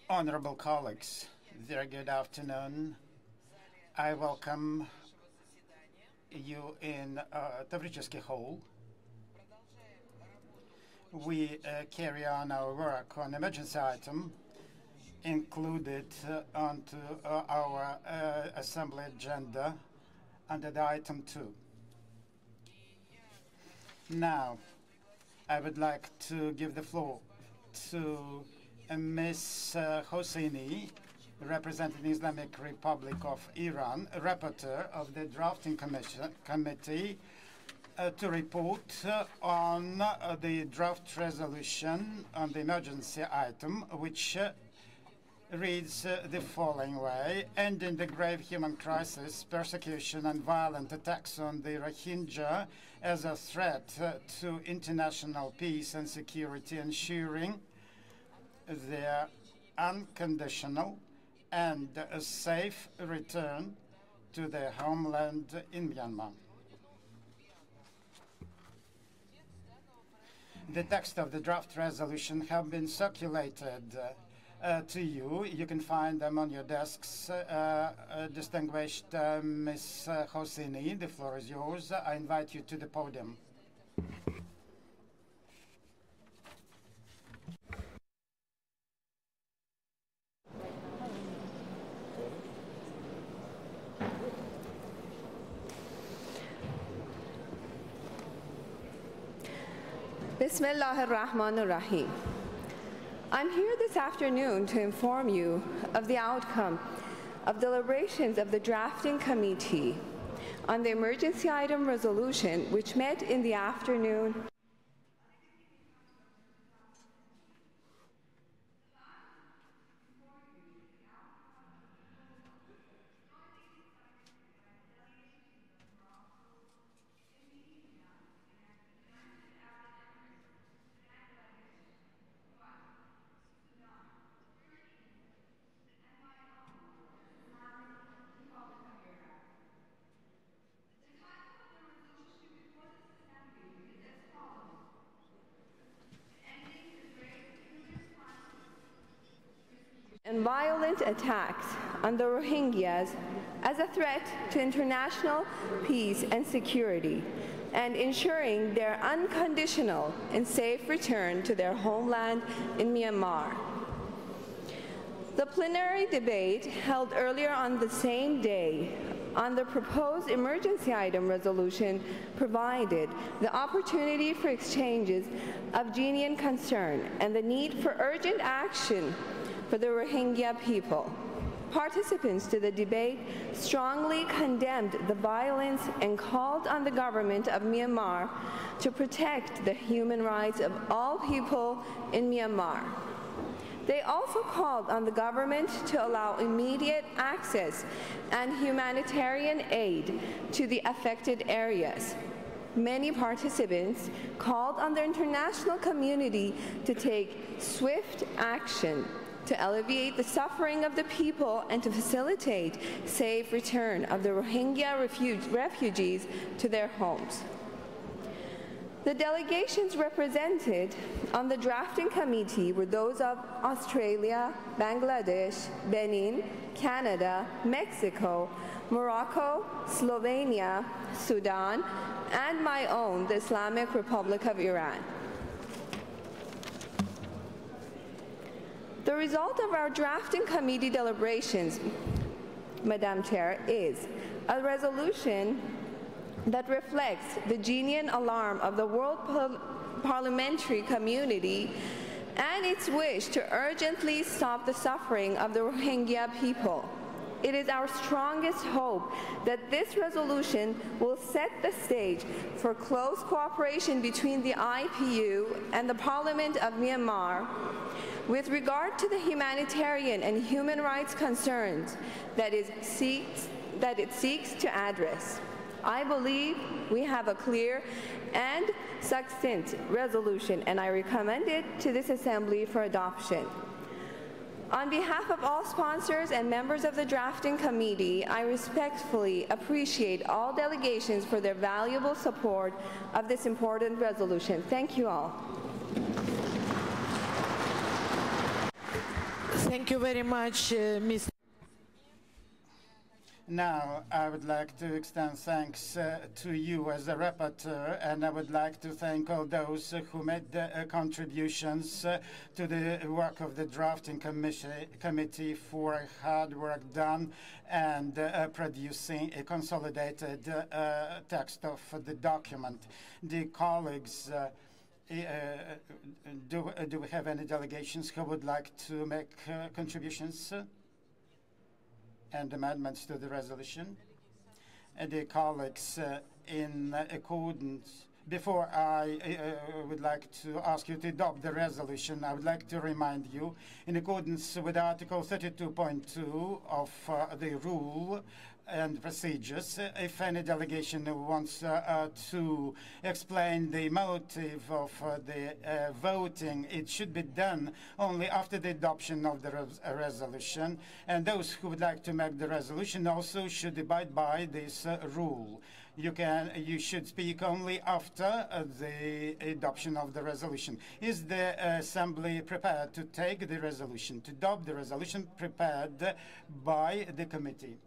Honorable colleagues, very good afternoon. I welcome you in Тавrichesky Hall. We carry on our work on emergency item included onto our assembly agenda under the item 2. Now, I would like to give the floor to Ms. Hosseini, representing the Islamic Republic of Iran, rapporteur of the drafting committee, to report on the draft resolution on the emergency item, which reads the following way: ending the grave human crisis, persecution and violent attacks on the Rohingya as a threat to international peace and security, ensuring their unconditional and a safe return to their homeland in Myanmar. The text of the draft resolution have been circulated to you. You can find them on your desks. Distinguished Ms. Hosseini, the floor is yours. I invite you to the podium. Bismillahir-Rahmanir-Rahim. I'm here this afternoon to inform you of the outcome of deliberations of the drafting committee on the emergency item resolution, which met in the afternoon and violent attacks on the Rohingyas as a threat to international peace and security, and ensuring their unconditional and safe return to their homeland in Myanmar. The plenary debate held earlier on the same day on the proposed emergency item resolution provided the opportunity for exchanges of genuine concern and the need for urgent action for the Rohingya people. Participants to the debate strongly condemned the violence and called on the government of Myanmar to protect the human rights of all people in Myanmar. They also called on the government to allow immediate access and humanitarian aid to the affected areas. Many participants called on the international community to take swift action to alleviate the suffering of the people and to facilitate safe return of the Rohingya refugees to their homes. The delegations represented on the drafting committee were those of Australia, Bangladesh, Benin, Canada, Mexico, Morocco, Slovenia, Sudan, and my own, the Islamic Republic of Iran. The result of our drafting committee deliberations, Madam Chair, is a resolution that reflects the genuine alarm of the world parliamentary community and its wish to urgently stop the suffering of the Rohingya people. It is our strongest hope that this resolution will set the stage for close cooperation between the IPU and the Parliament of Myanmar with regard to the humanitarian and human rights concerns that it seeks to address. I believe we have a clear and succinct resolution, and I recommend it to this Assembly for adoption. On behalf of all sponsors and members of the drafting committee, I respectfully appreciate all delegations for their valuable support of this important resolution. Thank you all. Thank you very much, Mr. Now, I would like to extend thanks to you as the rapporteur, and I would like to thank all those who made contributions to the work of the drafting committee for hard work done and producing a consolidated text of the document. The colleagues, do we have any delegations who would like to make contributions and amendments to the resolution? The colleagues, in accordance, before I would like to ask you to adopt the resolution, I would like to remind you, in accordance with Article 32.2 of the rule and procedures, if any delegation wants to explain the motive of the voting, it should be done only after the adoption of the resolution. And those who would like to make the resolution also should abide by this rule. You should speak only after the adoption of the resolution. Is the Assembly prepared to take the resolution, to adopt the resolution prepared by the committee?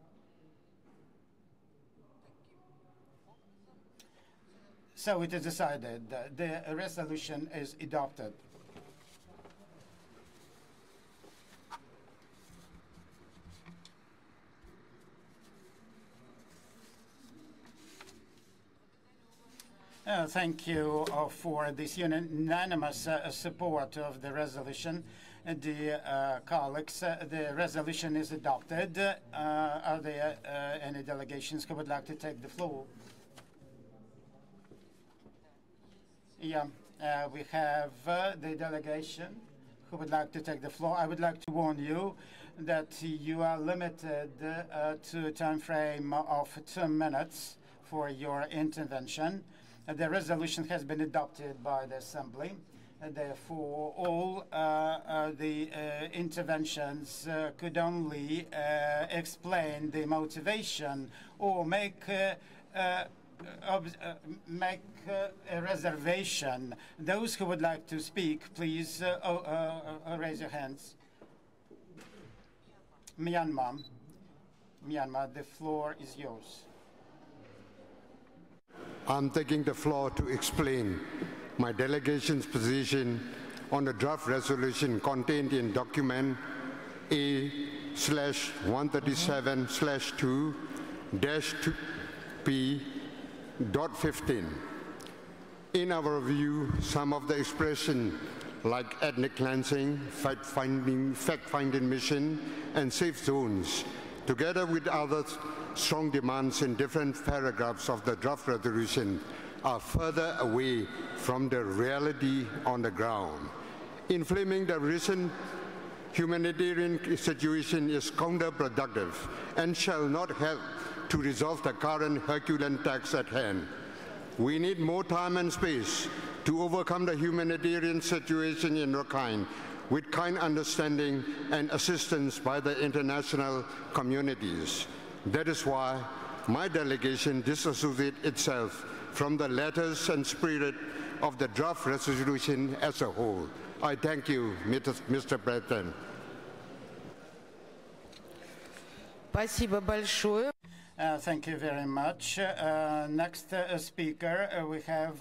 So it is decided that the resolution is adopted. Thank you for this unanimous support of the resolution. The colleagues, the resolution is adopted. Are there any delegations who would like to take the floor? Yeah, we have the delegation who would like to take the floor. I would like to warn you that you are limited to a time frame of 2 minutes for your intervention. The resolution has been adopted by the Assembly. Therefore, all the interventions could only explain the motivation or make a reservation. Those who would like to speak, please raise your hands. Myanmar, the floor is yours. I'm taking the floor to explain my delegation's position on the draft resolution contained in document A/137/2-P.15. In our view, some of the expression like ethnic cleansing, fact-finding mission, and safe zones, together with other strong demands in different paragraphs of the draft resolution, are further away from the reality on the ground. Inflaming the recent humanitarian situation is counterproductive and shall not help to resolve the current Herculean task at hand. We need more time and space to overcome the humanitarian situation in Rakhine with kind understanding and assistance by the international communities. That is why my delegation disassociates itself from the letters and spirit of the draft resolution as a whole. I thank you, Mr. President. Спасибо большое. Thank you very much. Next speaker, we have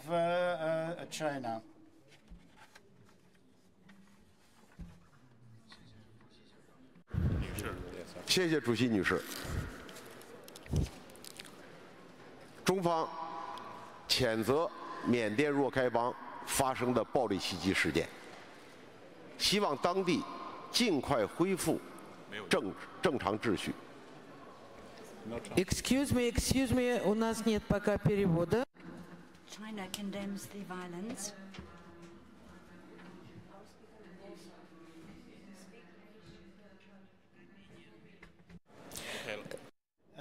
China. Thank 中方谴责缅甸若开邦发生的暴力袭击事件，希望当地尽快恢复正常秩序。Excuse me, у нас нет пока перевода. China condemns the violence.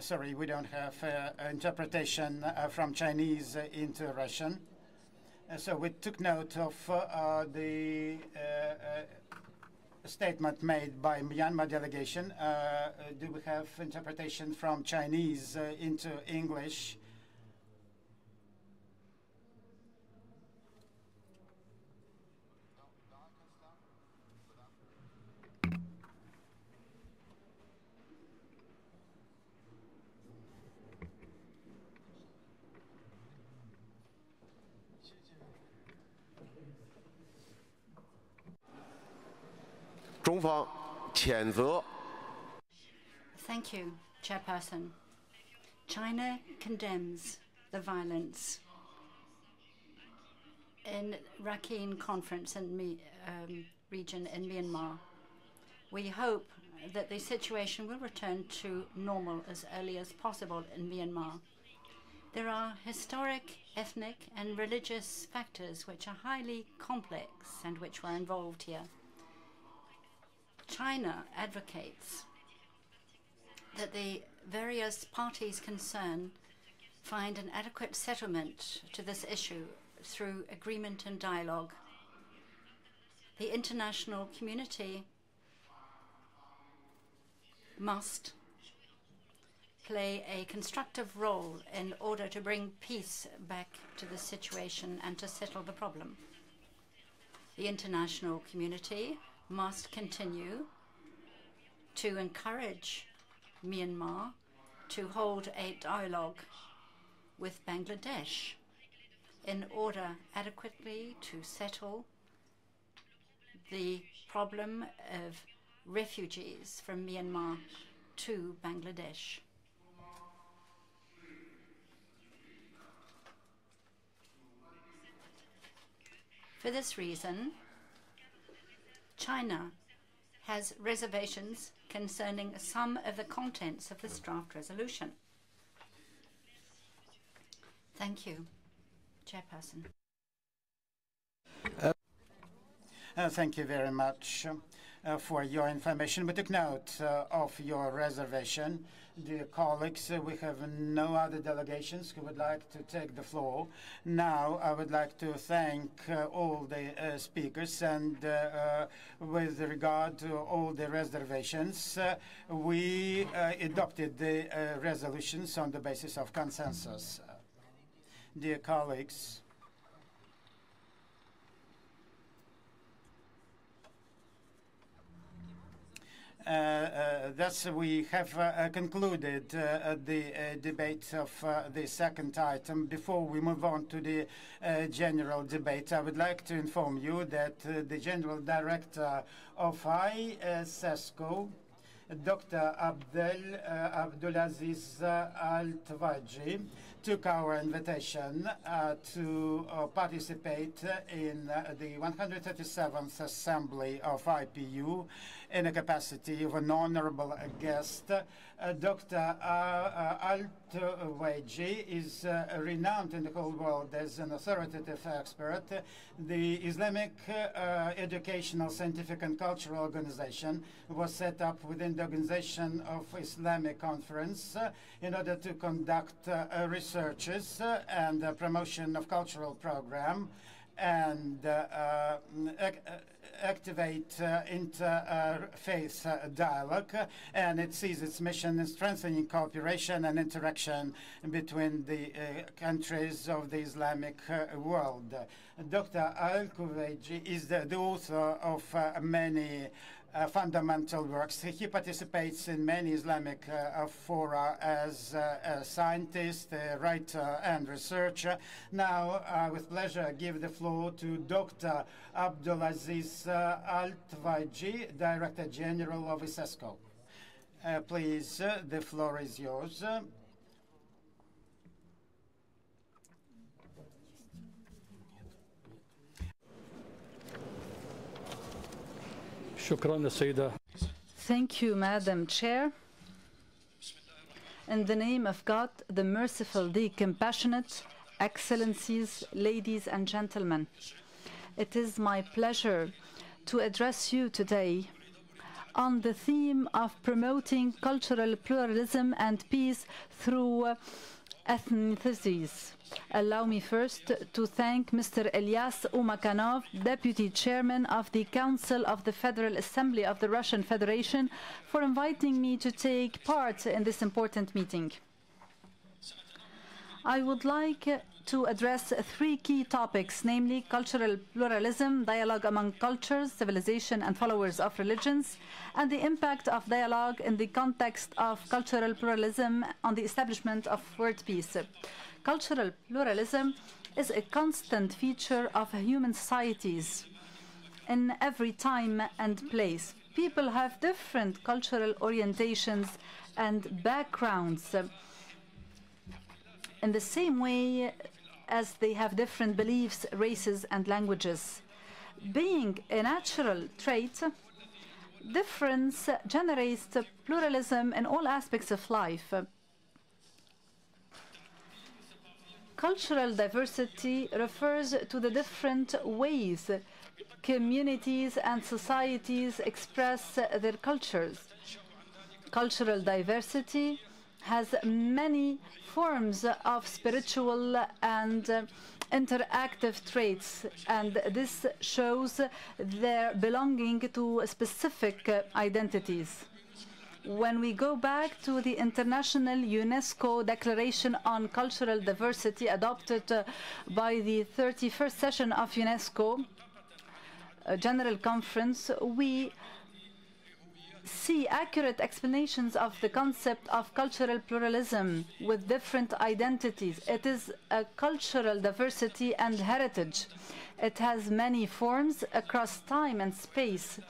Sorry, we don't have interpretation from Chinese into Russian. So we took note of the statement made by Myanmar delegation. Do we have interpretation from Chinese into English? 中方谴责 Thank you, Chairperson. China condemns the violence in Rakhine Conference and region in Myanmar. We hope that the situation will return to normal as early as possible in Myanmar. There are historic, ethnic, and religious factors which are highly complex and which were involved here. China advocates that the various parties concerned find an adequate settlement to this issue through agreement and dialogue. The international community must play a constructive role in order to bring peace back to the situation and to settle the problem. The international community must continue to encourage Myanmar to hold a dialogue with Bangladesh in order adequately to settle the problem of refugees from Myanmar to Bangladesh. For this reason, China has reservations concerning some of the contents of this draft resolution. Thank you, Chairperson. Thank you very much for your information. We took note of your reservation. Dear colleagues, we have no other delegations who would like to take the floor. Now, I would like to thank all the speakers, and with regard to all the reservations, we adopted the resolutions on the basis of consensus. Dear colleagues, thus we have concluded the debate of the second item. Before we move on to the general debate, I would like to inform you that the General Director of ISESCO, Dr. Abdulaziz Al-Twaji, took our invitation to participate in the 137th Assembly of IPU in the capacity of an honorable guest. Dr. Al-Twaji is renowned in the whole world as an authoritative expert. The Islamic Educational, Scientific and Cultural Organization was set up within the Organization of Islamic Conference in order to conduct researches and promotion of cultural program and activate interfaith dialogue, and it sees its mission in strengthening cooperation and interaction between the countries of the Islamic world. Dr. Al-Twaji is the author of many fundamental works. He participates in many Islamic fora as a scientist, a writer, and researcher. Now, with pleasure, I give the floor to Dr. Abdulaziz Al-Twaji, Director General of ISESCO. Please, the floor is yours. Thank you, Madam Chair. In the name of God, the merciful, the compassionate, Excellencies, ladies and gentlemen, it is my pleasure to address you today on the theme of promoting cultural pluralism and peace through ethnicities. Allow me first to thank Mr. Ilyas Umakanov, Deputy Chairman of the Council of the Federal Assembly of the Russian Federation, for inviting me to take part in this important meeting. I would like to address three key topics, namely cultural pluralism, dialogue among cultures, civilization, and followers of religions, and the impact of dialogue in the context of cultural pluralism on the establishment of world peace. Cultural pluralism is a constant feature of human societies in every time and place. People have different cultural orientations and backgrounds in the same way as they have different beliefs, races, and languages. Being a natural trait, difference generates pluralism in all aspects of life. Cultural diversity refers to the different ways communities and societies express their cultures. Cultural diversity has many forms of spiritual and interactive traits, and this shows their belonging to specific identities. When we go back to the International UNESCO Declaration on Cultural Diversity adopted by the 31st session of UNESCO General Conference, we see accurate explanations of the concept of cultural pluralism with different identities. It is a cultural diversity and heritage. It has many forms across time and space,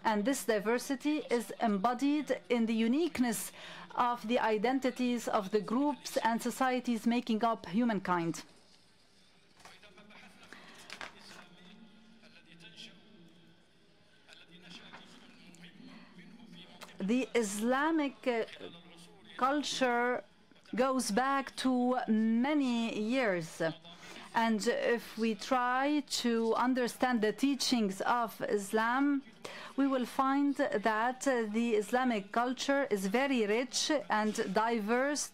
and this diversity is embodied in the uniqueness of the identities of the groups and societies making up humankind. The Islamic culture goes back to many years. And if we try to understand the teachings of Islam, we will find that the Islamic culture is very rich and diverse,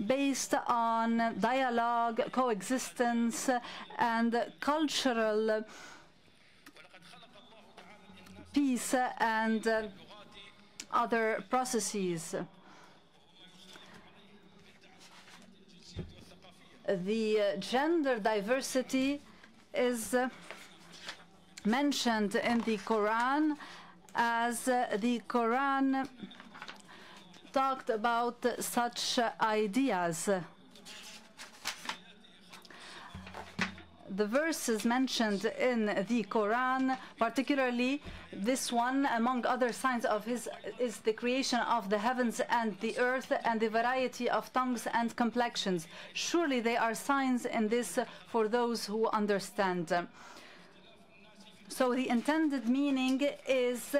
based on dialogue, coexistence, and cultural peace and other processes. The gender diversity is mentioned in the Quran, as the Quran talked about such ideas. The verses mentioned in the Quran, particularly this one, among other signs of his, is the creation of the heavens and the earth and the variety of tongues and complexions. Surely there are signs in this for those who understand. So the intended meaning is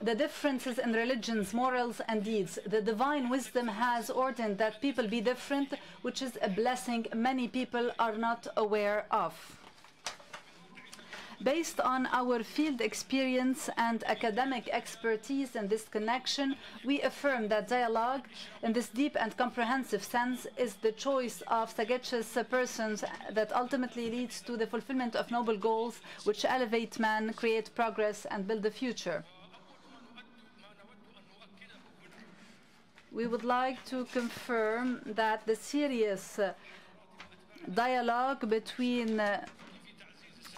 the differences in religions, morals, and deeds. The divine wisdom has ordained that people be different, which is a blessing many people are not aware of. Based on our field experience and academic expertise in this connection, we affirm that dialogue, in this deep and comprehensive sense, is the choice of sagacious persons that ultimately leads to the fulfillment of noble goals which elevate man, create progress, and build the future. We would like to confirm that the serious dialogue between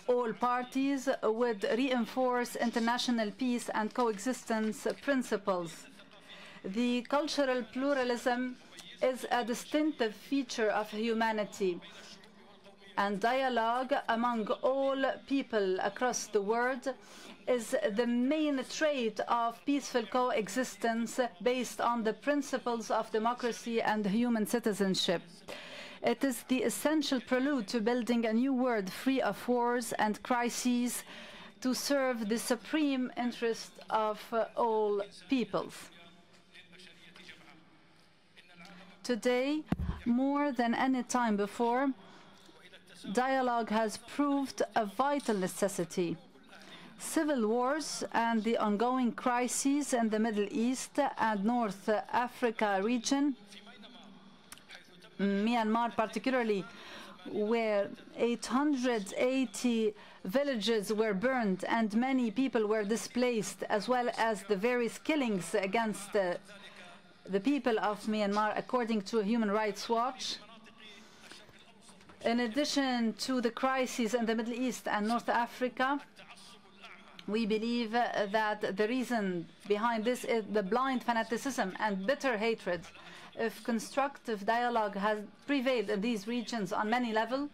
all parties would reinforce international peace and coexistence principles. The cultural pluralism is a distinctive feature of humanity, and dialogue among all people across the world is the main trait of peaceful coexistence based on the principles of democracy and human citizenship. It is the essential prelude to building a new world free of wars and crises to serve the supreme interest of all peoples. Today, more than any time before, dialogue has proved a vital necessity. Civil wars and the ongoing crises in the Middle East and North Africa region, Myanmar particularly, where 880 villages were burned and many people were displaced, as well as the various killings against the people of Myanmar, according to Human Rights Watch. In addition to the crises in the Middle East and North Africa, we believe that the reason behind this is the blind fanaticism and bitter hatred if constructive dialogue has prevailed in these regions on many levels,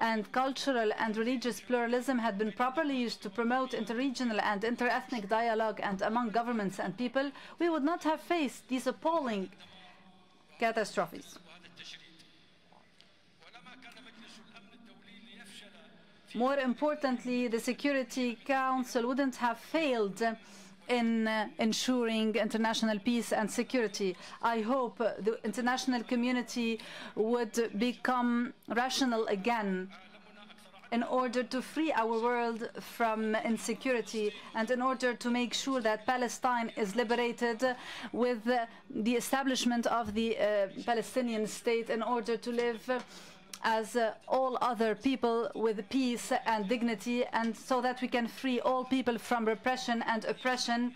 and cultural and religious pluralism had been properly used to promote interregional and interethnic dialogue and among governments and people, we would not have faced these appalling catastrophes. More importantly, the Security Council wouldn't have failed in ensuring international peace and security. I hope the international community would become rational again in order to free our world from insecurity and in order to make sure that Palestine is liberated with the establishment of the Palestinian state in order to live as all other people with peace and dignity, and so that we can free all people from repression and oppression.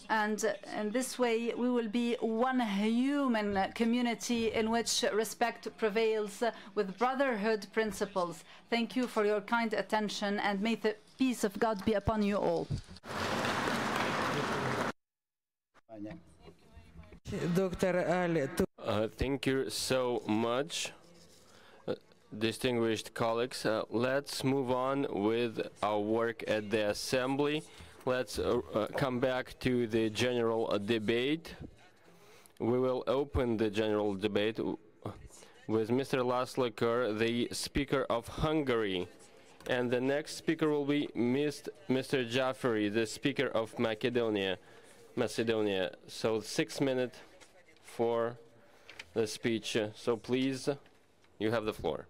And in this way, we will be one human community in which respect prevails with brotherhood principles. Thank you for your kind attention, and may the peace of God be upon you all. Dr. Ali. Thank you so much, distinguished colleagues. Let's move on with our work at the Assembly. Let's come back to the general debate. We will open the general debate with Mr. Laszlo Kör, the Speaker of Hungary. And the next speaker will be Mr. Jafari, the Speaker of Macedonia. So 6 minutes for the speech. So please, you have the floor.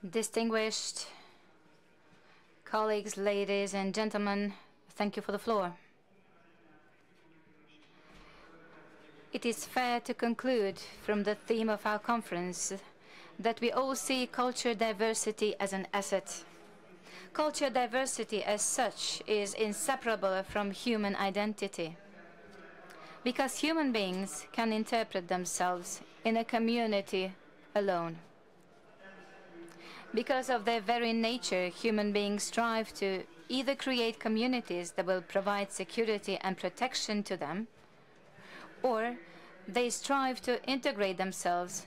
Distinguished colleagues, ladies and gentlemen, thank you for the floor. It is fair to conclude from the theme of our conference that we all see culture diversity as an asset. Culture diversity as such is inseparable from human identity, because human beings can interpret themselves in a community alone. Because of their very nature, human beings strive to either create communities that will provide security and protection to them, or they strive to integrate themselves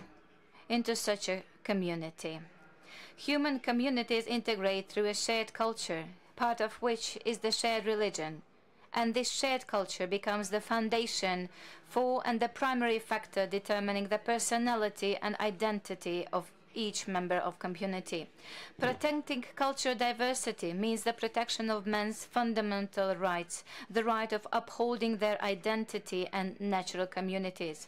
into such a community. Human communities integrate through a shared culture, part of which is the shared religion. And this shared culture becomes the foundation for and the primary factor determining the personality and identity of each member of community. Protecting cultural diversity means the protection of men's fundamental rights, the right of upholding their identity and natural communities.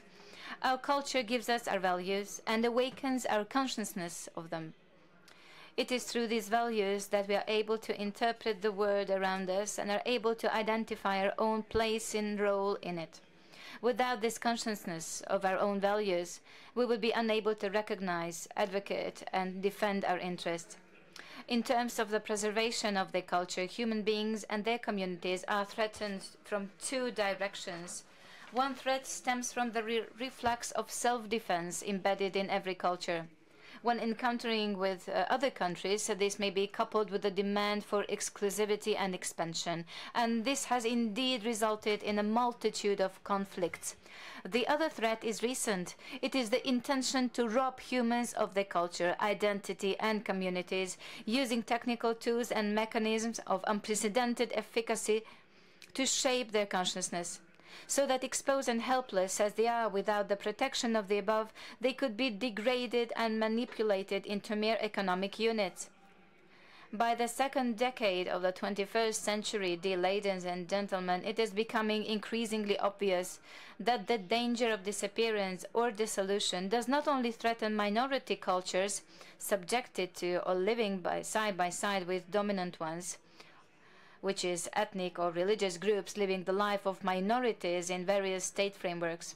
Our culture gives us our values and awakens our consciousness of them. It is through these values that we are able to interpret the world around us and are able to identify our own place and role in it. Without this consciousness of our own values, we will be unable to recognize, advocate, and defend our interests. In terms of the preservation of their culture, human beings and their communities are threatened from two directions. One threat stems from the reflex of self-defense embedded in every culture. When encountering with other countries, this may be coupled with the demand for exclusivity and expansion, and this has indeed resulted in a multitude of conflicts. The other threat is recent. It is the intention to rob humans of their culture, identity, and communities, using technical tools and mechanisms of unprecedented efficacy to shape their consciousness, so that exposed and helpless as they are without the protection of the above, they could be degraded and manipulated into mere economic units. By the second decade of the 21st century, dear ladies and gentlemen, it is becoming increasingly obvious that the danger of disappearance or dissolution does not only threaten minority cultures subjected to or living by side with dominant ones, which is ethnic or religious groups living the life of minorities in various state frameworks.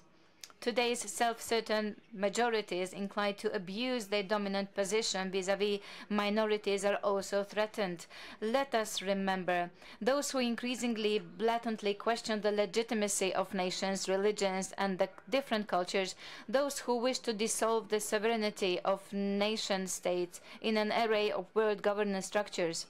Today's self-certain majorities inclined to abuse their dominant position vis-à-vis minorities are also threatened. Let us remember those who increasingly blatantly question the legitimacy of nations, religions, and the different cultures, those who wish to dissolve the sovereignty of nation-states in an array of world governance structures,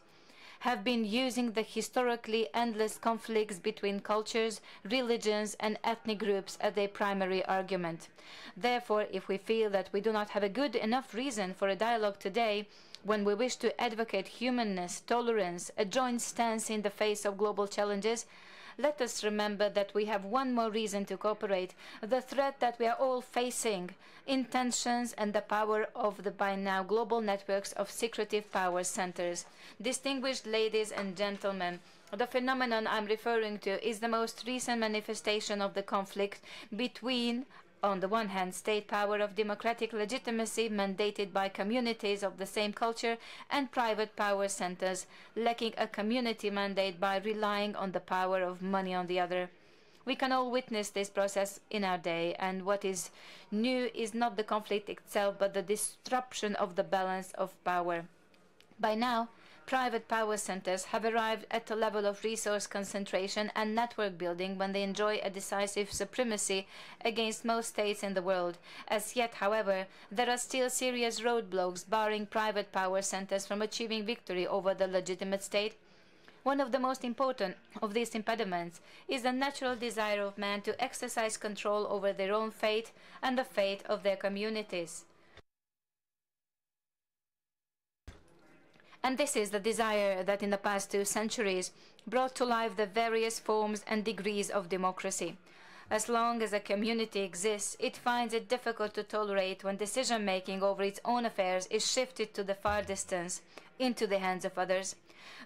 have been using the historically endless conflicts between cultures, religions, and ethnic groups as their primary argument. Therefore, if we feel that we do not have a good enough reason for a dialogue today, when we wish to advocate humanness, tolerance, a joint stance in the face of global challenges, let us remember that we have one more reason to cooperate, the threat that we are all facing, intentions and the power of the by now global networks of secretive power centers. Distinguished ladies and gentlemen, the phenomenon I'm referring to is the most recent manifestation of the conflict between, on the one hand, state power of democratic legitimacy mandated by communities of the same culture and private power centers lacking a community mandate by relying on the power of money on the other. We can all witness this process in our day, and what is new is not the conflict itself but the disruption of the balance of power. By now, private power centers have arrived at a level of resource concentration and network building when they enjoy a decisive supremacy against most states in the world. As yet, however, there are still serious roadblocks barring private power centers from achieving victory over the legitimate state. One of the most important of these impediments is the natural desire of man to exercise control over their own fate and the fate of their communities. And this is the desire that in the past 2 centuries brought to life the various forms and degrees of democracy. As long as a community exists, it finds it difficult to tolerate when decision-making over its own affairs is shifted to the far distance, into the hands of others.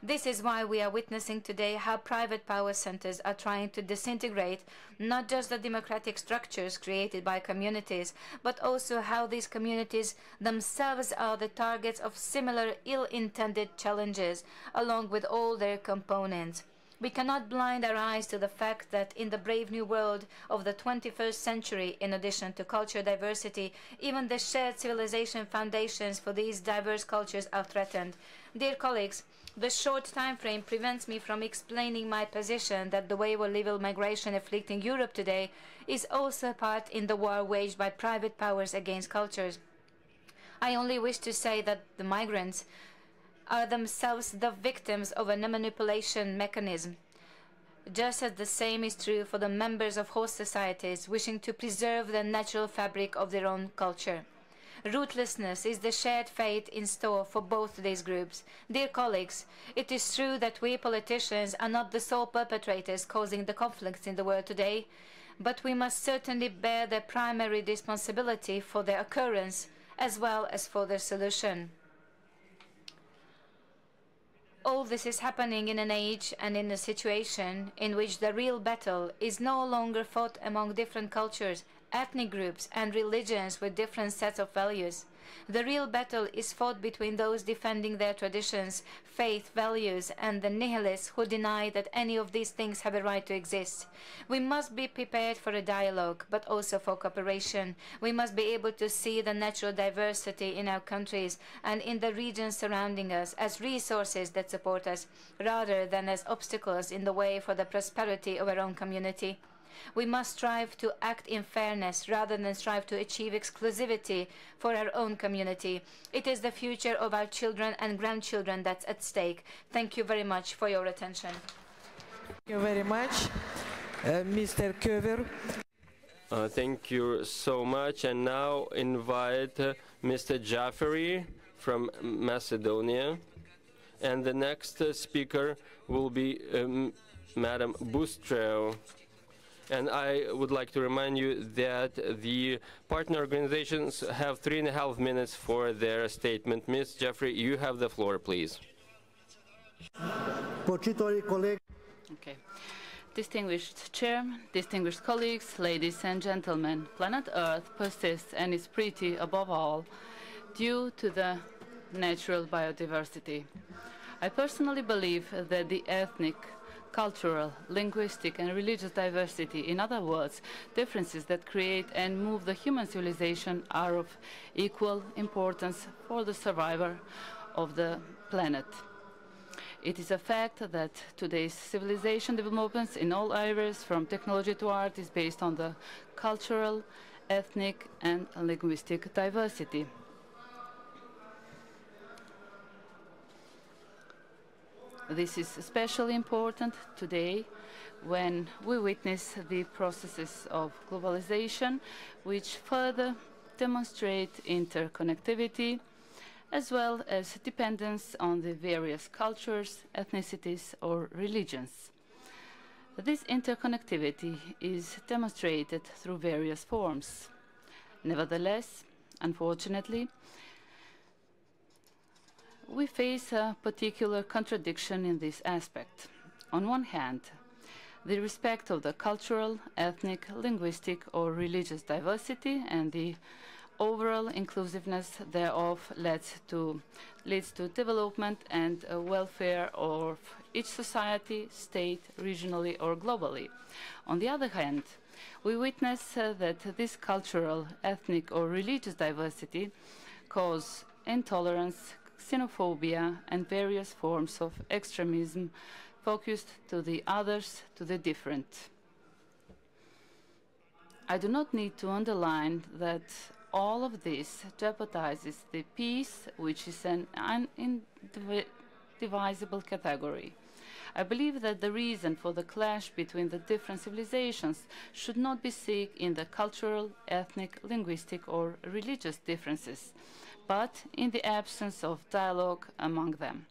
This is why we are witnessing today how private power centers are trying to disintegrate not just the democratic structures created by communities, but also how these communities themselves are the targets of similar ill-intended challenges, along with all their components. We cannot blind our eyes to the fact that in the brave new world of the 21st century, in addition to cultural diversity, even the shared civilization foundations for these diverse cultures are threatened. Dear colleagues, the short time frame prevents me from explaining my position that the wave of illegal migration afflicting Europe today is also a part in the war waged by private powers against cultures. I only wish to say that the migrants are themselves the victims of a manipulation mechanism, just as the same is true for the members of host societies wishing to preserve the natural fabric of their own culture. Ruthlessness is the shared fate in store for both these groups. Dear colleagues, it is true that we politicians are not the sole perpetrators causing the conflicts in the world today, but we must certainly bear the primary responsibility for their occurrence as well as for their solution. All this is happening in an age and in a situation in which the real battle is no longer fought among different cultures, ethnic groups and religions with different sets of values. The real battle is fought between those defending their traditions, faith, values, and the nihilists who deny that any of these things have a right to exist. We must be prepared for a dialogue, but also for cooperation. We must be able to see the natural diversity in our countries and in the regions surrounding us as resources that support us, rather than as obstacles in the way for the prosperity of our own community. We must strive to act in fairness rather than strive to achieve exclusivity for our own community. It is the future of our children and grandchildren that's at stake. Thank you very much for your attention. Thank you very much, Mr. Köver. Thank you so much. And now invite Mr. Jaffery from Macedonia. And the next speaker will be Madam Bustreo. And I would like to remind you that the partner organizations have 3.5 minutes for their statement. Ms. Jeffrey, you have the floor, please. Okay. Distinguished Chair, distinguished colleagues, ladies and gentlemen, planet Earth persists and is pretty above all due to the natural biodiversity. I personally believe that the ethnic, cultural, linguistic, and religious diversity, in other words, differences that create and move the human civilization, are of equal importance for the survival of the planet. It is a fact that today's civilization developments in all areas, from technology to art, is based on the cultural, ethnic, and linguistic diversity. This is especially important today when we witness the processes of globalization, which further demonstrate interconnectivity as well as dependence on the various cultures, ethnicities, or religions. This interconnectivity is demonstrated through various forms. Nevertheless, unfortunately, we face a particular contradiction in this aspect. On one hand, the respect of the cultural, ethnic, linguistic, or religious diversity and the overall inclusiveness thereof leads to development and welfare of each society, state, regionally, or globally. On the other hand, we witness that this cultural, ethnic, or religious diversity cause intolerance, xenophobia, and various forms of extremism focused to the others, to the different. I do not need to underline that all of this jeopardizes the peace, which is an indivisible category. I believe that the reason for the clash between the different civilizations should not be sought in the cultural, ethnic, linguistic, or religious differences, but in the absence of dialogue among them.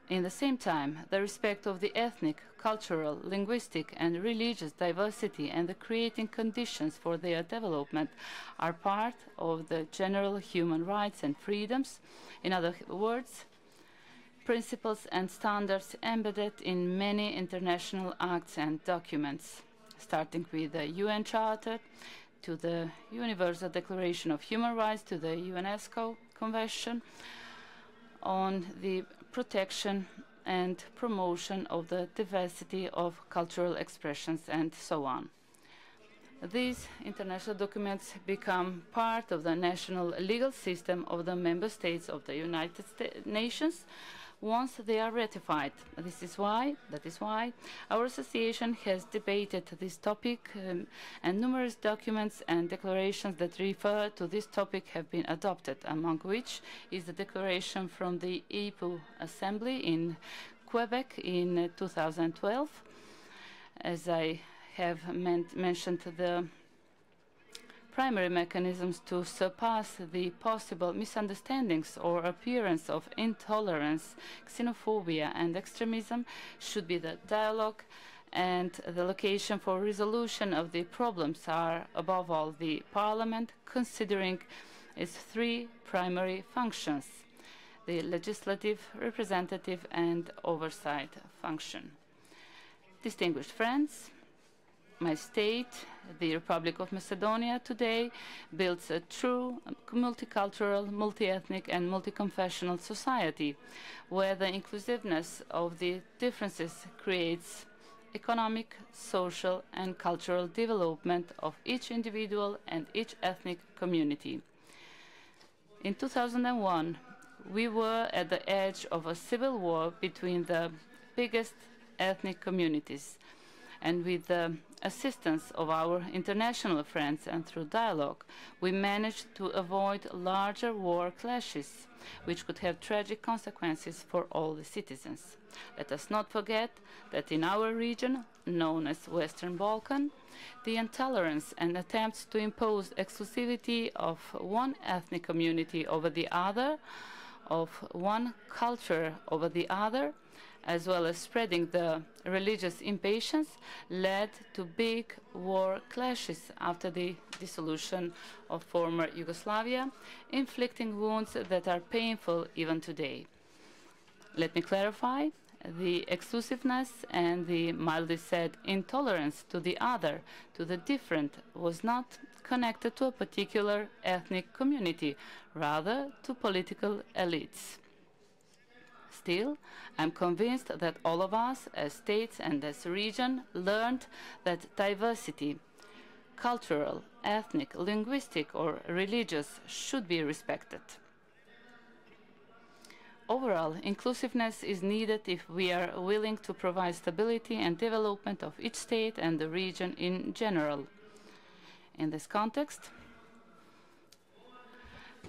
In the same time, the respect of the ethnic, cultural, linguistic, and religious diversity and the creating conditions for their development are part of the general human rights and freedoms. In other words, principles and standards embedded in many international acts and documents, starting with the UN Charter, to the Universal Declaration of Human Rights, to the UNESCO Convention on the protection and promotion of the diversity of cultural expressions, and so on. These international documents become part of the national legal system of the member states of the United Nations once they are ratified. That is why our association has debated this topic, and numerous documents and declarations that refer to this topic have been adopted, among which is the declaration from the IPU Assembly in Quebec in 2012. As I have mentioned, the primary mechanisms to surpass the possible misunderstandings or appearance of intolerance, xenophobia, and extremism should be the dialogue, and the location for resolution of the problems are, above all, the Parliament, considering its three primary functions: the legislative, representative, and oversight function. Distinguished friends, my state, the Republic of Macedonia, today builds a true multicultural, multi-ethnic, and multi-confessional society, where the inclusiveness of the differences creates economic, social, and cultural development of each individual and each ethnic community. In 2001, we were at the edge of a civil war between the biggest ethnic communities, and with the assistance of our international friends and through dialogue, we managed to avoid larger war clashes, which could have tragic consequences for all the citizens. Let us not forget that in our region, known as Western Balkan, the intolerance and attempts to impose exclusivity of one ethnic community over the other, of one culture over the other, as well as spreading the religious impatience, led to big war clashes after the dissolution of former Yugoslavia, inflicting wounds that are painful even today. Let me clarify: the exclusiveness and the mildly said intolerance to the other, to the different, was not connected to a particular ethnic community, rather to political elites. Still, I'm convinced that all of us, as states and as a region, learned that diversity, cultural, ethnic, linguistic, or religious, should be respected. Overall, inclusiveness is needed if we are willing to provide stability and development of each state and the region in general. In this context,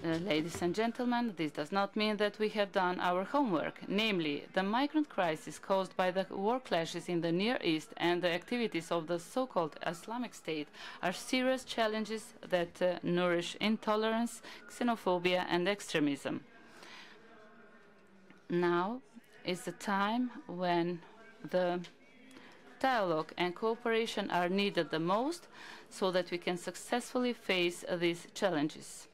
ladies and gentlemen, this does not mean that we have done our homework. Namely, the migrant crisis caused by the war clashes in the Near East and the activities of the so-called Islamic State are serious challenges that nourish intolerance, xenophobia, and extremism. Now is the time when the dialogue and cooperation are needed the most so that we can successfully face these challenges.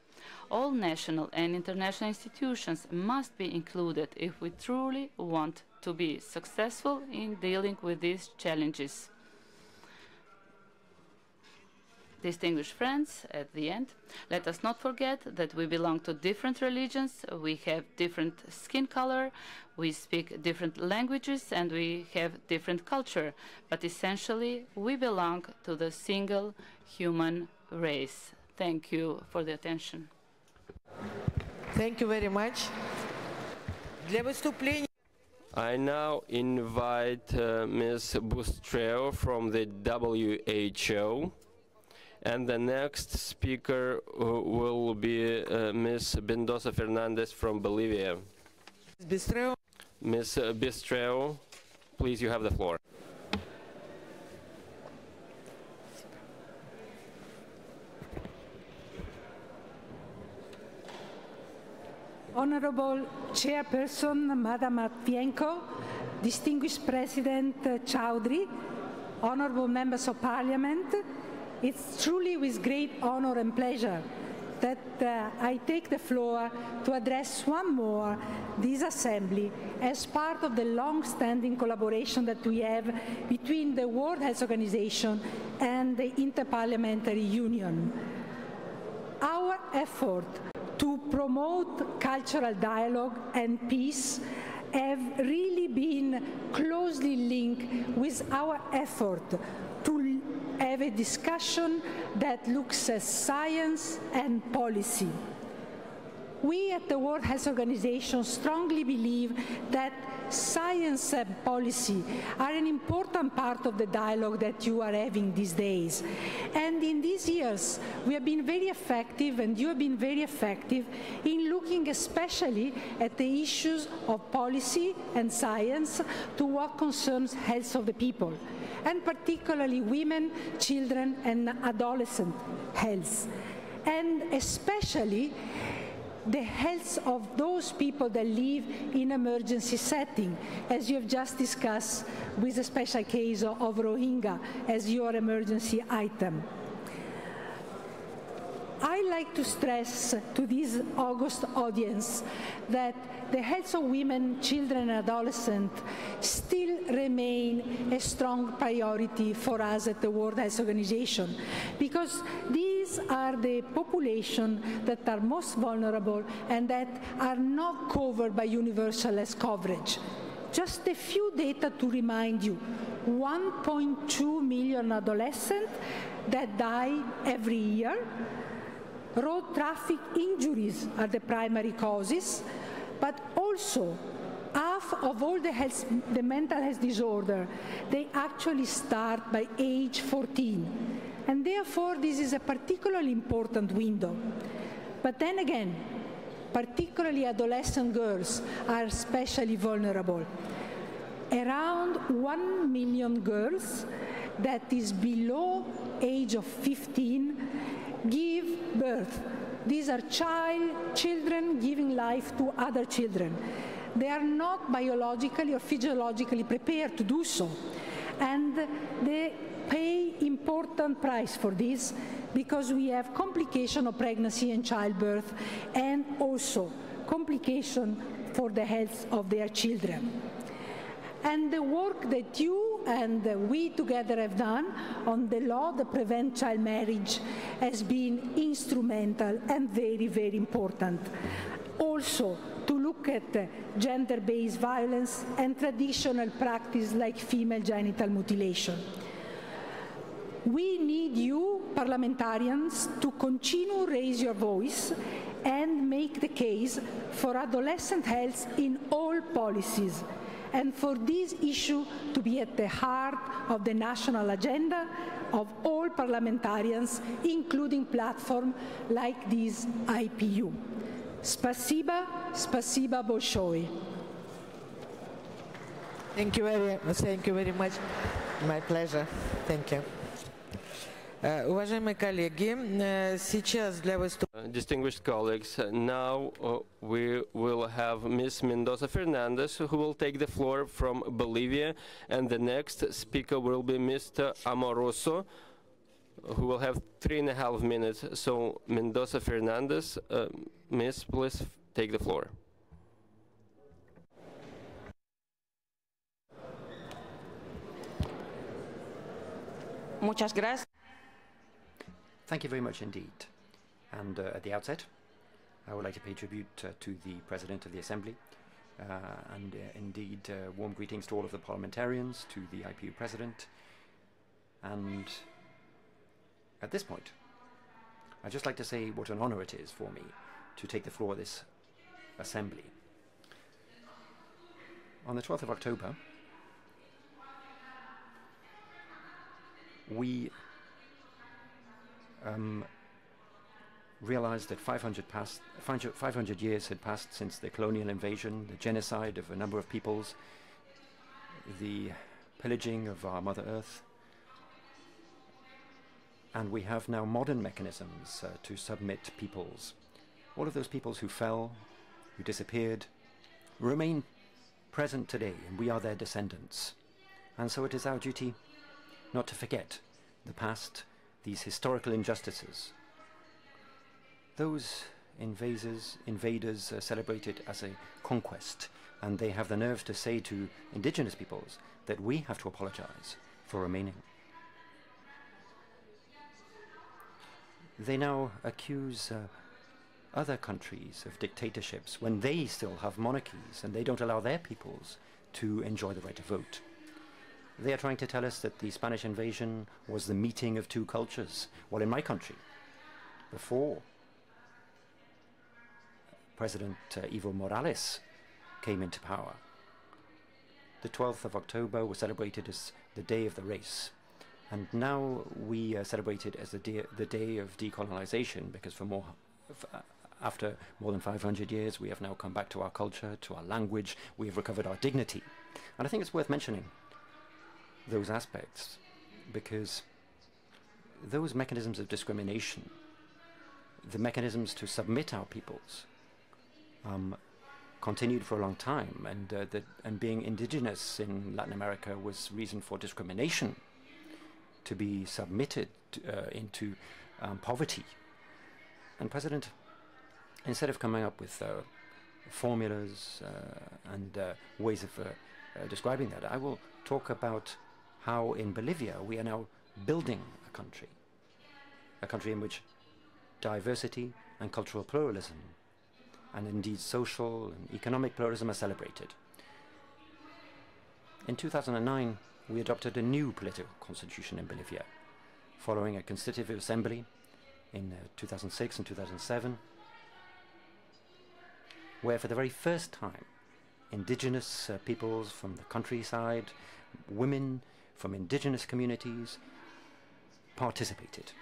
All national and international institutions must be included if we truly want to be successful in dealing with these challenges. Distinguished friends, at the end, let us not forget that we belong to different religions, we have different skin color, we speak different languages, and we have different culture, but essentially we belong to the single human race. Thank you for the attention. Thank you very much. Для выступления I now invite Ms. Bustreo from the WHO, and the next speaker will be Ms. Bendosa Fernandez from Bolivia. Bustreo. Ms. Bustreo, please, you have the floor. Honorable Chairperson, Madam Matvienko, Distinguished President Chowdhury, Honorable Members of Parliament, it's truly with great honor and pleasure that I take the floor to address one more this Assembly as part of the long-standing collaboration that we have between the World Health Organization and the Inter-Parliamentary Union. Our effort to promote cultural dialogue and peace have really been closely linked with our effort to have a discussion that looks at science and policy. We at the World Health Organization strongly believe that science and policy are an important part of the dialogue that you are having these days. And in these years, we have been very effective, and you have been very effective, in looking especially at the issues of policy and science to what concerns health of the people, and particularly women, children, and adolescent health, and especially the health of those people that live in emergency setting, as you have just discussed with the special case of Rohingya as your emergency item. I like to stress to this August audience that the health of women, children, and adolescents still remain a strong priority for us at the World Health Organization, because these are the population that are most vulnerable and that are not covered by universal health coverage. Just a few data to remind you: 1.2 million adolescents that die every year. Road traffic injuries are the primary causes, but also half of all the mental health disorder, they actually start by age 14. And therefore, this is a particularly important window. But then again, particularly adolescent girls are especially vulnerable. Around 1 million girls that is below age of 15 give birth. These are children giving life to other children. They are not biologically or physiologically prepared to do so. And they pay important price for this, because we have complication of pregnancy and childbirth, and also complication for the health of their children. And the work that you and we together have done on the law that prevents child marriage has been instrumental and very, very important. Also, to look at gender-based violence and traditional practice like female genital mutilation. We need you, parliamentarians, to continue to raise your voice and make the case for adolescent health in all policies, and for this issue to be at the heart of the national agenda of all parliamentarians, including platforms like this IPU. Spasiba, spasiba большое. Thank you very much. My pleasure. Thank you. Уважаемые коллеги, сейчас для выступления... Distinguished colleagues, now we will have Ms. Mendoza Fernandez, who will take the floor from Bolivia, and the next speaker will be Mr. Amoroso, who will have 3.5 minutes. So, Mendoza Fernandez, Miss, please take the floor. Muchas gracias. Thank you very much indeed. And at the outset, I would like to pay tribute to the President of the Assembly, and indeed warm greetings to all of the parliamentarians, to the IPU President. And at this point, I'd just like to say what an honor it is for me to take the floor of this Assembly. On the 12th of October, we realized that 500 years had passed since the colonial invasion, the genocide of a number of peoples, the pillaging of our Mother Earth, and we have now modern mechanisms to submit peoples. All of those peoples who fell, who disappeared, remain present today, and we are their descendants. And so it is our duty not to forget the past, these historical injustices. Those invaders celebrate it as a conquest, and they have the nerve to say to indigenous peoples that we have to apologize for remaining. They now accuse other countries of dictatorships when they still have monarchies and they don't allow their peoples to enjoy the right to vote. They are trying to tell us that the Spanish invasion was the meeting of two cultures. Well, in my country, before President Evo Morales came into power, the 12th of October was celebrated as the day of the race. And now we celebrate it as the day of decolonization, because after more than 500 years, we have now come back to our culture, to our language, we have recovered our dignity. And I think it's worth mentioning those aspects, because those mechanisms of discrimination, the mechanisms to submit our peoples, continued for a long time, and being indigenous in Latin America was reason for discrimination, to be submitted into poverty. And President, instead of coming up with formulas and ways of describing that, I will talk about how in Bolivia we are now building a country in which diversity and cultural pluralism, and indeed social and economic pluralism, are celebrated. In 2009, we adopted a new political constitution in Bolivia, following a constitutive assembly in 2006 and 2007, where for the very first time, indigenous peoples from the countryside, women from indigenous communities, participated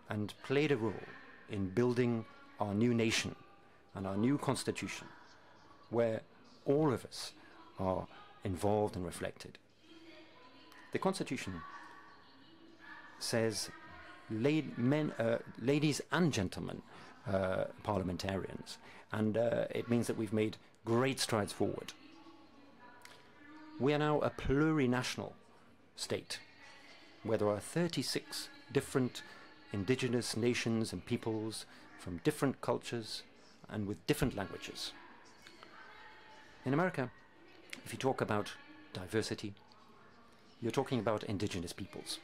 and played a role in building our new nation and our new constitution, where all of us are involved and reflected. The constitution says ladies and gentlemen parliamentarians, and it means that we've made great strides forward. We are now a plurinational state, where there are 36 different indigenous nations and peoples from different cultures and with different languages. In America, if you talk about diversity, you're talking about indigenous peoples.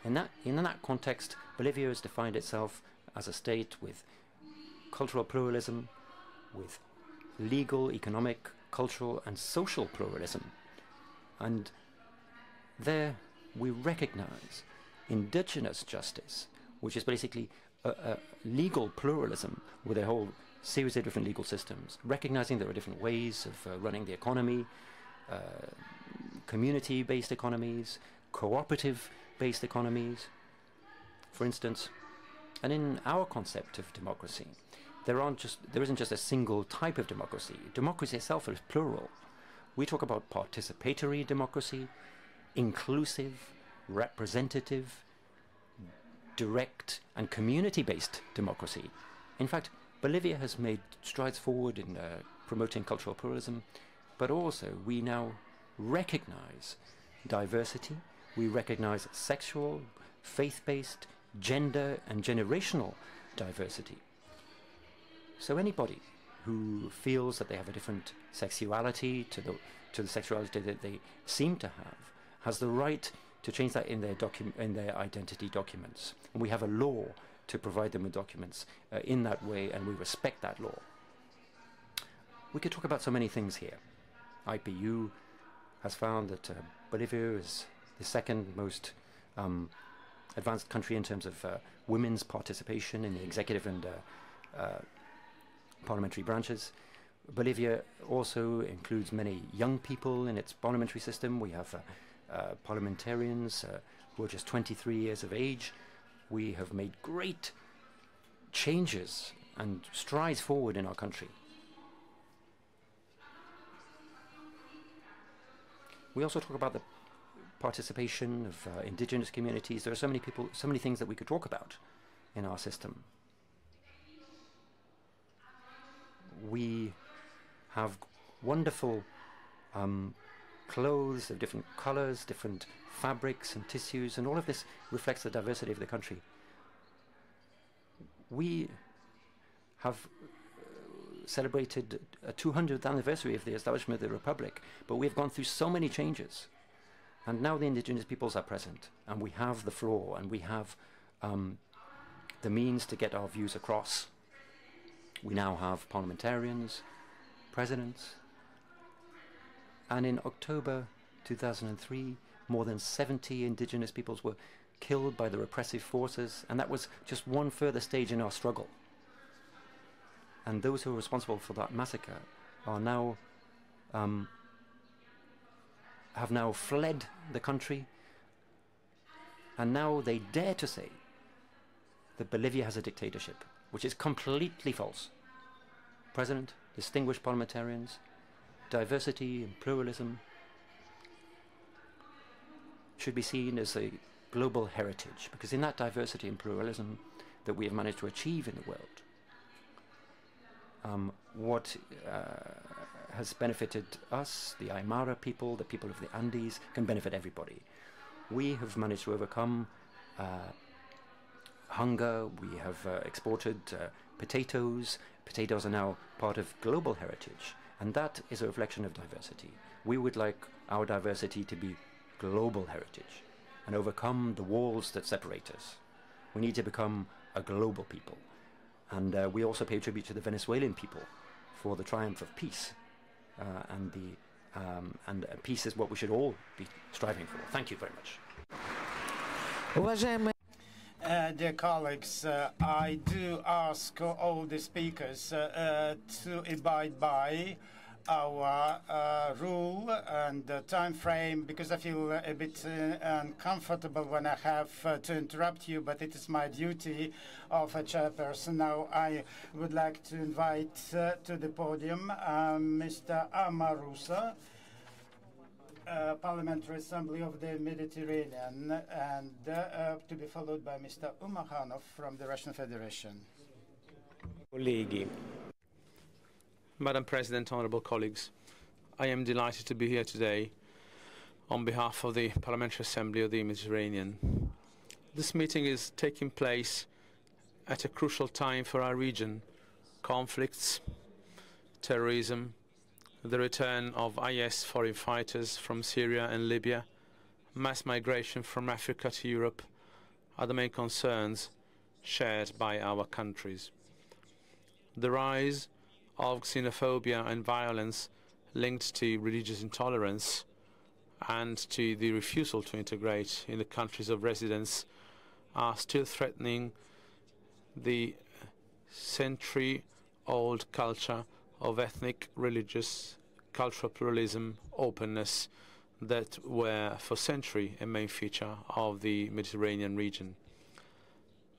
In that context, Bolivia has defined itself as a state with cultural pluralism, with legal, economic, cultural and social pluralism. And there we recognize indigenous justice, which is basically a legal pluralism with a whole series of different legal systems, recognizing there are different ways of running the economy, community-based economies, cooperative-based economies, for instance. And in our concept of democracy, there isn't just a single type of democracy. Democracy itself is plural. We talk about participatory democracy, inclusive, representative, direct and community-based democracy. In fact, Bolivia has made strides forward in promoting cultural pluralism, but also we now recognize diversity, we recognize sexual, faith-based, gender and generational diversity. So anybody who feels that they have a different sexuality to the sexuality that they seem to have has the right to change that in their identity documents. And we have a law to provide them with documents in that way, and we respect that law. We could talk about so many things here. IPU has found that Bolivia is the second most advanced country in terms of women's participation in the executive and parliamentary branches. Bolivia also includes many young people in its parliamentary system. We have parliamentarians who are just 23 years of age. We have made great changes and strides forward in our country. We also talk about the participation of indigenous communities. There are so many people, so many things that we could talk about in our system. We have wonderful clothes of different colors, different fabrics and tissues, and all of this reflects the diversity of the country. We have celebrated a 200th anniversary of the establishment of the Republic, but we've gone through so many changes. And now the indigenous peoples are present, and we have the floor, and we have the means to get our views across. We now have parliamentarians, presidents, and in October 2003, more than 70 indigenous peoples were killed by the repressive forces, and that was just one further stage in our struggle. And those who are responsible for that massacre are now have now fled the country, and now they dare to say that Bolivia has a dictatorship, which is completely false. President, distinguished parliamentarians, diversity and pluralism should be seen as a global heritage, because in that diversity and pluralism that we have managed to achieve in the world, what has benefited us, the Aymara people, the people of the Andes, can benefit everybody. We have managed to overcome hunger. We have exported potatoes. Potatoes are now part of global heritage, and that is a reflection of diversity. We would like our diversity to be global heritage and overcome the walls that separate us. We need to become a global people. And we also pay tribute to the Venezuelan people for the triumph of peace. And peace is what we should all be striving for. Thank you very much. Dear colleagues, I do ask all the speakers to abide by our rule and time frame, because I feel a bit uncomfortable when I have to interrupt you, but it is my duty of a chairperson. Now I would like to invite to the podium Mr. Amarusa, Parliamentary Assembly of the Mediterranean, and to be followed by Mr. Umakhanov from the Russian Federation. Madam President, honourable colleagues, I am delighted to be here today on behalf of the Parliamentary Assembly of the Mediterranean. This meeting is taking place at a crucial time for our region. Conflicts, terrorism, the return of IS foreign fighters from Syria and Libya, mass migration from Africa to Europe are the main concerns shared by our countries. The rise of xenophobia and violence linked to religious intolerance and to the refusal to integrate in the countries of residence are still threatening the century-old culture of ethnic, religious, cultural pluralism, openness that were for centuries a main feature of the Mediterranean region.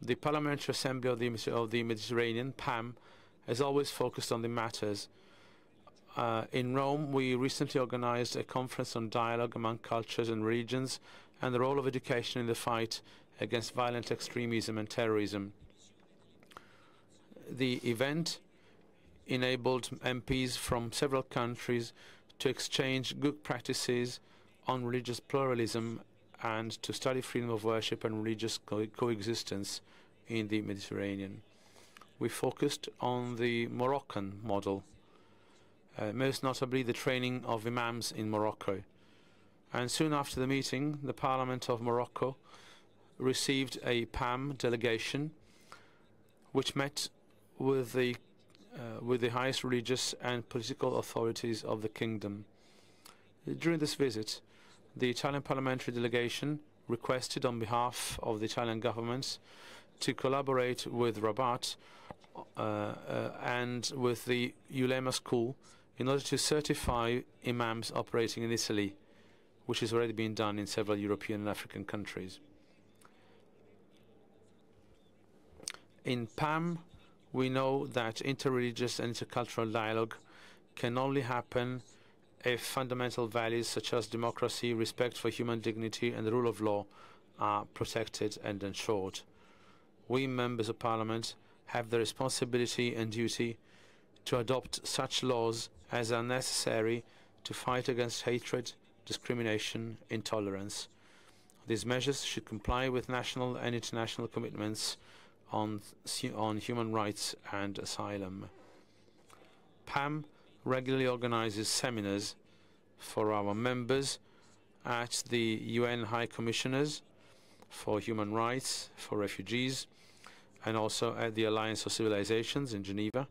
The Parliamentary Assembly of the Mediterranean, PAM, has always focused on the matters. In Rome, we recently organized a conference on dialogue among cultures and religions and the role of education in the fight against violent extremism and terrorism. The event enabled MPs from several countries to exchange good practices on religious pluralism and to study freedom of worship and religious coexistence in the Mediterranean. We focused on the Moroccan model, most notably the training of imams in Morocco. And soon after the meeting, the Parliament of Morocco received a PAM delegation which met with the highest religious and political authorities of the kingdom. During this visit, the Italian parliamentary delegation requested on behalf of the Italian government to collaborate with Rabat and with the Ulema school in order to certify imams operating in Italy, which has already been done in several European and African countries. In PAM, we know that interreligious and intercultural dialogue can only happen if fundamental values such as democracy, respect for human dignity, and the rule of law are protected and ensured. We, members of Parliament, have the responsibility and duty to adopt such laws as are necessary to fight against hatred, discrimination, intolerance. These measures should comply with national and international commitments on human rights and asylum. PAM regularly organizes seminars for our members at the UN High Commissioners for Human Rights, for Refugees, and also at the Alliance of Civilizations in Geneva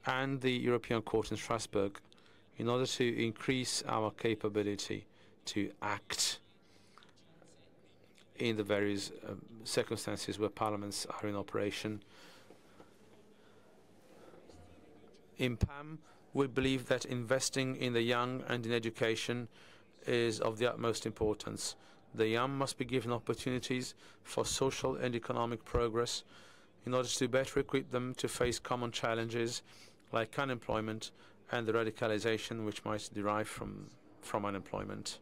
and the European Court in Strasbourg in order to increase our capability to act in the various circumstances where parliaments are in operation. In PAM, we believe that investing in the young and in education is of the utmost importance. The young must be given opportunities for social and economic progress in order to better equip them to face common challenges like unemployment and the radicalization which might derive from unemployment.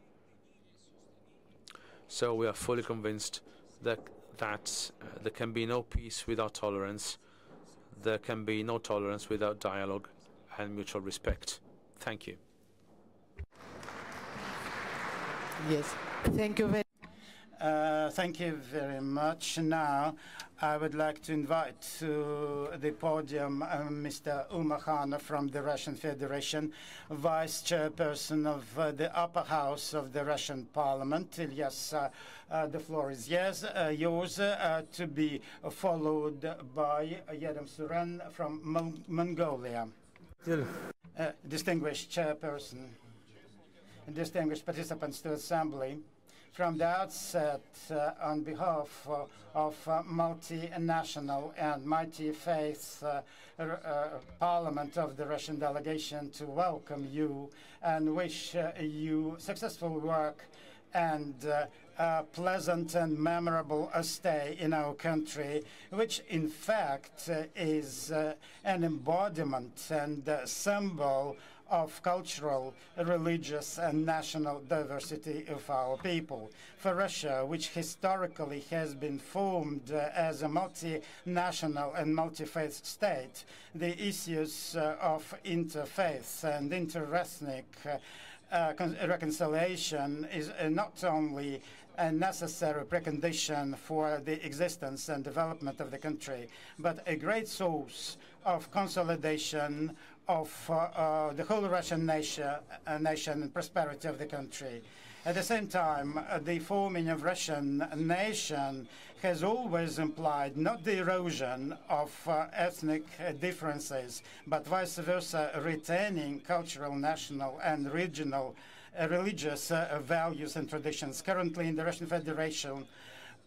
So we are fully convinced that there can be no peace without tolerance. There can be no tolerance without dialogue and mutual respect. Thank you. Yes, thank you very Thank you very much. Now, I would like to invite to the podium Mr. Umakhan from the Russian Federation, Vice Chairperson of the Upper House of the Russian Parliament. Yes, the floor is yours, to be followed by Yedem Suren from Mongolia. Distinguished Chairperson, distinguished participants to the Assembly, from the outset, on behalf of multinational and multi-faith Parliament of the Russian delegation, to welcome you and wish you successful work and a pleasant and memorable stay in our country, which in fact is an embodiment and symbol of cultural, religious, and national diversity of our people. For Russia, which historically has been formed as a multinational and multi-faith state, the issues of interfaith and interethnic reconciliation is not only a necessary precondition for the existence and development of the country, but a great source of consolidation of the whole Russian nation and prosperity of the country. At the same time, the forming of Russian nation has always implied not the erosion of ethnic differences, but vice versa, retaining cultural, national, and regional religious values and traditions. Currently in the Russian Federation,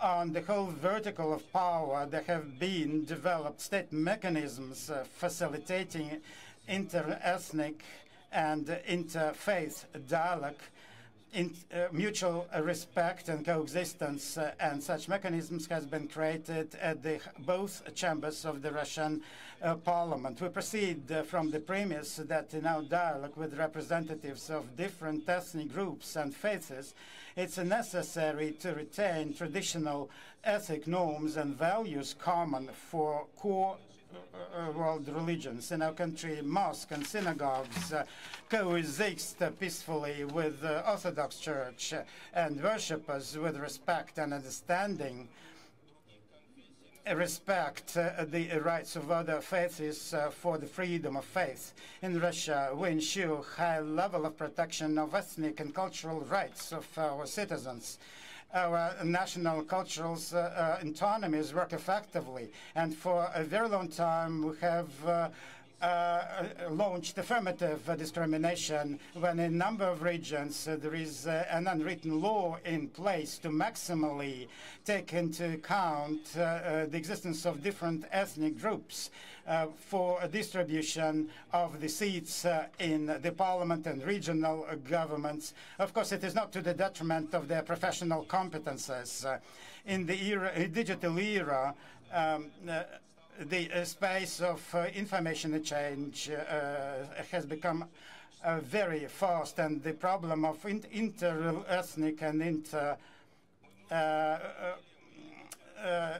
on the whole vertical of power, there have been developed state mechanisms facilitating inter-ethnic and interfaith dialogue, mutual respect and coexistence, and such mechanisms has been created at both chambers of the Russian Parliament. We proceed from the premise that in our dialogue with representatives of different ethnic groups and faiths, it's necessary to retain traditional ethic norms and values common for core world religions. In our country, mosques and synagogues coexist peacefully with the Orthodox Church and worshippers with respect and understanding. Respect the rights of other faiths for the freedom of faith. In Russia, we ensure high level of protection of ethnic and cultural rights of our citizens. Our national cultural autonomies work effectively, and for a very long time we have launched affirmative discrimination when in a number of regions there is an unwritten law in place to maximally take into account the existence of different ethnic groups for a distribution of the seats in the parliament and regional governments. Of course, it is not to the detriment of their professional competences. In the digital era, the space of information exchange has become very fast, and the problem of inter-ethnic and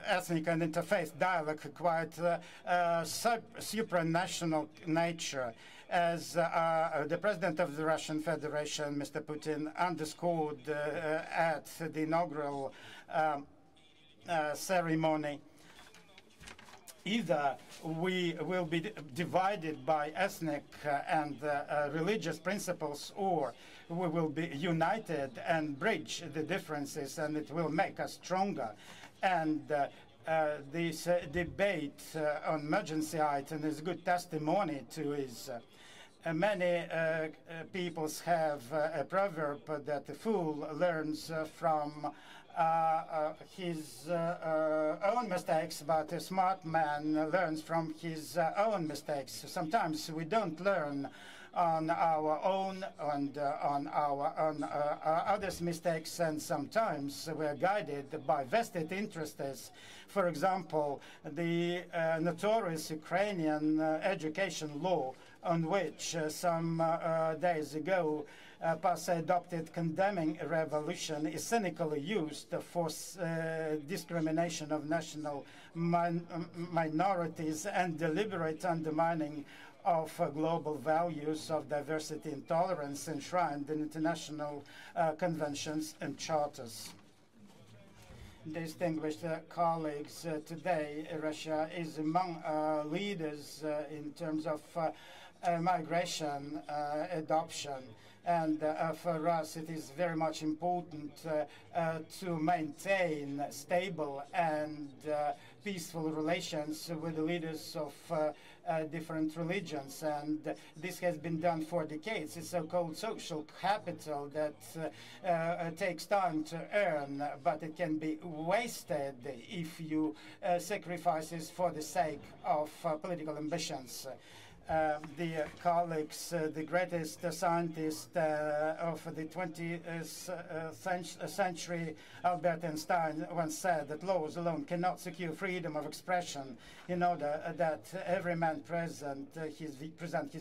ethnic and interfaith dialogue acquired supranational nature. As the President of the Russian Federation, Mr. Putin, underscored at the inaugural ceremony, either we will be divided by ethnic and religious principles, or we will be united and bridge the differences, and it will make us stronger. And this debate on emergency item is good testimony to his. Many peoples have a proverb that the fool learns from his own mistakes, but a smart man learns from his own mistakes. Sometimes we don't learn on our own and on others' mistakes, and sometimes we're guided by vested interests. For example, the notorious Ukrainian education law, on which some days ago Parsa adopted, condemning a revolution, is cynically used for discrimination of national minorities and deliberate undermining of global values of diversity and tolerance enshrined in international conventions and charters. Distinguished colleagues, today Russia is among leaders in terms of migration adoption. And for us, it is very much important to maintain stable and peaceful relations with the leaders of different religions. And this has been done for decades. It's so-called social capital that takes time to earn, but it can be wasted if you sacrifices for the sake of political ambitions. The colleagues, the greatest scientist of the 20th century, Albert Einstein, once said that laws alone cannot secure freedom of expression. In order that every man present his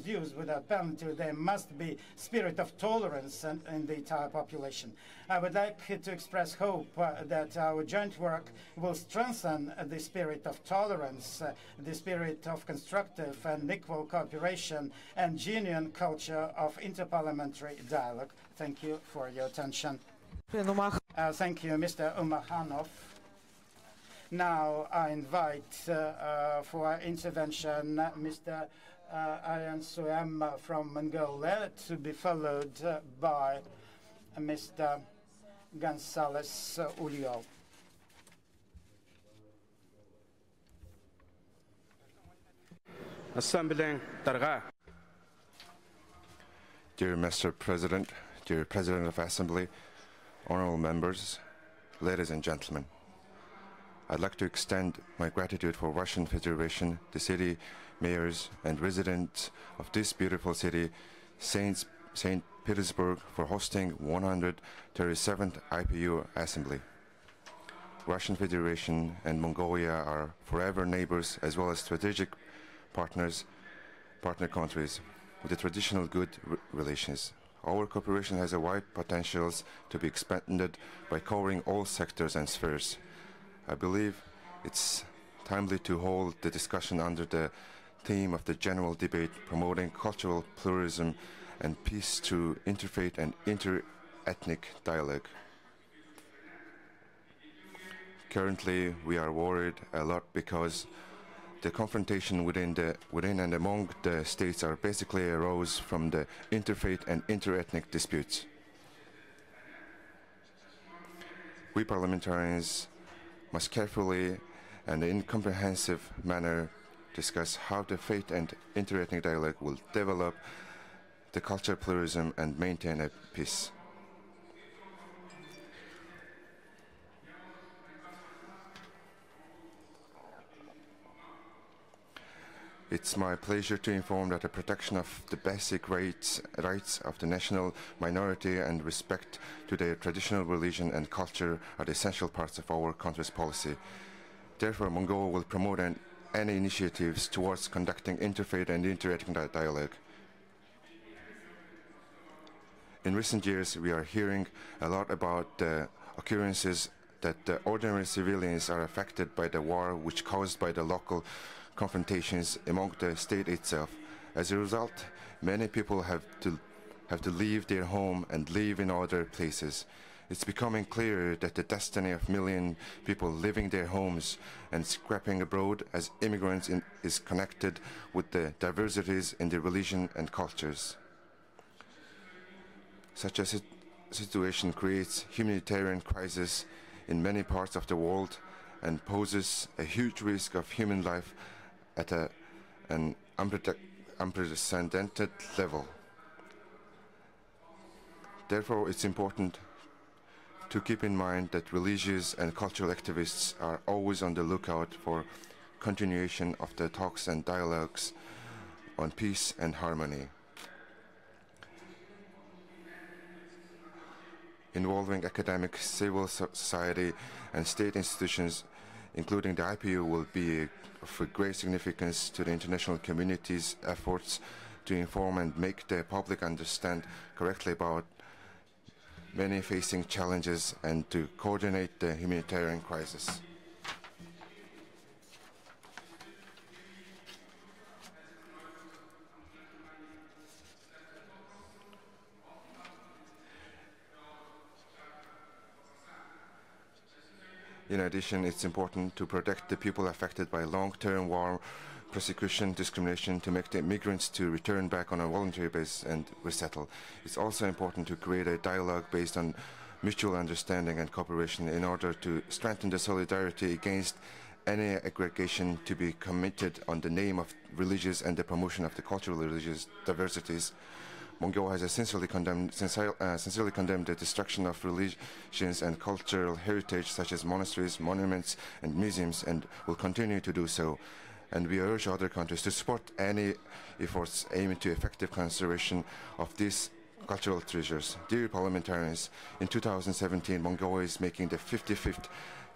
views without penalty, there must be spirit of tolerance in the entire population. I would like to express hope that our joint work will strengthen the spirit of tolerance, the spirit of constructive and equal cooperation, and genuine culture of inter-parliamentary dialogue. Thank you for your attention. Thank you, Mr. Umakhanov. Now I invite for our intervention Mr. Aryan Soem from Mongolia, to be followed by Mr. González Ulloa. Assembly Targa. Dear Mr. President, dear President of Assembly, honorable members, ladies and gentlemen, I'd like to extend my gratitude for Russian Federation, the city mayors and residents of this beautiful city, St. Petersburg, for hosting 137th IPU Assembly. Russian Federation and Mongolia are forever neighbors as well as strategic partner countries with the traditional good relations. Our cooperation has a wide potentials to be expanded by covering all sectors and spheres. I believe it's timely to hold the discussion under the theme of the general debate promoting cultural pluralism and peace through interfaith and inter-ethnic dialogue. Currently, we are worried a lot because the confrontation within and among the states are basically arose from the interfaith and inter-ethnic disputes. We parliamentarians must carefully and in comprehensive manner discuss how the faith and inter-ethnic dialogue will develop the cultural pluralism and maintain a peace. It's my pleasure to inform that the protection of the basic rights of the national minority and respect to their traditional religion and culture are the essential parts of our country's policy. Therefore, Mongolia will promote any initiatives towards conducting interfaith and inter-ethnic dialogue. In recent years, we are hearing a lot about the occurrences that the ordinary civilians are affected by the war which caused by the local confrontations among the state itself. As a result, many people have to leave their home and live in other places. It's becoming clear that the destiny of million people leaving their homes and scrapping abroad as immigrants is connected with the diversities in their religion and cultures. Such a situation creates humanitarian crisis in many parts of the world and poses a huge risk of human life at an unprecedented level. Therefore, it's important to keep in mind that religious and cultural activists are always on the lookout for continuation of the talks and dialogues on peace and harmony, involving academic, civil society, and state institutions, including the IPU, will be of great significance to the international community's efforts to inform and make the public understand correctly about many facing challenges and to coordinate the humanitarian crisis. In addition, it's important to protect the people affected by long-term war, persecution, discrimination, to make the immigrants to return back on a voluntary basis and resettle. It's also important to create a dialogue based on mutual understanding and cooperation in order to strengthen the solidarity against any aggregation to be committed on the name of religious and the promotion of the cultural religious diversities. Mongolia has sincerely condemned the destruction of religions and cultural heritage such as monasteries, monuments, and museums, and will continue to do so. And we urge other countries to support any efforts aiming to effective conservation of these cultural treasures. Dear parliamentarians, in 2017, Mongolia is making the 55th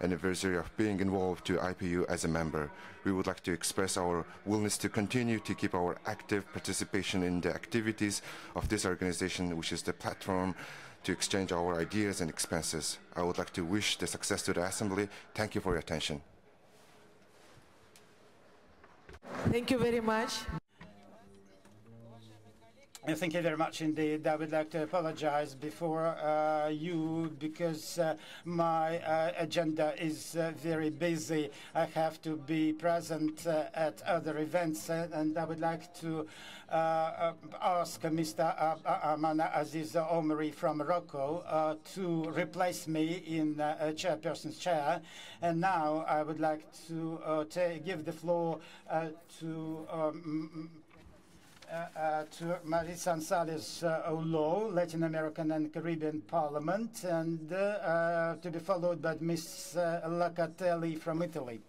anniversary of being involved to IPU as a member. We would like to express our willingness to continue to keep our active participation in the activities of this organization, which is the platform to exchange our ideas and expenses. I would like to wish the success to the Assembly. Thank you for your attention. Thank you very much. Thank you very much indeed. I would like to apologize before you because my agenda is very busy. I have to be present at other events, and I would like to ask Mr. Amana Aziz Omri from Morocco to replace me in chairperson's chair. And now I would like to give the floor to Marisa Gonzalez-Olo, Latin American and Caribbean Parliament, and to be followed by Ms. Locatelli from Italy.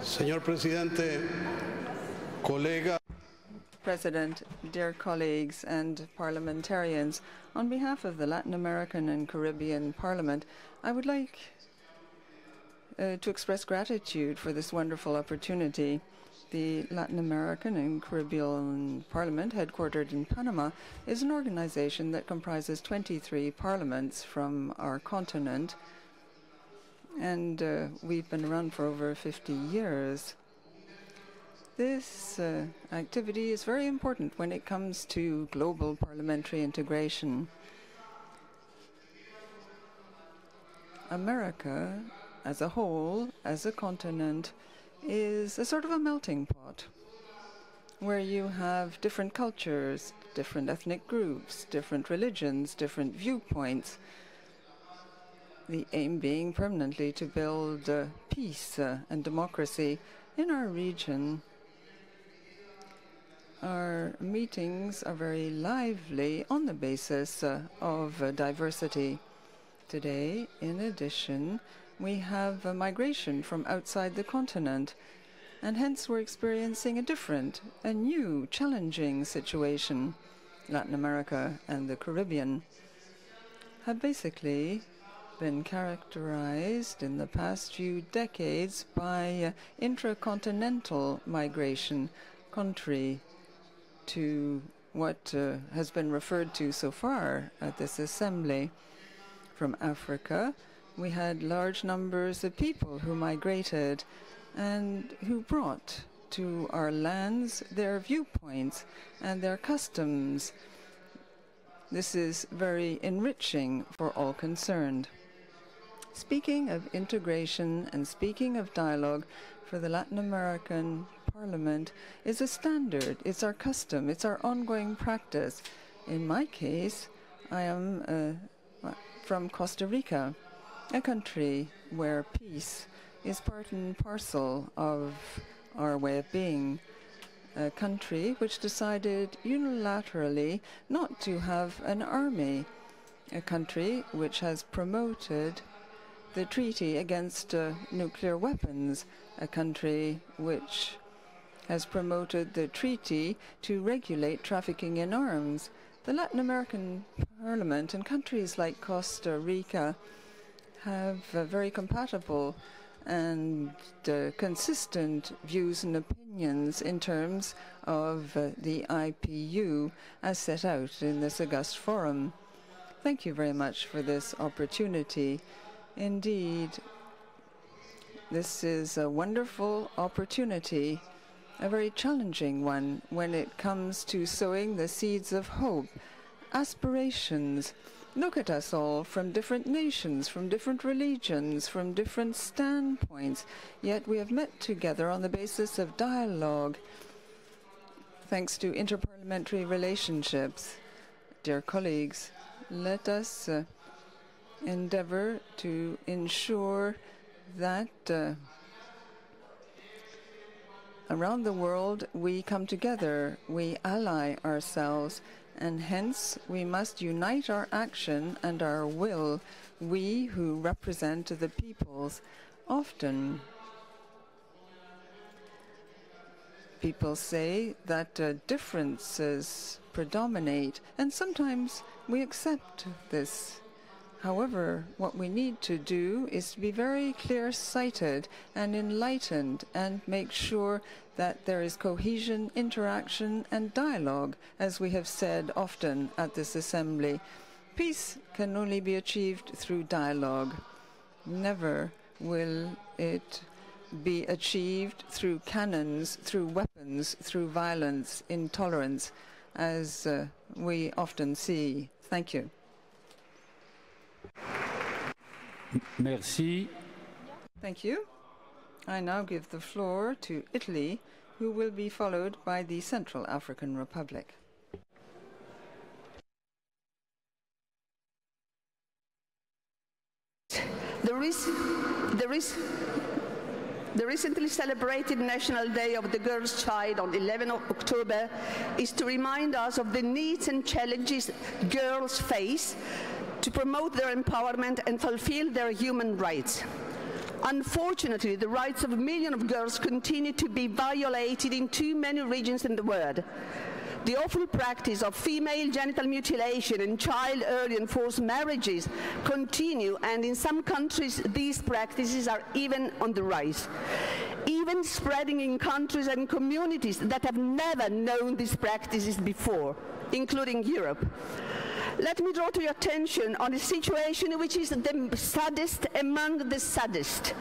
Señor Presidente, colega. President, dear colleagues and parliamentarians, on behalf of the Latin American and Caribbean Parliament, I would like to express gratitude for this wonderful opportunity. The Latin American and Caribbean Parliament, headquartered in Panama, is an organization that comprises 23 parliaments from our continent, and we've been around for over 50 years. This activity is very important when it comes to global parliamentary integration. America, as a whole, as a continent, is a sort of a melting pot where you have different cultures, different ethnic groups, different religions, different viewpoints. The aim being permanently to build peace and democracy in our region. Our meetings are very lively on the basis of diversity. Today, in addition, we have a migration from outside the continent, and hence we're experiencing a new, challenging situation. Latin America and the Caribbean have basically been characterized in the past few decades by intracontinental migration, contrary to what has been referred to so far at this assembly. From Africa, we had large numbers of people who migrated and who brought to our lands their viewpoints and their customs. This is very enriching for all concerned. Speaking of integration and speaking of dialogue, for the Latin American Parliament is a standard. It's our custom. It's our ongoing practice. In my case, I am from Costa Rica, a country where peace is part and parcel of our way of being. A country which decided unilaterally not to have an army. A country which has promoted the treaty against nuclear weapons, a country which has promoted the treaty to regulate trafficking in arms. The Latin American Parliament and countries like Costa Rica have very compatible and consistent views and opinions in terms of the IPU as set out in this august forum. Thank you very much for this opportunity. Indeed, this is a wonderful opportunity, a very challenging one when it comes to sowing the seeds of hope, aspirations. Look at us all from different nations, from different religions, from different standpoints, yet we have met together on the basis of dialogue, thanks to inter-parliamentary relationships. Dear colleagues, let us endeavor to ensure that around the world we come together, we ally ourselves, and hence we must unite our action and our will, we who represent the peoples. Often people say that differences predominate, and sometimes we accept this. However, what we need to do is to be very clear-sighted and enlightened and make sure that there is cohesion, interaction and dialogue, as we have said often at this assembly. Peace can only be achieved through dialogue. Never will it be achieved through cannons, through weapons, through violence, intolerance, as we often see. Thank you. Merci. Thank you. I now give the floor to Italy, who will be followed by the Central African Republic. The recently celebrated National Day of the Girl's Child on 11 October is to remind us of the needs and challenges girls face to promote their empowerment and fulfill their human rights. Unfortunately, the rights of millions of girls continue to be violated in too many regions in the world. The awful practice of female genital mutilation and child early and forced marriages continue, and in some countries these practices are even on the rise, even spreading in countries and communities that have never known these practices before, including Europe. Let me draw to your attention on a situation which is the saddest among the saddest.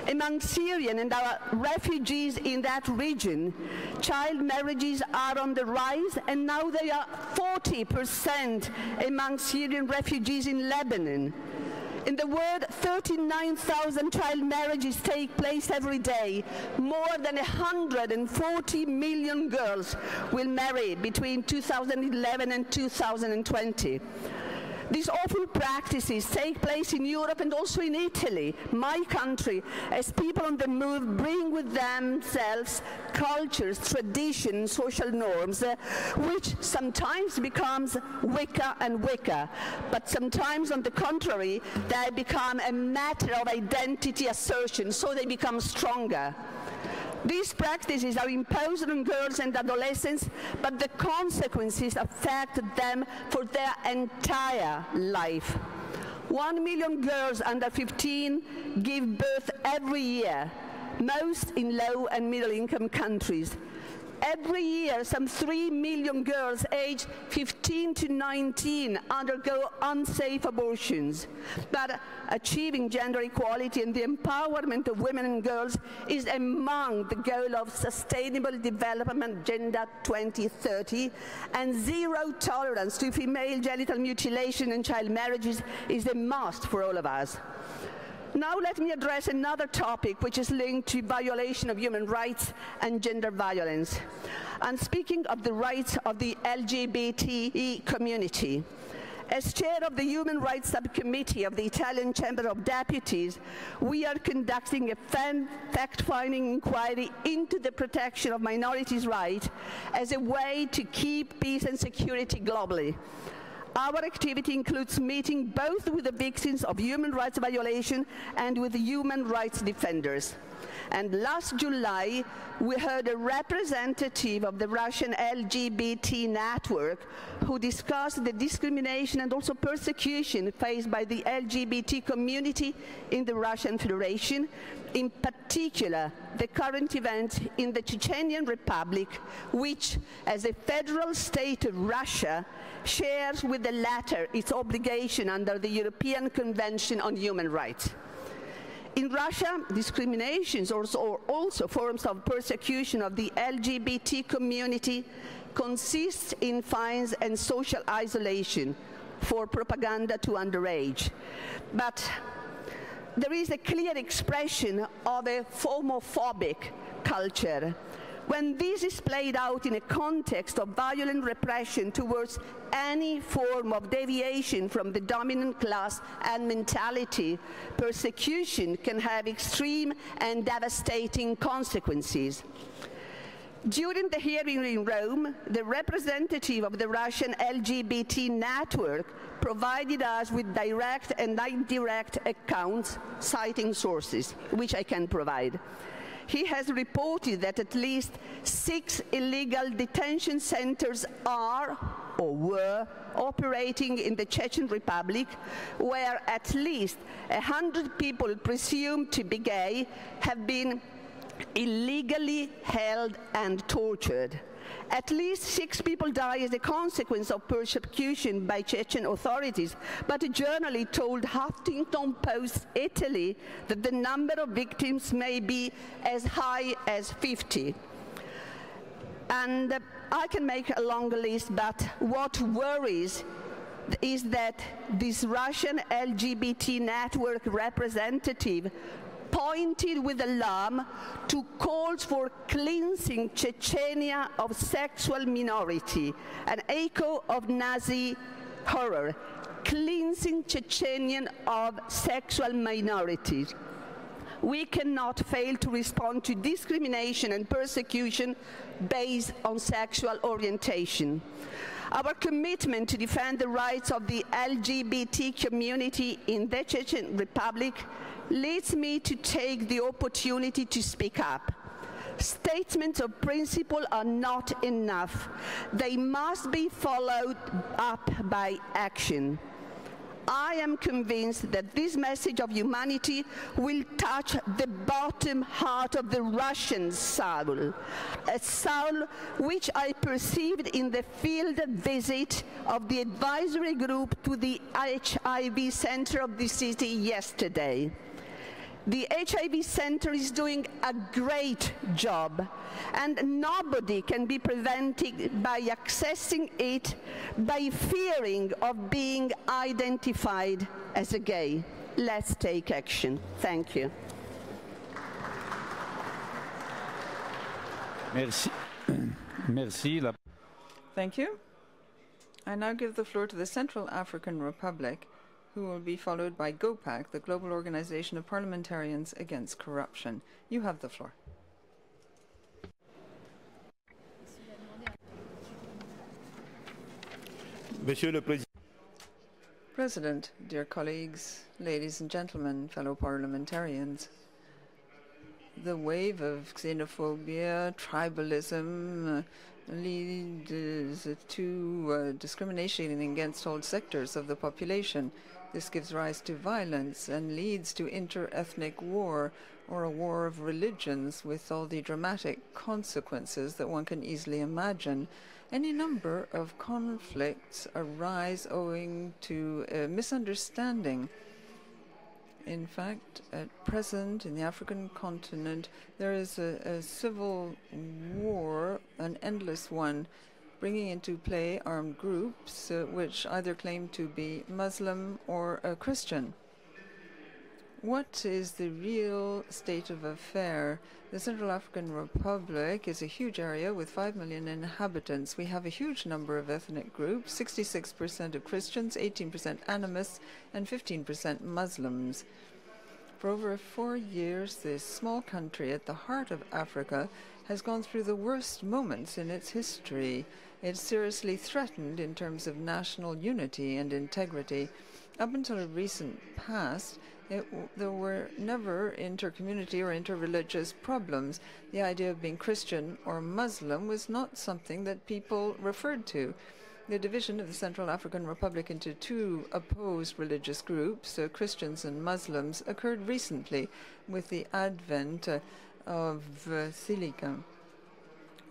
Among Syrian and our refugees in that region, child marriages are on the rise, and now they are 40% among Syrian refugees in Lebanon. In the world, 39,000 child marriages take place every day. More than 140 million girls will marry between 2011 and 2020. These awful practices take place in Europe and also in Italy, my country, as people on the move bring with themselves cultures, traditions, social norms, which sometimes becomes weaker and weaker, but sometimes, on the contrary, they become a matter of identity assertion, so they become stronger. These practices are imposed on girls and adolescents, but the consequences affect them for their entire life. 1 million girls under 15 give birth every year, most in low and middle-income countries. Every year, some 3 million girls aged 15 to 19 undergo unsafe abortions. But achieving gender equality and the empowerment of women and girls is among the goals of Sustainable Development Agenda 2030, and zero tolerance to female genital mutilation and child marriages is a must for all of us. Now let me address another topic which is linked to violation of human rights and gender violence. I'm speaking of the rights of the LGBT community. As chair of the Human Rights Subcommittee of the Italian Chamber of Deputies, we are conducting a fact-finding inquiry into the protection of minorities' rights as a way to keep peace and security globally. Our activity includes meeting both with the victims of human rights violation and with human rights defenders. And last July, we heard a representative of the Russian LGBT network who discussed the discrimination and also persecution faced by the LGBT community in the Russian Federation, in particular the current event in the Chechenian Republic, which, as a federal state of Russia, shares with the latter its obligation under the European Convention on Human Rights. In Russia, discriminations or also forms of persecution of the LGBT community consist in fines and social isolation for propaganda to underage. But there is a clear expression of a homophobic culture. When this is played out in a context of violent repression towards any form of deviation from the dominant class and mentality, persecution can have extreme and devastating consequences. During the hearing in Rome, the representative of the Russian LGBT network provided us with direct and indirect accounts citing sources, which I can provide. He has reported that at least 6 illegal detention centers are or were operating in the Chechen Republic, where at least 100 people presumed to be gay have been illegally held and tortured. At least 6 people died as a consequence of persecution by Chechen authorities, but a journalist told Huffington Post Italy that the number of victims may be as high as 50. And I can make a longer list, but what worries is that this Russian LGBT network representative pointed with alarm to calls for cleansing Chechnya of sexual minority, an echo of Nazi horror, cleansing Chechenian of sexual minorities. We cannot fail to respond to discrimination and persecution based on sexual orientation. Our commitment to defend the rights of the LGBT community in the Chechen Republic leads me to take the opportunity to speak up. Statements of principle are not enough. They must be followed up by action. I am convinced that this message of humanity will touch the bottom heart of the Russian soul, a soul which I perceived in the field visit of the advisory group to the HIV center of the city yesterday. The HIV center is doing a great job, and nobody can be prevented by accessing it by fearing of being identified as a gay. Let's take action. Thank you. Merci. Merci. Thank you. I now give the floor to the Central African Republic, who will be followed by GOPAC, the Global Organization of Parliamentarians Against Corruption. You have the floor. Monsieur le Président. President, dear colleagues, ladies and gentlemen, fellow parliamentarians, the wave of xenophobia, tribalism, leads to discrimination against all sectors of the population. This gives rise to violence and leads to inter-ethnic war, or a war of religions, with all the dramatic consequences that one can easily imagine. Any number of conflicts arise owing to misunderstanding. In fact, at present, in the African continent, there is a civil war, an endless one, bringing into play armed groups which either claim to be Muslim or Christian. What is the real state of affair? The Central African Republic is a huge area with 5 million inhabitants. We have a huge number of ethnic groups, 66% of Christians, 18% animists, and 15% Muslims. For over 4 years, this small country at the heart of Africa has gone through the worst moments in its history. It's seriously threatened in terms of national unity and integrity. Up until a recent past, there were never inter-community or inter-religious problems. The idea of being Christian or Muslim was not something that people referred to. The division of the Central African Republic into 2 opposed religious groups, Christians and Muslims, occurred recently with the advent of Silika.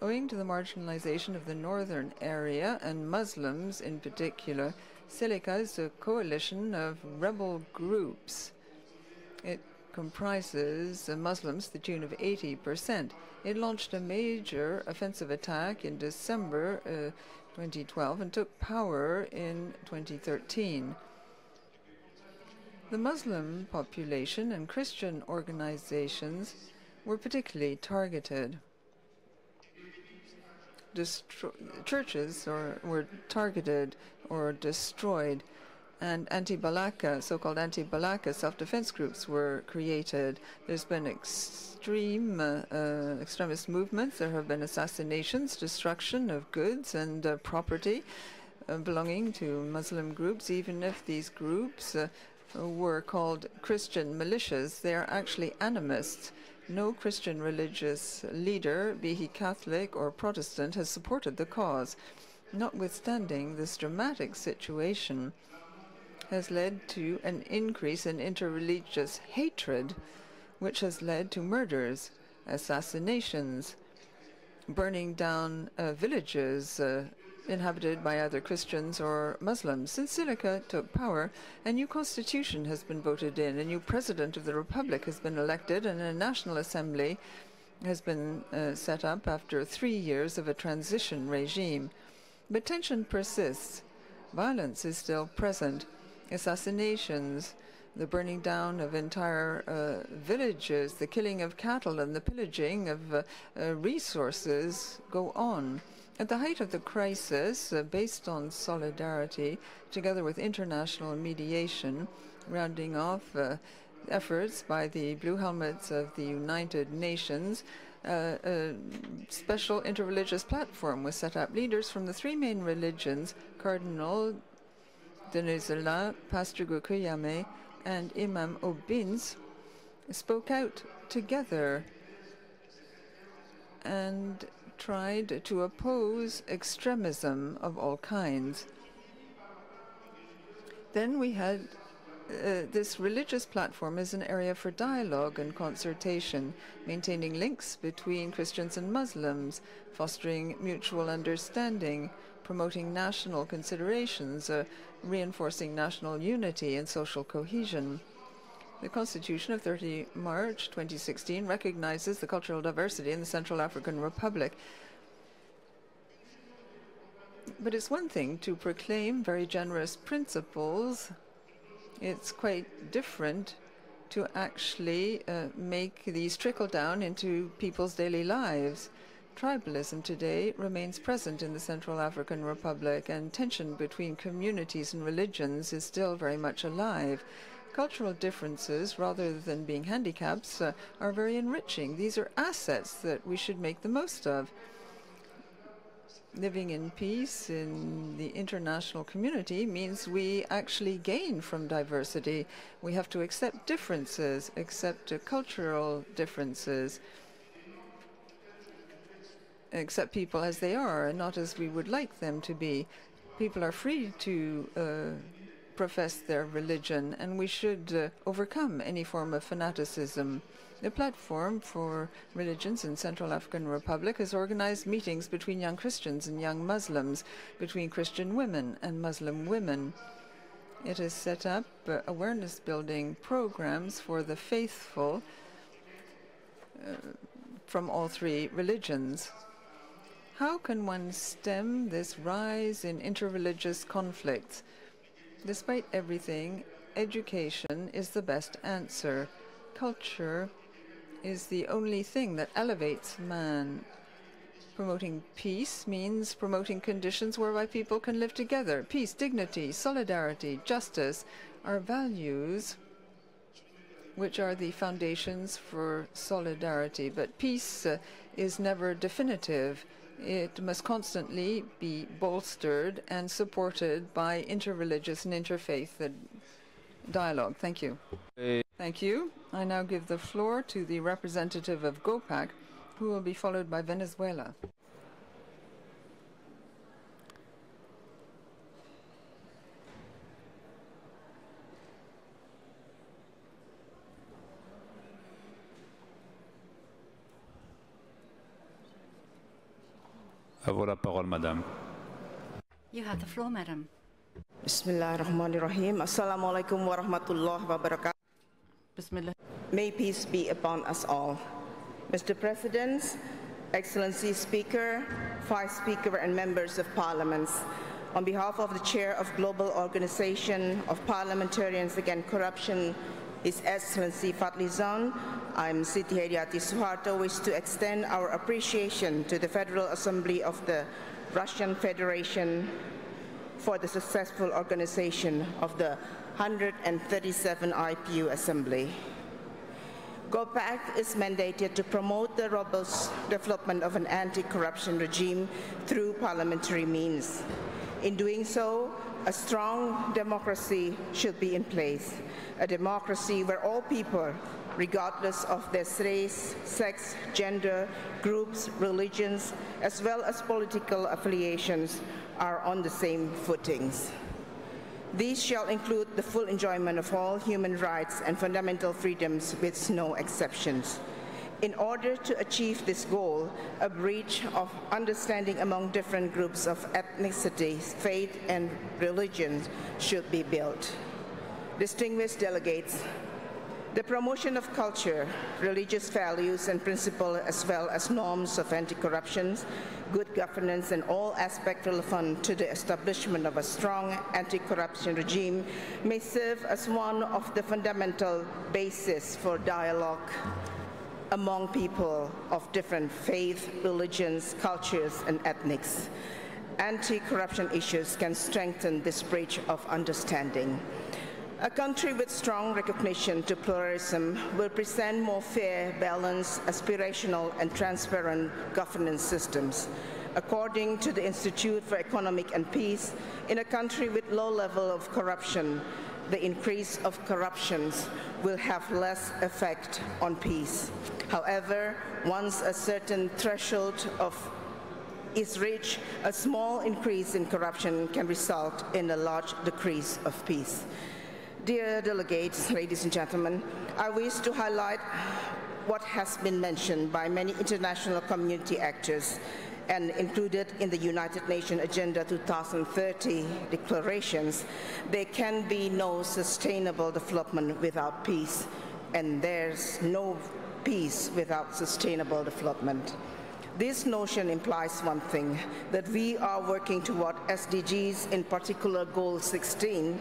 Owing to the marginalization of the northern area and Muslims in particular, Silika is a coalition of rebel groups. It comprises Muslims to the tune of 80%. It launched a major offensive attack in December 2012 and took power in 2013. The Muslim population and Christian organizations were particularly targeted. Churches were targeted or destroyed, and anti-Balaka, so-called anti-Balaka self-defense groups were created. There's been extremist movements. There have been assassinations, destruction of goods and property belonging to Muslim groups. Even if these groups were called Christian militias, they are actually animists. No Christian religious leader, be he Catholic or Protestant, has supported the cause. notwithstanding this dramatic situation, has led to an increase in interreligious hatred, which has led to murders, assassinations, burning down villages inhabited by either Christians or Muslims. Since Silica took power, a new constitution has been voted in, a new president of the republic has been elected, and a national assembly has been set up after 3 years of a transition regime. But tension persists. Violence is still present. Assassinations, the burning down of entire villages, the killing of cattle, and the pillaging of resources go on. At the height of the crisis, based on solidarity, together with international mediation, rounding off efforts by the Blue Helmets of the United Nations, a special interreligious platform was set up. Leaders from the 3 main religions, Cardinal Denizela, Pastor Gukuyame, and Imam Obins, spoke out together and tried to oppose extremism of all kinds. Then we had this religious platform as an area for dialogue and consultation, maintaining links between Christians and Muslims, fostering mutual understanding, promoting national considerations, reinforcing national unity and social cohesion. The Constitution of 30 March 2016 recognizes the cultural diversity in the Central African Republic. But it's one thing to proclaim very generous principles. It's quite different to actually make these trickle down into people's daily lives. Tribalism today remains present in the Central African Republic, and tension between communities and religions is still very much alive. Cultural differences, rather than being handicaps, are very enriching. These are assets that we should make the most of. Living in peace in the international community means we actually gain from diversity. We have to accept differences, accept cultural differences, accept people as they are and not as we would like them to be. People are free to profess their religion, and we should overcome any form of fanaticism. The Platform for Religions in Central African Republic has organized meetings between young Christians and young Muslims, between Christian women and Muslim women. It has set up awareness-building programs for the faithful from all 3 religions. How can one stem this rise in interreligious conflicts? Despite everything, education is the best answer. Culture is the only thing that elevates man. Promoting peace means promoting conditions whereby people can live together. Peace, dignity, solidarity, justice are values which are the foundations for solidarity. But peace is never definitive. It must constantly be bolstered and supported by interreligious and interfaith dialogue. Thank you. Thank you. I now give the floor to the representative of GOPAC, who will be followed by Venezuela. À vous la parole, madame. You have the floor, madam. Bismillahirrahmanirrahim. Assalamualaikum warahmatullahi wabarakatuh. Bismillah. May peace be upon us all. Mr. President, Excellency Speaker, Vice Speaker, and members of Parliament, on behalf of the Chair of Global Organization of Parliamentarians Against Corruption, His Excellency Fadli Zon, I'm Siti Hediati Suharto, wish to extend our appreciation to the Federal Assembly of the Russian Federation for the successful organization of the 137 IPU Assembly. GOPAC is mandated to promote the robust development of an anti-corruption regime through parliamentary means. In doing so, a strong democracy should be in place, a democracy where all people regardless of their race, sex, gender, groups, religions, as well as political affiliations, are on the same footings. These shall include the full enjoyment of all human rights and fundamental freedoms with no exceptions. In order to achieve this goal, a bridge of understanding among different groups of ethnicity, faith, and religion should be built. Distinguished delegates, the promotion of culture, religious values and principles, as well as norms of anti-corruption, good governance, and all aspects relevant to the establishment of a strong anti-corruption regime may serve as one of the fundamental bases for dialogue among people of different faiths, religions, cultures, and ethnics. Anti-corruption issues can strengthen this bridge of understanding. A country with strong recognition to pluralism will present more fair, balanced, aspirational, and transparent governance systems. According to the Institute for Economic and Peace, in a country with low level of corruption, the increase of corruptions will have less effect on peace. However, once a certain threshold is reached, a small increase in corruption can result in a large decrease of peace. Dear delegates, ladies and gentlemen, I wish to highlight what has been mentioned by many international community actors and included in the United Nations Agenda 2030 declarations. There can be no sustainable development without peace, and there's no peace without sustainable development. This notion implies one thing, that we are working toward SDGs, in particular Goal 16,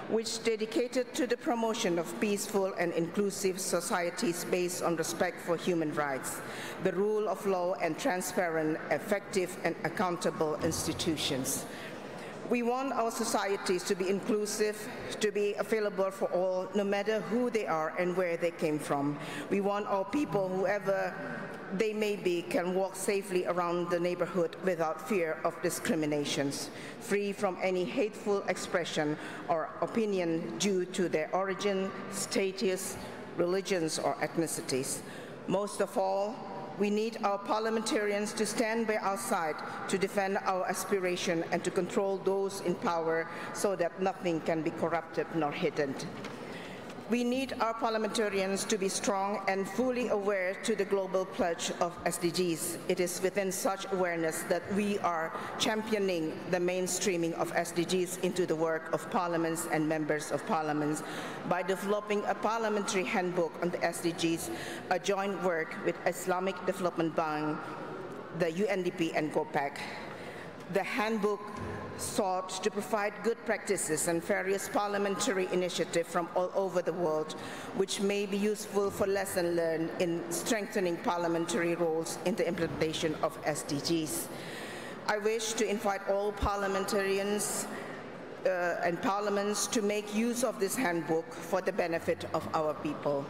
which dedicated to the promotion of peaceful and inclusive societies based on respect for human rights, the rule of law, and transparent, effective, and accountable institutions. We want our societies to be inclusive, to be available for all, no matter who they are and where they came from. We want our people, whoever they may be, can walk safely around the neighborhood without fear of discriminations, free from any hateful expression or opinion due to their origin, status, religions, or ethnicities. Most of all, we need our parliamentarians to stand by our side to defend our aspiration and to control those in power so that nothing can be corrupted nor hidden. We need our parliamentarians to be strong and fully aware to the global pledge of SDGs. It is within such awareness that we are championing the mainstreaming of SDGs into the work of parliaments and members of parliaments by developing a parliamentary handbook on the SDGs, a joint work with Islamic Development Bank, the UNDP, and GOPAC. The handbook sought to provide good practices and various parliamentary initiatives from all over the world, which may be useful for lessons learned in strengthening parliamentary roles in the implementation of SDGs. I wish to invite all parliamentarians and parliaments to make use of this handbook for the benefit of our people.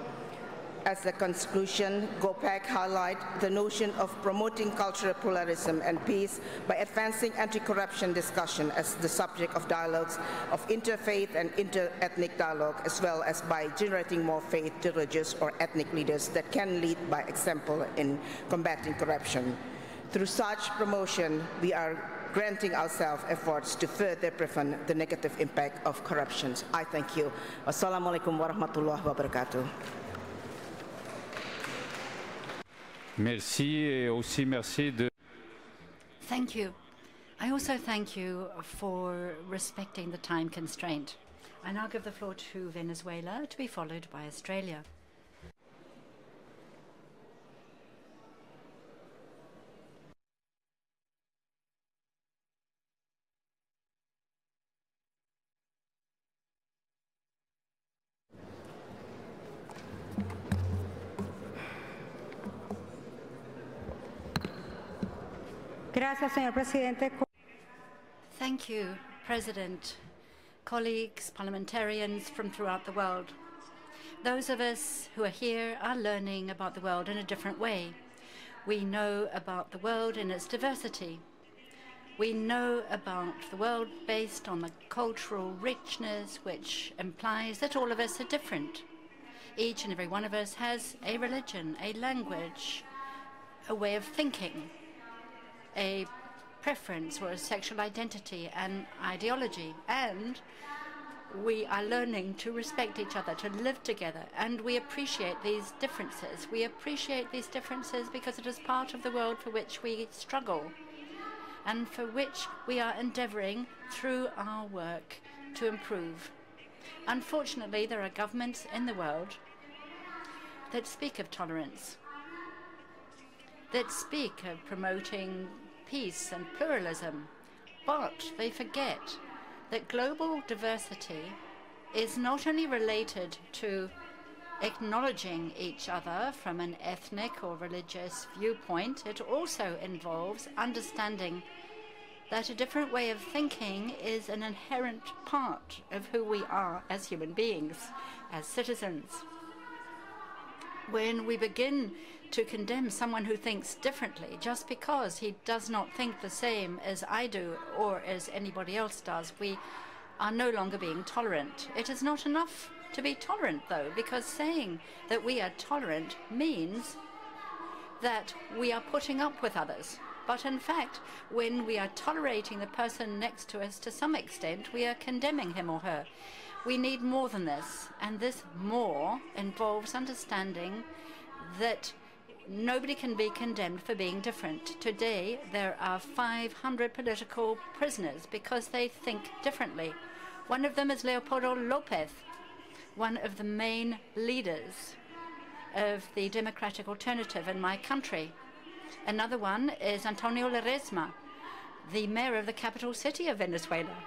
As a conclusion, GOPAC highlights the notion of promoting cultural pluralism and peace by advancing anti-corruption discussion as the subject of dialogues of interfaith and inter-ethnic dialogue, as well as by generating more faith, religious, or ethnic leaders that can lead by example in combating corruption. Through such promotion, we are granting ourselves efforts to further prevent the negative impact of corruption. I thank you. Wassalamualaikum warahmatullahi wabarakatuh. Merci et aussi merci de. Thank you. I also thank you for respecting the time constraint. I now give the floor to Venezuela, to be followed by Australia. Gracias, señor presidente. Thank you, President, colleagues, parliamentarians from throughout the world. Those of us who are here are learning about the world in a different way. We know about the world in its diversity. We know about the world based on the cultural richness, which implies that all of us are different. Each and every one of us has a religion, a language, a way of thinking, a preference or a sexual identity, an ideology, and we are learning to respect each other, to live together, and we appreciate these differences. We appreciate these differences because it is part of the world for which we struggle and for which we are endeavoring through our work to improve. Unfortunately, there are governments in the world that speak of tolerance, that speak of promoting peace and pluralism, but they forget that global diversity is not only related to acknowledging each other from an ethnic or religious viewpoint, it also involves understanding that a different way of thinking is an inherent part of who we are as human beings, as citizens. When we begin to condemn someone who thinks differently just because he does not think the same as I do or as anybody else does, we are no longer being tolerant. It is not enough to be tolerant, though, because saying that we are tolerant means that we are putting up with others. But in fact, when we are tolerating the person next to us to some extent, we are condemning him or her. We need more than this, and this more involves understanding that nobody can be condemned for being different. Today, there are 500 political prisoners because they think differently. One of them is Leopoldo López, one of the main leaders of the democratic alternative in my country. Another one is Antonio Ledesma, the mayor of the capital city of Venezuela.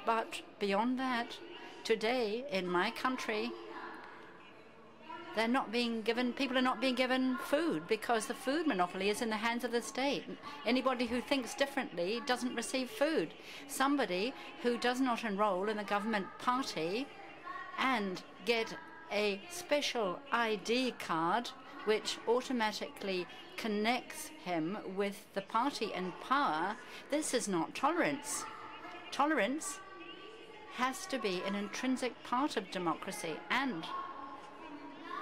But beyond that, today in my country, people are not being given food because the food monopoly is in the hands of the state. Anybody who thinks differently doesn't receive food. Somebody who does not enroll in the government party and get a special ID card which automatically connects him with the party in power, this is not tolerance. Tolerance has to be an intrinsic part of democracy, and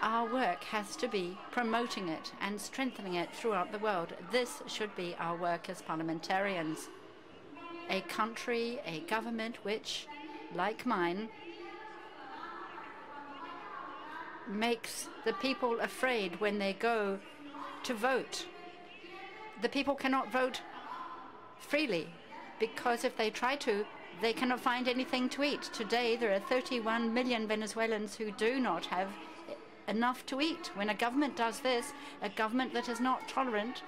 our work has to be promoting it and strengthening it throughout the world. This should be our work as parliamentarians. A country, a government which, like mine, makes the people afraid when they go to vote. The people cannot vote freely because if they try to, they cannot find anything to eat. Today, there are 31 million Venezuelans who do not have enough to eat. When a government does this, a government that is not tolerant,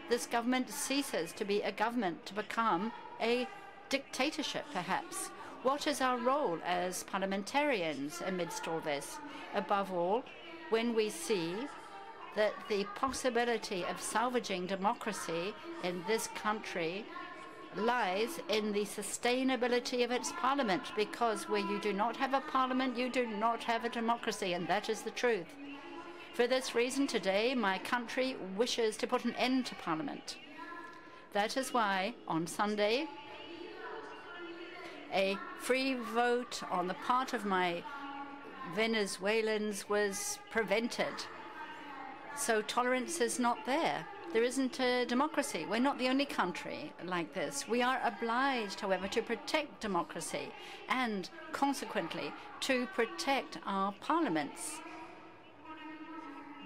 this government ceases to be a government to become a dictatorship, perhaps. What is our role as parliamentarians amidst all this? Above all, when we see that the possibility of salvaging democracy in this country lies in the sustainability of its parliament, because where you do not have a parliament, you do not have a democracy, and that is the truth. For this reason, today, my country wishes to put an end to parliament. That is why, on Sunday, a free vote on the part of my Venezuelans was prevented. So tolerance is not there. There isn't a democracy. We're not the only country like this. We are obliged, however, to protect democracy and, consequently, to protect our parliaments.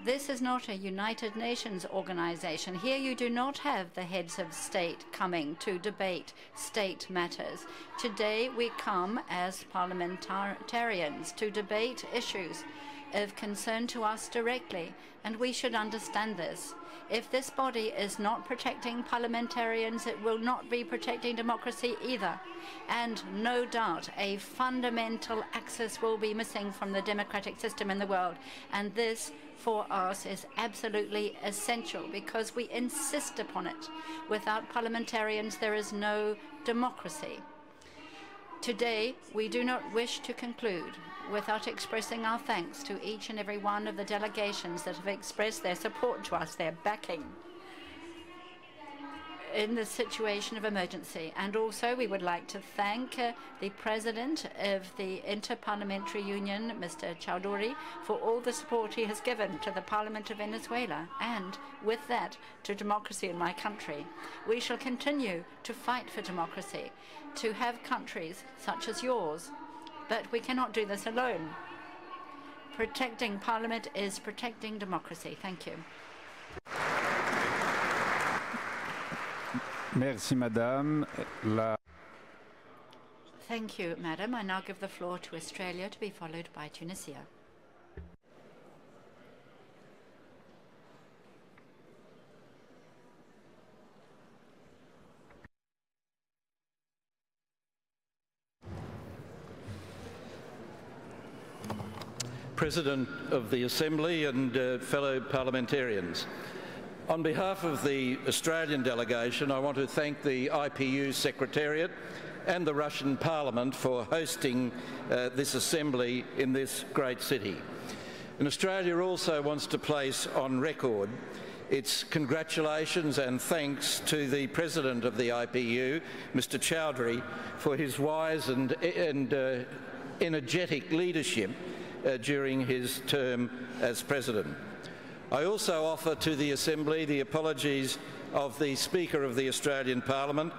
This is not a United Nations organization. Here you do not have the heads of state coming to debate state matters. Today we come as parliamentarians to debate issues of concern to us directly, and we should understand this. If this body is not protecting parliamentarians, it will not be protecting democracy either. And no doubt a fundamental axis will be missing from the democratic system in the world. And this, for us, is absolutely essential because we insist upon it. Without parliamentarians, there is no democracy. Today, we do not wish to conclude without expressing our thanks to each and every one of the delegations that have expressed their support to us, their backing. in the situation of emergency. And also we would like to thank the President of the Inter-Parliamentary Union, Mr. Chowdhury, for all the support he has given to the Parliament of Venezuela and, with that, to democracy in my country. We shall continue to fight for democracy, to have countries such as yours. But we cannot do this alone. Protecting Parliament is protecting democracy. Thank you. Merci, Madame. Thank you, Madam. I now give the floor to Australia, to be followed by Tunisia. President of the Assembly and fellow parliamentarians. On behalf of the Australian delegation, I want to thank the IPU Secretariat and the Russian Parliament for hosting this Assembly in this great city. And Australia also wants to place on record its congratulations and thanks to the President of the IPU, Mr. Chowdhury, for his wise and energetic leadership during his term as President. I also offer to the Assembly the apologies of the Speaker of the Australian Parliament,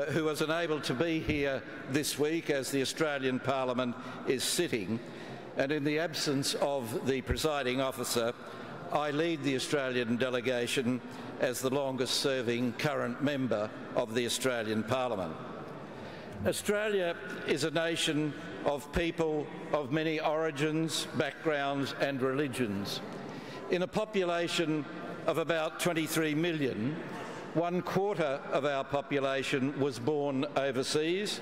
who was unable to be here this week as the Australian Parliament is sitting, and in the absence of the presiding officer, I lead the Australian delegation as the longest-serving current member of the Australian Parliament. Australia is a nation of people of many origins, backgrounds and religions. In a population of about 23 million, 1/4 of our population was born overseas,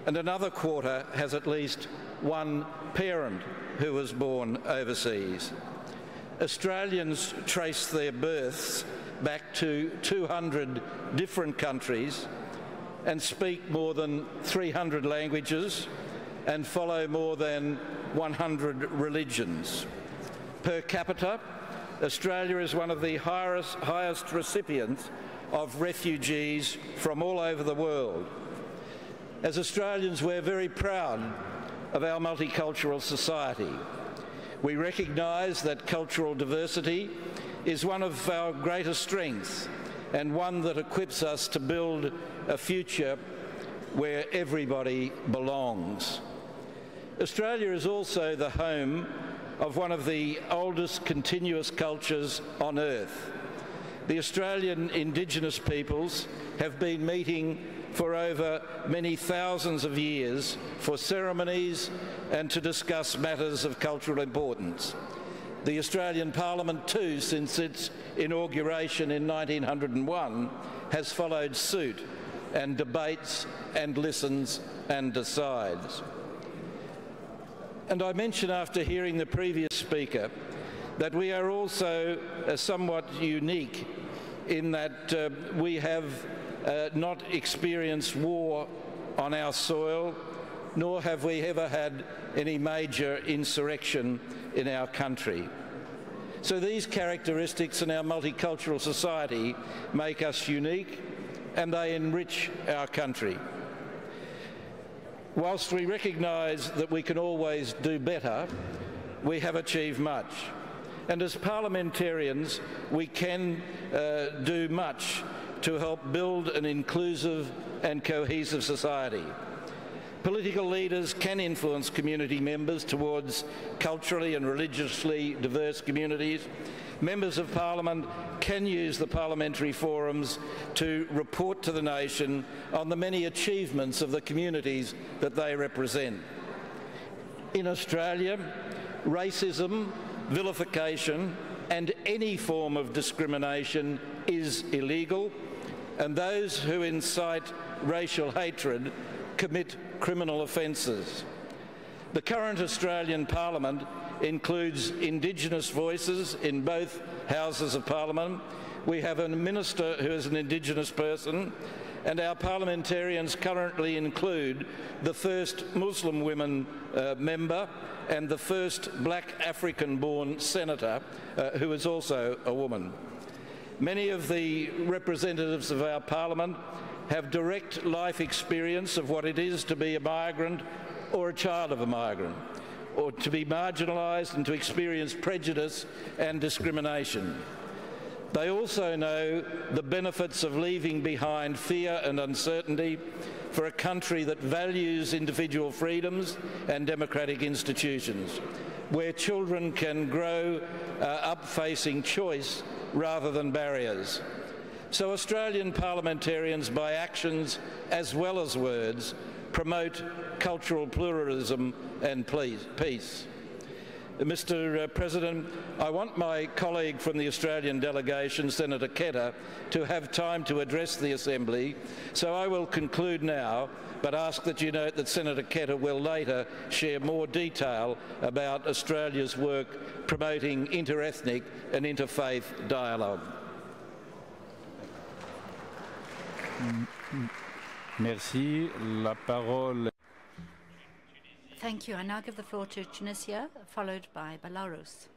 and another quarter has at least one parent who was born overseas. Australians trace their births back to 200 different countries and speak more than 300 languages and follow more than 100 religions. Per capita, Australia is one of the highest recipients of refugees from all over the world. As Australians, we're very proud of our multicultural society. We recognise that cultural diversity is one of our greatest strengths and one that equips us to build a future where everybody belongs. Australia is also the home of one of the oldest continuous cultures on earth. The Australian Indigenous peoples have been meeting for over many thousands of years for ceremonies and to discuss matters of cultural importance. The Australian Parliament too, since its inauguration in 1901, has followed suit and debates and listens and decides. And I mention, after hearing the previous speaker, that we are also somewhat unique in that we have not experienced war on our soil, nor have we ever had any major insurrection in our country. So these characteristics in our multicultural society make us unique, and they enrich our country. Whilst we recognise that we can always do better, we have achieved much. And as parliamentarians, we can do much to help build an inclusive and cohesive society. Political leaders can influence community members towards culturally and religiously diverse communities. Members of Parliament can use the parliamentary forums to report to the nation on the many achievements of the communities that they represent. In Australia, racism, vilification and any form of discrimination is illegal, and those who incite racial hatred commit criminal offences. The current Australian Parliament includes Indigenous voices in both Houses of Parliament. We have a minister who is an Indigenous person, and our parliamentarians currently include the first Muslim women member and the first black African-born senator who is also a woman. Many of the representatives of our Parliament have direct life experience of what it is to be a migrant or a child of a migrant, or to be marginalised and to experience prejudice and discrimination. They also know the benefits of leaving behind fear and uncertainty for a country that values individual freedoms and democratic institutions, where children can grow up facing choice rather than barriers. So Australian parliamentarians, by actions as well as words, promote cultural pluralism and peace. Mr. President, I want my colleague from the Australian delegation, Senator Ketter, to have time to address the Assembly, so I will conclude now, but ask that you note that Senator Ketter will later share more detail about Australia's work promoting inter-ethnic and interfaith dialogue. Merci. La parole. Thank you. I now give the floor to Tunisia, followed by Belarus.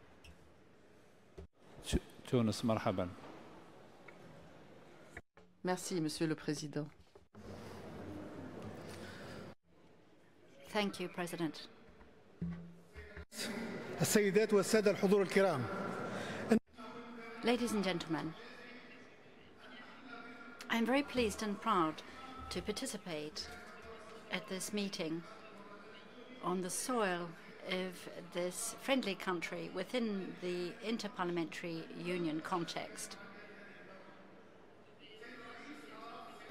Tunis, marhaban. Merci, Monsieur le Président. Thank you, President. السيدات والسادة الحضور الكرام. Ladies and gentlemen, I am very pleased and proud to participate at this meeting on the soil of this friendly country within the Inter-Parliamentary Union context.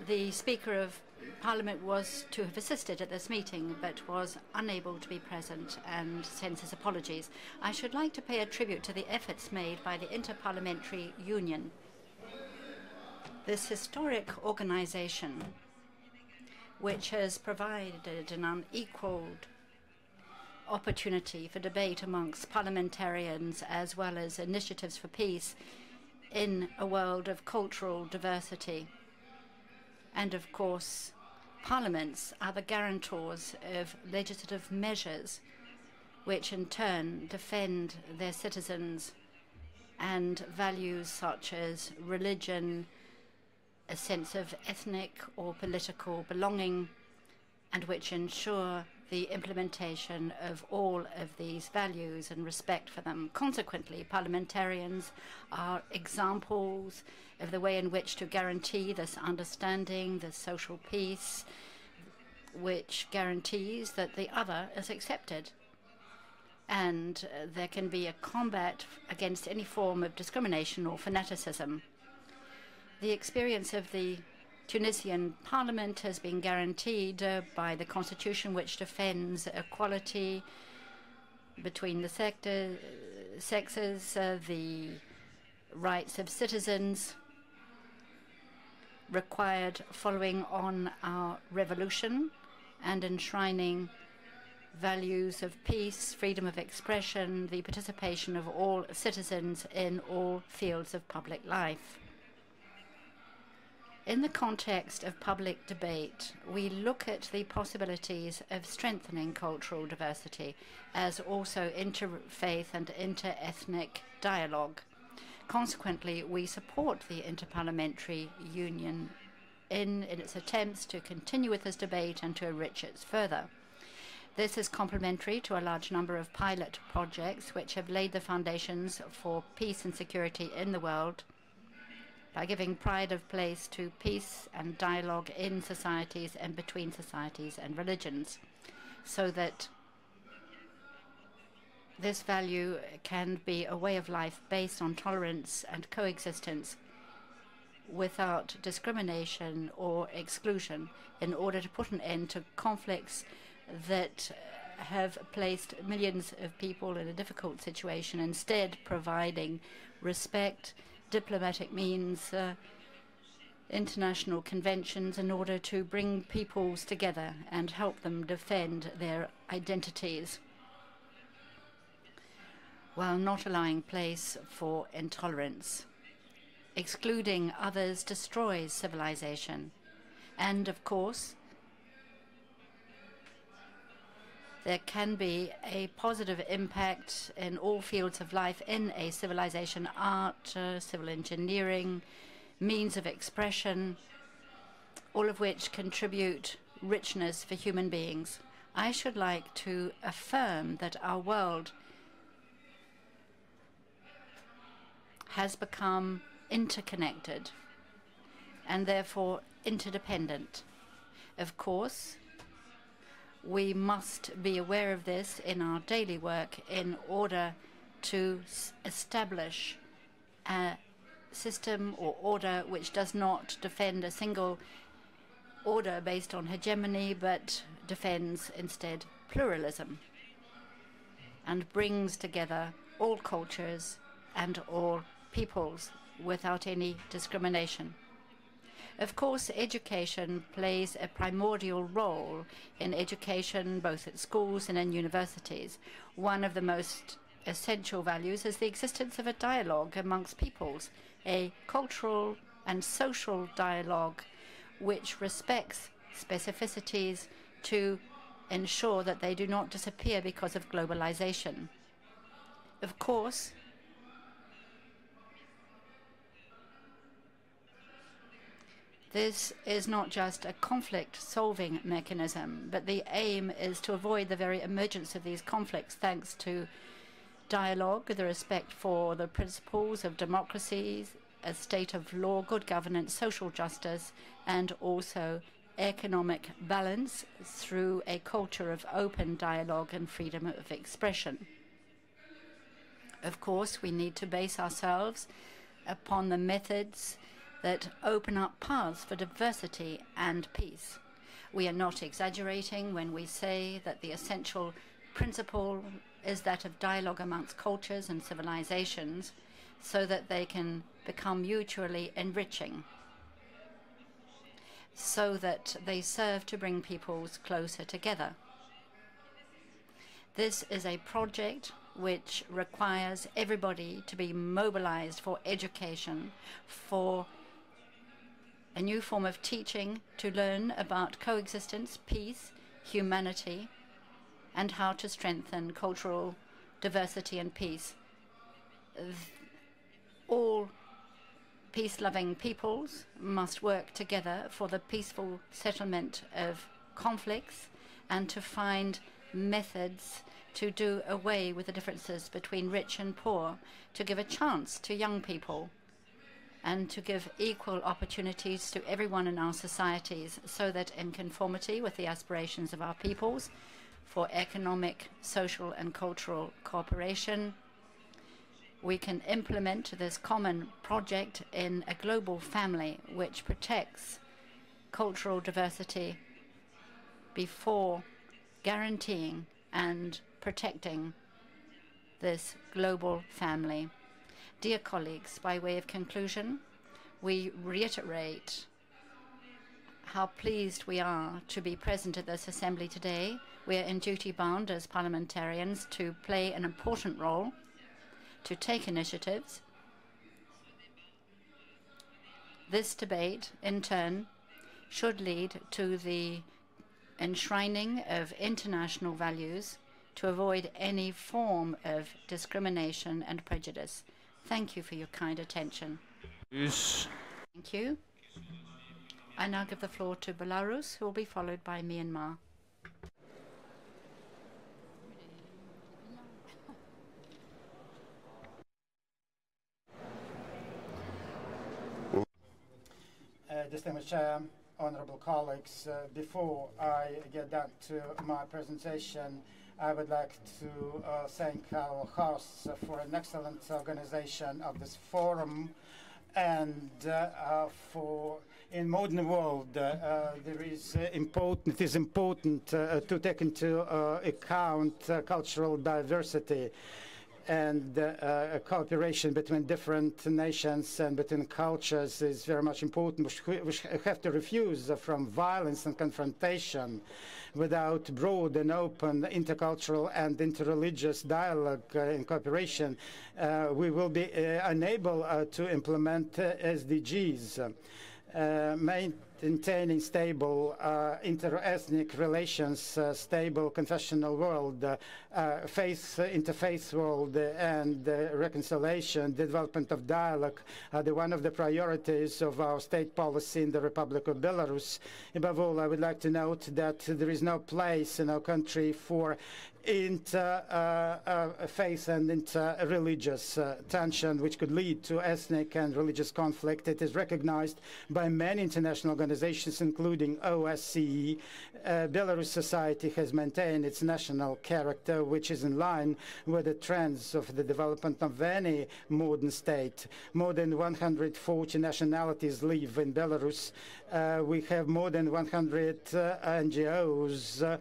The Speaker of Parliament was to have assisted at this meeting but was unable to be present and sends his apologies. I should like to pay a tribute to the efforts made by the Inter-Parliamentary Union. This historic organization, which has provided an unequaled opportunity for debate amongst parliamentarians as well as initiatives for peace in a world of cultural diversity. And of course, parliaments are the guarantors of legislative measures which in turn defend their citizens and values such as religion, a sense of ethnic or political belonging, and which ensure the implementation of all of these values and respect for them. Consequently, parliamentarians are examples of the way in which to guarantee this understanding, this social peace, which guarantees that the other is accepted. And there can be a combat against any form of discrimination or fanaticism. The experience of the Tunisian parliament has been guaranteed by the constitution, which defends equality between the sexes, the rights of citizens required following on our revolution, and enshrining values of peace, freedom of expression, the participation of all citizens in all fields of public life. In the context of public debate, we look at the possibilities of strengthening cultural diversity as also interfaith and inter-ethnic dialogue. Consequently, we support the Inter-Parliamentary Union in its attempts to continue with this debate and to enrich it further. This is complementary to a large number of pilot projects which have laid the foundations for peace and security in the world, by giving pride of place to peace and dialogue in societies and between societies and religions, so that this value can be a way of life based on tolerance and coexistence without discrimination or exclusion, in order to put an end to conflicts that have placed millions of people in a difficult situation, instead providing respect, diplomatic means, international conventions, in order to bring peoples together and help them defend their identities, while not allowing place for intolerance. Excluding others destroys civilization. And of course, there can be a positive impact in all fields of life in a civilization: art, civil engineering, means of expression, all of which contribute richness for human beings. I should like to affirm that our world has become interconnected and therefore interdependent. Of course, we must be aware of this in our daily work in order to establish a system or order which does not defend a single order based on hegemony, but defends instead pluralism and brings together all cultures and all peoples without any discrimination. Of course, education plays a primordial role in education, both at schools and in universities. One of the most essential values is the existence of a dialogue amongst peoples, a cultural and social dialogue which respects specificities to ensure that they do not disappear because of globalization. Of course, this is not just a conflict-solving mechanism, but the aim is to avoid the very emergence of these conflicts thanks to dialogue, the respect for the principles of democracies, a state of law, good governance, social justice, and also economic balance through a culture of open dialogue and freedom of expression. Of course, we need to base ourselves upon the methods that open up paths for diversity and peace. We are not exaggerating when we say that the essential principle is that of dialogue amongst cultures and civilizations so that they can become mutually enriching, so that they serve to bring peoples closer together. This is a project which requires everybody to be mobilized for education, for a new form of teaching, to learn about coexistence, peace, humanity, and how to strengthen cultural diversity and peace. All peace-loving peoples must work together for the peaceful settlement of conflicts and to find methods to do away with the differences between rich and poor, to give a chance to young people, and to give equal opportunities to everyone in our societies, so that in conformity with the aspirations of our peoples for economic, social, and cultural cooperation, we can implement this common project in a global family which protects cultural diversity before guaranteeing and protecting this global family. Dear colleagues, by way of conclusion, we reiterate how pleased we are to be present at this assembly today. We are in duty bound as parliamentarians to play an important role, to take initiatives. This debate, in turn, should lead to the enshrining of international values to avoid any form of discrimination and prejudice. Thank you for your kind attention. Yes. Thank you. I now give the floor to Belarus, who will be followed by Myanmar. Distinguished Chair, honorable colleagues, before I get down to my presentation, I would like to thank our hosts for an excellent organization of this forum, and for in modern world it is important to take into account cultural diversity and cooperation between different nations and between cultures is very much important. We have to refuse from violence and confrontation. Without broad and open intercultural and interreligious dialogue and cooperation, we will be unable to implement SDGs. maintaining stable inter-ethnic relations, stable confessional world, interfaith world, and reconciliation, development of dialogue are one of the priorities of our state policy in the Republic of Belarus. Above all, I would like to note that there is no place in our country for inter-faith and inter-religious tension, which could lead to ethnic and religious conflict. It is recognized by many international organizations, including OSCE. Belarus society has maintained its national character, which is in line with the trends of the development of any modern state. More than 140 nationalities live in Belarus. We have more than 100 NGOs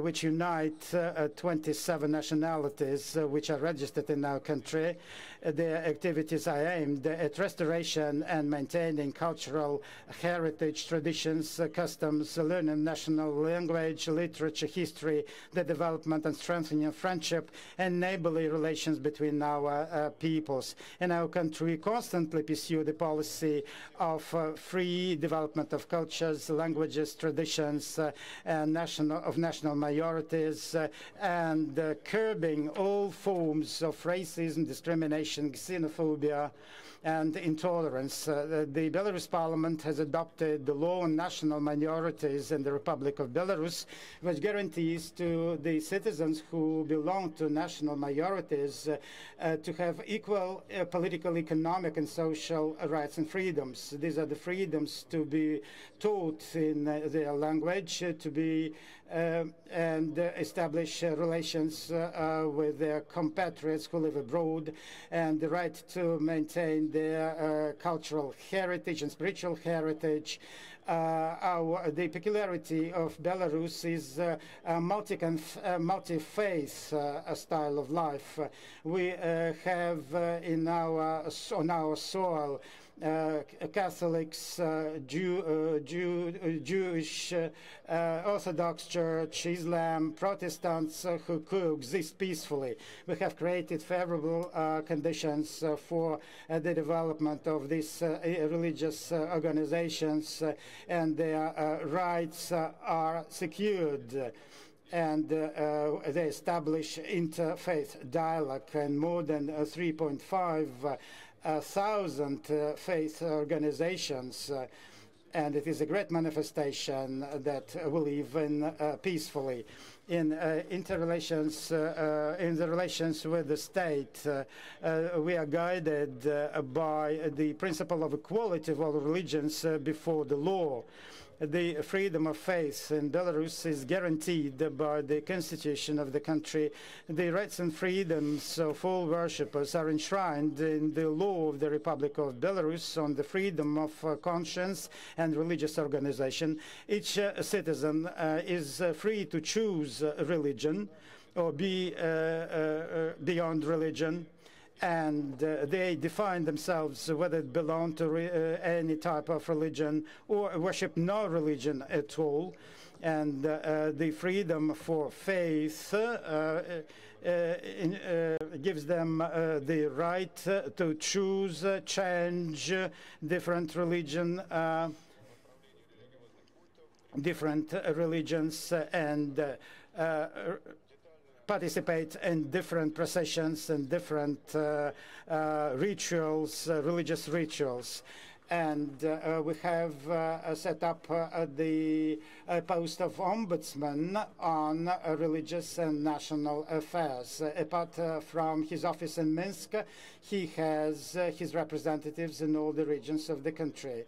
which unite 27 nationalities which are registered in our country. Their activities are aimed at restoration and maintaining cultural heritage, traditions, customs, learning national language, literature, history, the development and strengthening of friendship and neighborly relations between our peoples. In our country, we constantly pursue the policy of free development of cultures, languages, traditions, and national minorities, and curbing all forms of racism, discrimination, xenophobia, and intolerance. The Belarus Parliament has adopted the law on national minorities in the Republic of Belarus, which guarantees to the citizens who belong to national minorities to have equal political, economic, and social rights and freedoms. These are the freedoms to be taught in their language, to be and establish relations with their compatriots who live abroad, and the right to maintain their cultural heritage and spiritual heritage. The peculiarity of Belarus is a multi-faith style of life. We have on our soil Catholics, Jewish, Orthodox Church, Islam, Protestants who coexist peacefully. We have created favorable conditions for the development of these religious organizations, and their rights are secured. And they establish interfaith dialogue, and more than 3.5 thousand faith organizations, and it is a great manifestation that we live in peacefully. In the relations with the state, we are guided by the principle of equality of all religions before the law. The freedom of faith in Belarus is guaranteed by the constitution of the country. The rights and freedoms of all worshippers are enshrined in the law of the Republic of Belarus on the freedom of conscience and religious organization. Each citizen is free to choose religion or be beyond religion, and they define themselves whether they belong to any type of religion or worship no religion at all. And the freedom for faith gives them the right to choose, change different religions, and participate in different processions and different rituals, religious rituals. And we have set up the post of ombudsman on religious and national affairs. Apart from his office in Minsk, he has his representatives in all the regions of the country.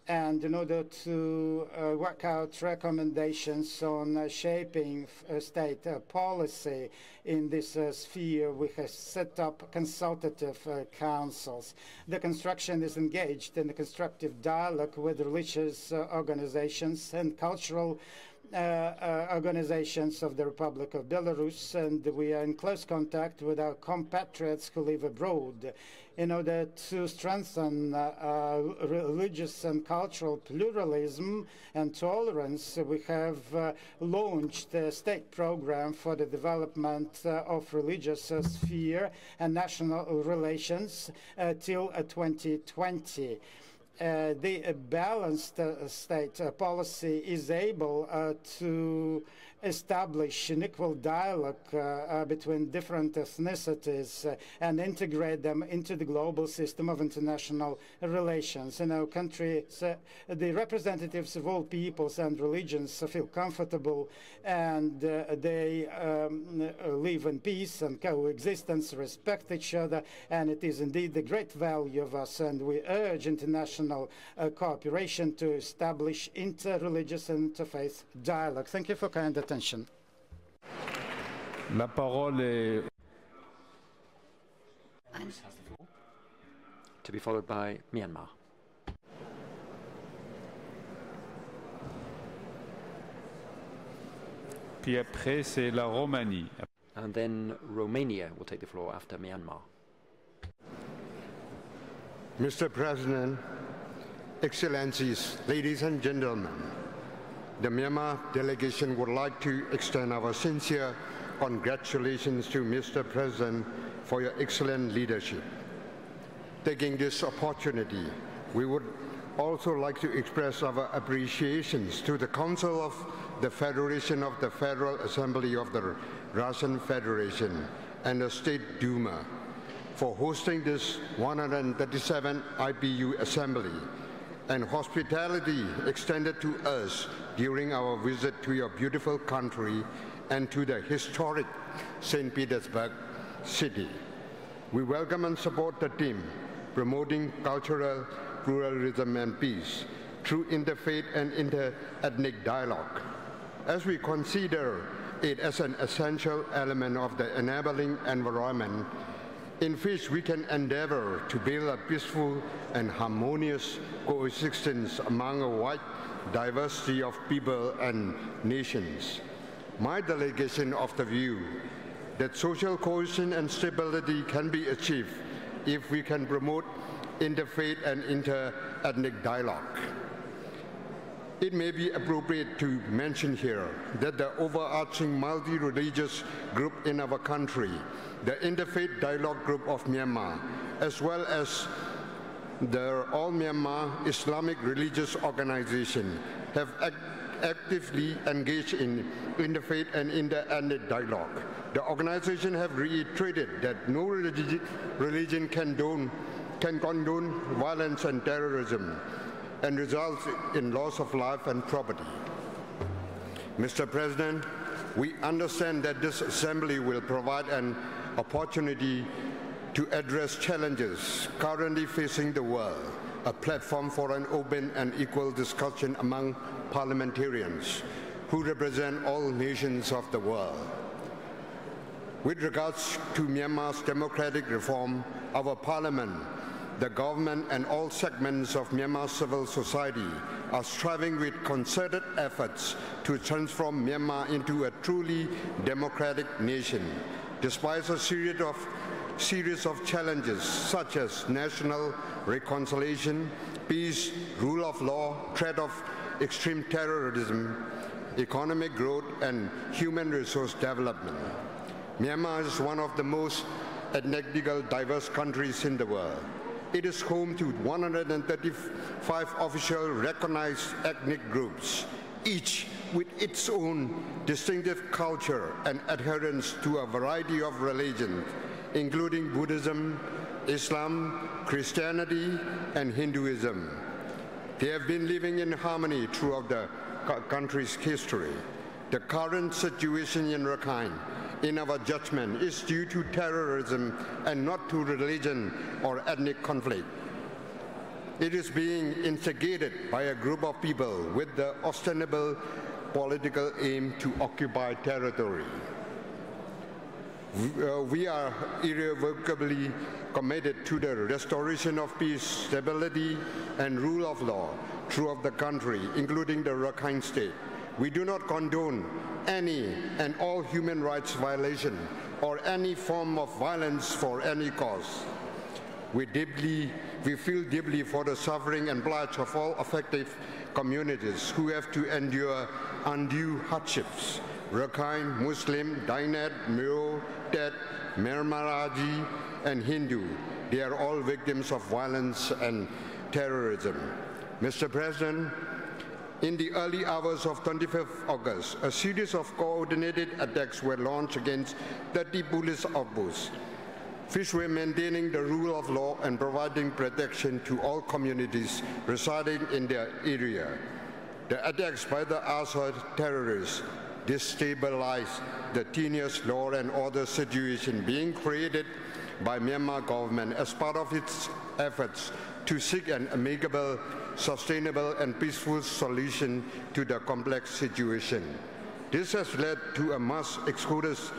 And in order to work out recommendations on shaping state policy in this sphere, we have set up consultative councils. The construction is engaged in a constructive dialogue with religious organizations and cultural organizations of the Republic of Belarus, and we are in close contact with our compatriots who live abroad in order to strengthen religious and cultural pluralism and tolerance. We have launched a state program for the development of religious sphere and national relations till 2020. the balanced state policy is able to establish an equal dialogue between different ethnicities and integrate them into the global system of international relations. In our country, the representatives of all peoples and religions feel comfortable, and they live in peace and coexistence, respect each other, and it is indeed the great value of us, and we urge international cooperation to establish inter-religious and interfaith dialogue. Thank you for kind attention. La parole est... To be followed by Myanmar. Puis après, c'est la Roumanie. And then Romania will take the floor after Myanmar. Mr. President, Excellencies, ladies and gentlemen, the Myanmar delegation would like to extend our sincere congratulations to Mr. President for your excellent leadership. Taking this opportunity, we would also like to express our appreciations to the Council of the Federation of the Federal Assembly of the Russian Federation and the State Duma for hosting this 137th IPU Assembly and hospitality extended to us during our visit to your beautiful country and to the historic St. Petersburg city. We welcome and support the team promoting cultural pluralism and peace through interfaith and inter-ethnic dialogue, as we consider it as an essential element of the enabling environment in which we can endeavor to build a peaceful and harmonious coexistence among a wide diversity of people and nations. My delegation of the view that social cohesion and stability can be achieved if we can promote interfaith and inter-ethnic dialogue. It may be appropriate to mention here that the overarching multi-religious group in our country, the Interfaith Dialogue Group of Myanmar, as well as the All Myanmar Islamic Religious Organization, have actively engaged in interfaith and inter-ethnic dialogue. The organization have reiterated that no religion can condone violence and terrorism and results in loss of life and property. Mr. President, we understand that this assembly will provide an opportunity to address challenges currently facing the world, a platform for an open and equal discussion among parliamentarians who represent all nations of the world. With regards to Myanmar's democratic reform, our parliament, the government and all segments of Myanmar's civil society are striving with concerted efforts to transform Myanmar into a truly democratic nation. Despite a series of challenges such as national reconciliation, peace, rule of law, threat of extreme terrorism, economic growth, and human resource development, Myanmar is one of the most ethnically diverse countries in the world. It is home to 135 official recognized ethnic groups, each with its own distinctive culture and adherence to a variety of religions, including Buddhism, Islam, Christianity, and Hinduism. They have been living in harmony throughout the country's history. The current situation in Rakhine, in our judgment, is due to terrorism and not to religion or ethnic conflict. It is being instigated by a group of people with the ostensible political aim to occupy territory. We are irrevocably committed to the restoration of peace, stability, and rule of law throughout the country, including the Rakhine State. We do not condone any and all human rights violation or any form of violence for any cause. We feel deeply for the suffering and plight of all affected communities who have to endure undue hardships. Rakhine, Muslim, Dined, Meo, Tet, Mermaraji, and Hindu, they are all victims of violence and terrorism. Mr. President, in the early hours of 25th August, a series of coordinated attacks were launched against 30 police outposts, which were maintaining the rule of law and providing protection to all communities residing in their area. The attacks by the Assad terrorists destabilized the tenuous law and order situation being created by Myanmar government as part of its efforts to seek an amicable, sustainable and peaceful solution to the complex situation. This has led to a mass exodus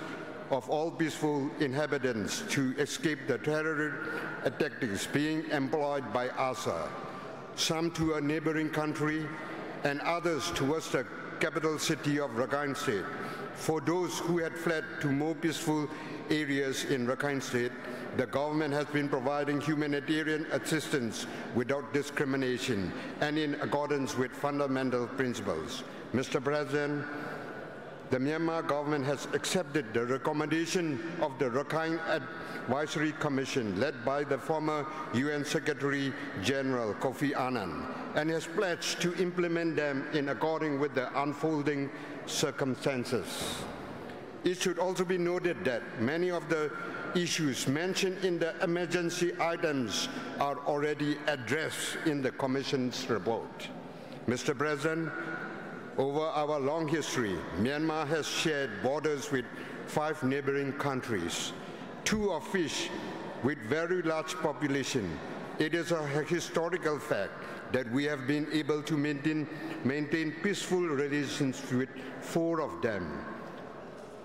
of all peaceful inhabitants to escape the terror tactics being employed by Assad, some to a neighboring country and others towards the capital city of Rakhine State. For those who had fled to more peaceful areas in Rakhine State, the government has been providing humanitarian assistance without discrimination and in accordance with fundamental principles. Mr. President, the Myanmar government has accepted the recommendation of the Rakhine Advisory Commission led by the former UN Secretary General Kofi Annan and has pledged to implement them in accordance with the unfolding circumstances. It should also be noted that many of the issues mentioned in the emergency items are already addressed in the Commission's report. Mr. President, over our long history, Myanmar has shared borders with 5 neighboring countries, 2 of which with very large population. It is a historical fact that we have been able to maintain peaceful relations with 4 of them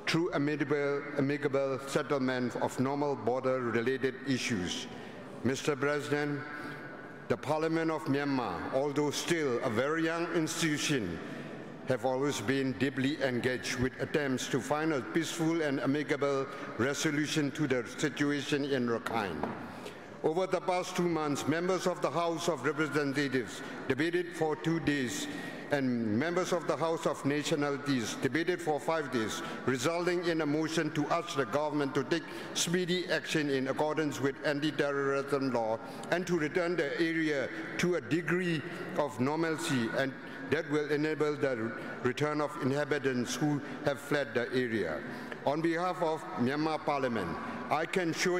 through amicable settlement of normal border-related issues. Mr. President, the Parliament of Myanmar, although still a very young institution, have always been deeply engaged with attempts to find a peaceful and amicable resolution to the situation in Rakhine. Over the past 2 months, members of the House of Representatives debated for 2 days and members of the House of Nationalities debated for 5 days, resulting in a motion to ask the government to take speedy action in accordance with anti-terrorism law and to return the area to a degree of normalcy and that will enable the return of inhabitants who have fled the area. On behalf of Myanmar Parliament, I can assure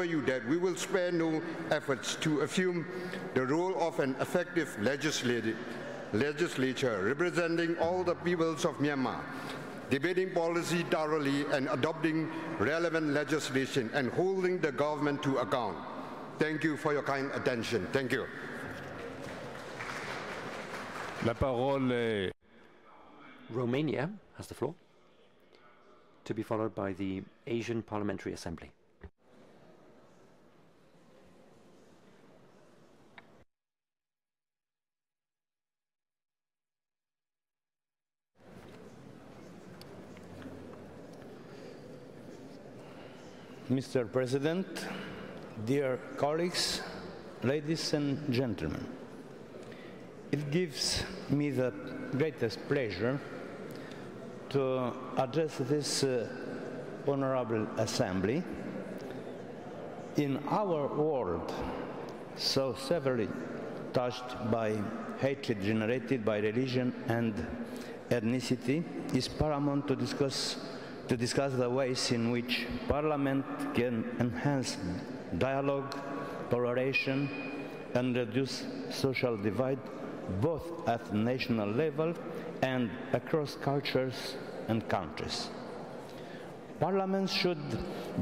you that we will spare no efforts to assume the role of an effective legislature representing all the peoples of Myanmar, debating policy thoroughly and adopting relevant legislation and holding the government to account. Thank you for your kind attention. Thank you. La parole est... Romania has the floor, to be followed by the Asian Parliamentary Assembly. Mr. President, dear colleagues, ladies and gentlemen, it gives me the greatest pleasure to address this honorable assembly in our world so severely touched by hatred generated by religion and ethnicity. Is paramount to discuss the ways in which Parliament can enhance dialogue, toleration, and reduce social divide both at national level and across cultures and countries. Parliaments should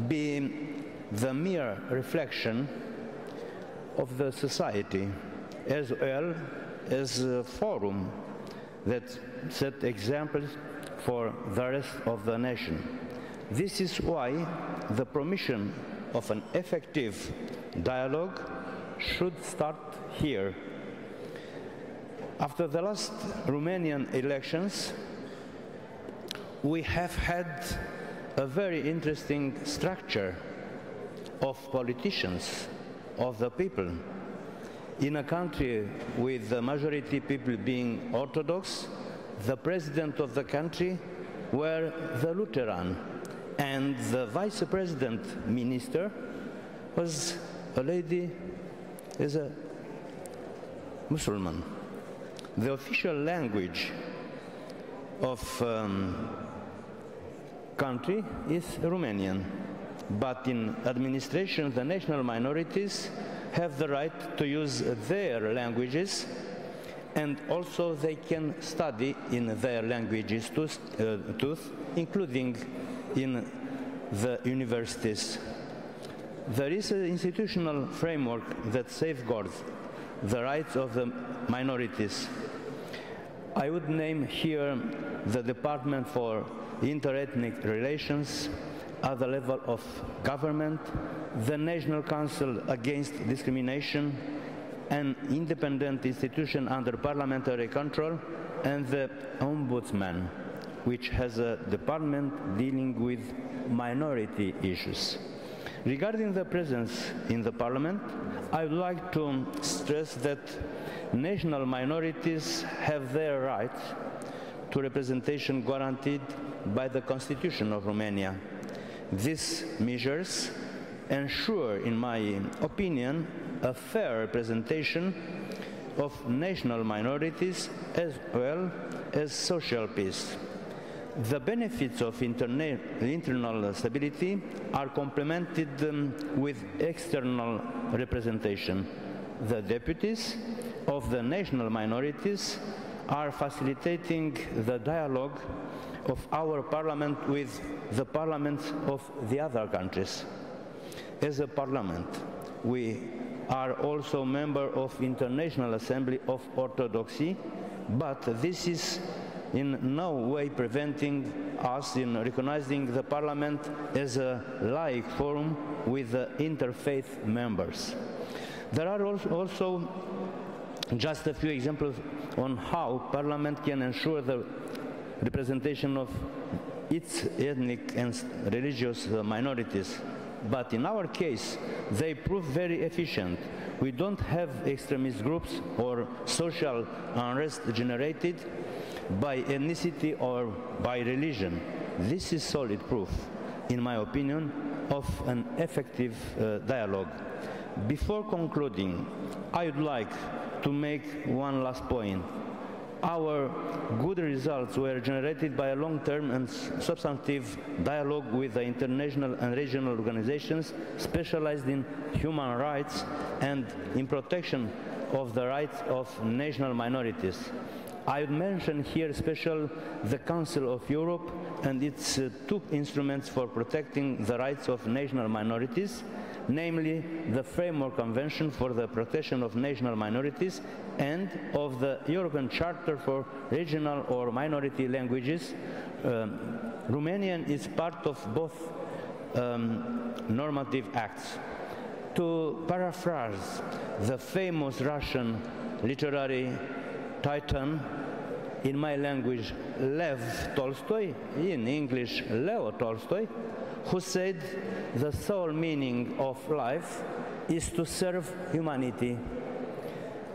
be the mere reflection of the society as well as a forum that set examples for the rest of the nation. This is why the promotion of an effective dialogue should start here. After the last Romanian elections, we have had a very interesting structure of politicians, of the people. In a country with the majority people being Orthodox, the president of the country were the Lutheran, and the vice president minister was a lady, is a Muslim. The official language of country is Romanian, but in administration the national minorities have the right to use their languages, and also they can study in their languages too, including in the universities. There is an institutional framework that safeguards the rights of the minorities. I would name here the Department for Inter-Ethnic Relations at the level of government, the National Council Against Discrimination, an independent institution under parliamentary control, and the Ombudsman, which has a department dealing with minority issues. Regarding the presence in the Parliament, I would like to stress that national minorities have their rights to representation guaranteed by the Constitution of Romania. These measures ensure, in my opinion, a fair representation of national minorities as well as social peace. The benefits of internal stability are complemented with external representation. The deputies of the national minorities are facilitating the dialogue of our parliament with the parliaments of the other countries. As a parliament, we are also members of International Assembly of Orthodoxy, but this is in no way preventing us in recognizing the Parliament as a laic forum with the interfaith members. There are also just a few examples on how Parliament can ensure the representation of its ethnic and religious minorities. But in our case, they prove very efficient. We don't have extremist groups or social unrest generated by ethnicity or by religion. This is solid proof, in my opinion, of an effective dialogue. Before concluding, I would like to make one last point. Our good results were generated by a long-term and substantive dialogue with the international and regional organizations specialized in human rights and in protection of the rights of national minorities. I would mention here especially the Council of Europe and its two instruments for protecting the rights of national minorities, namely the Framework Convention for the Protection of National Minorities and of the European Charter for Regional or Minority Languages. Romanian is part of both normative acts. To paraphrase the famous Russian literary titan, in my language, Lev Tolstoy, in English, Leo Tolstoy, who said, the sole meaning of life is to serve humanity.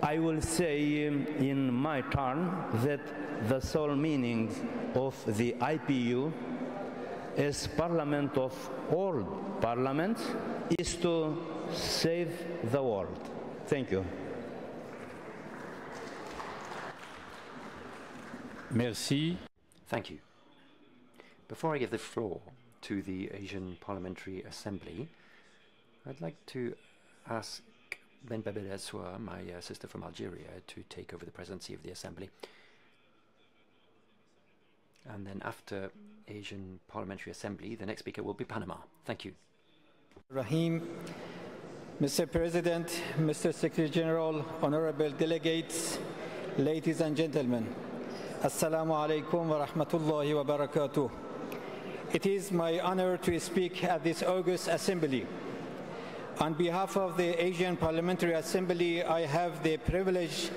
I will say in my turn that the sole meaning of the IPU as parliament of all parliaments is to save the world. Thank you. Merci. Thank you. Before I give the floor to the Asian Parliamentary Assembly, I'd like to ask Ben Babedeswa, my sister from Algeria, to take over the presidency of the Assembly. And then after Asian Parliamentary Assembly, the next speaker will be Panama. Thank you. Rahim, Mr. President, Mr. Secretary General, honorable delegates, ladies and gentlemen, Assalamu alaikum wa rahmatullahi wa barakatuh. It is my honor to speak at this August Assembly. On behalf of the Asian Parliamentary Assembly, I have the privilege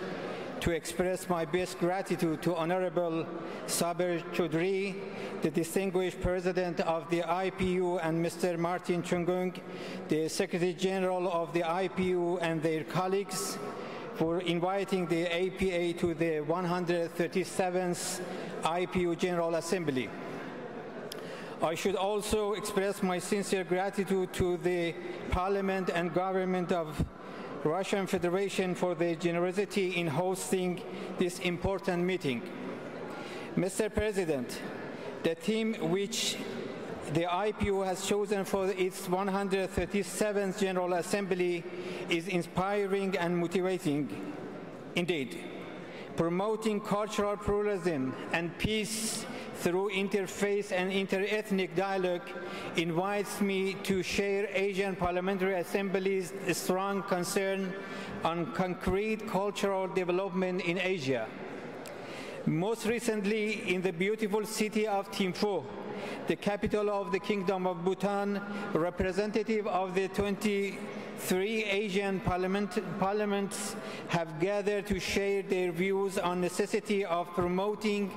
to express my best gratitude to Honorable Saber Choudhury, the distinguished President of the IPU, and Mr. Martin Chungung, the Secretary General of the IPU, and their colleagues, for inviting the APA to the 137th IPU General Assembly. I should also express my sincere gratitude to the Parliament and Government of Russian Federation for their generosity in hosting this important meeting. Mr. President, the theme which the IPU has chosen for its 137th General Assembly is inspiring and motivating. Indeed, promoting cultural pluralism and peace through interfaith and inter-ethnic dialogue invites me to share Asian Parliamentary Assembly's strong concern on concrete cultural development in Asia. Most recently, in the beautiful city of Thimphu, the capital of the Kingdom of Bhutan, representative of the 23 Asian parliaments have gathered to share their views on necessity of promoting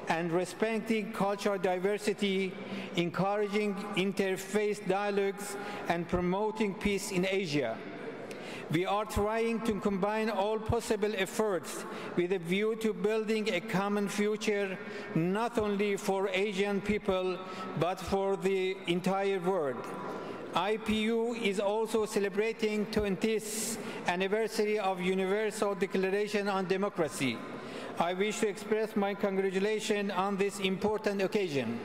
and respecting cultural diversity, encouraging interfaith dialogues, and promoting peace in Asia. We are trying to combine all possible efforts with a view to building a common future, not only for Asian people, but for the entire world. IPU is also celebrating 20th anniversary of Universal Declaration on Democracy. I wish to express my congratulations on this important occasion.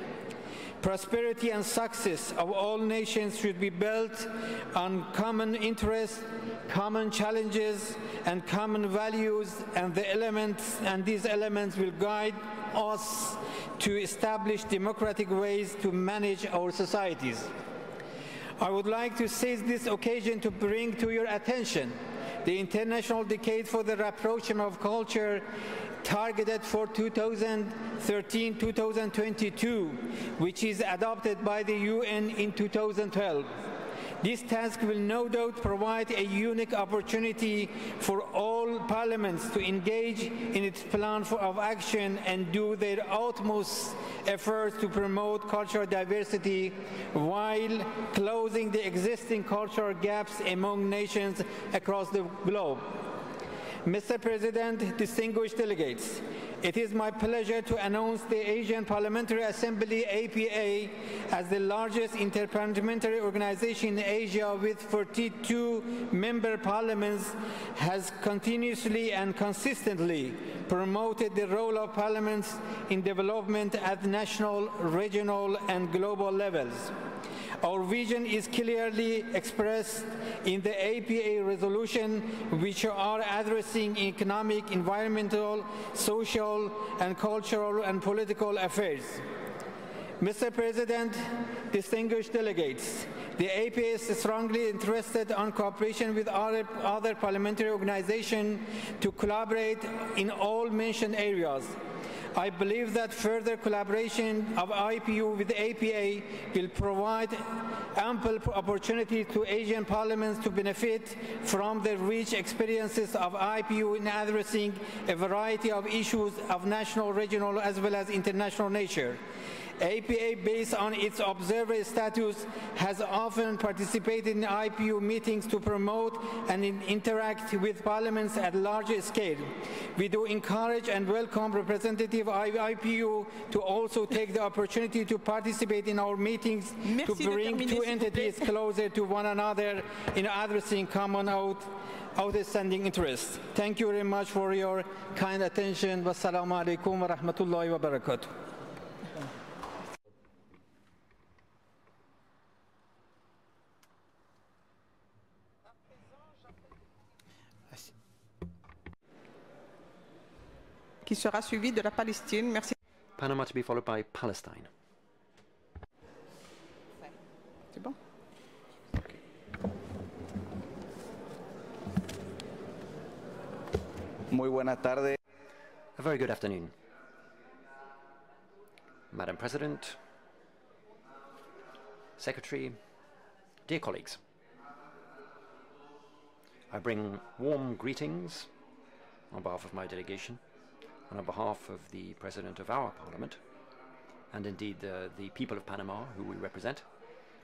Prosperity and success of all nations should be built on common interests, common challenges, and common values, and these elements will guide us to establish democratic ways to manage our societies. I would like to seize this occasion to bring to your attention the International Decade for the Rapprochement of Culture targeted for 2013-2022, which is adopted by the UN in 2012. This task will no doubt provide a unique opportunity for all parliaments to engage in its plan of action and do their utmost efforts to promote cultural diversity while closing the existing cultural gaps among nations across the globe. Mr. President, distinguished delegates, it is my pleasure to announce the Asian Parliamentary Assembly, APA, as the largest inter-parliamentary organization in Asia with 42 member parliaments, has continuously and consistently promoted the role of parliaments in development at national, regional, and global levels. Our vision is clearly expressed in the APA resolution, which are addressing economic, environmental, social, and cultural and political affairs. Mr. President, distinguished delegates, the APA is strongly interested in cooperation with other parliamentary organizations to collaborate in all mentioned areas. I believe that further collaboration of IPU with the APA will provide ample opportunity to Asian parliaments to benefit from the rich experiences of IPU in addressing a variety of issues of national, regional, as well as international nature. APA, based on its observer status, has often participated in IPU meetings to promote and interact with parliaments at larger scale. We do encourage and welcome representatives of IPU to also take the opportunity to participate in our meetings to bring two entities closer to one another in addressing common outstanding interests. Thank you very much for your kind attention. Wassalamu alaikum wa rahmatullahi wa barakatuh. Qui sera suivi de la Palestine. Merci. Panama to be followed by Palestine. C'est bon? Muy buenas tardes. A very good afternoon. Madam President, Secretary, dear colleagues. I bring warm greetings on behalf of my delegation and on behalf of the President of our Parliament, and indeed the people of Panama who we represent.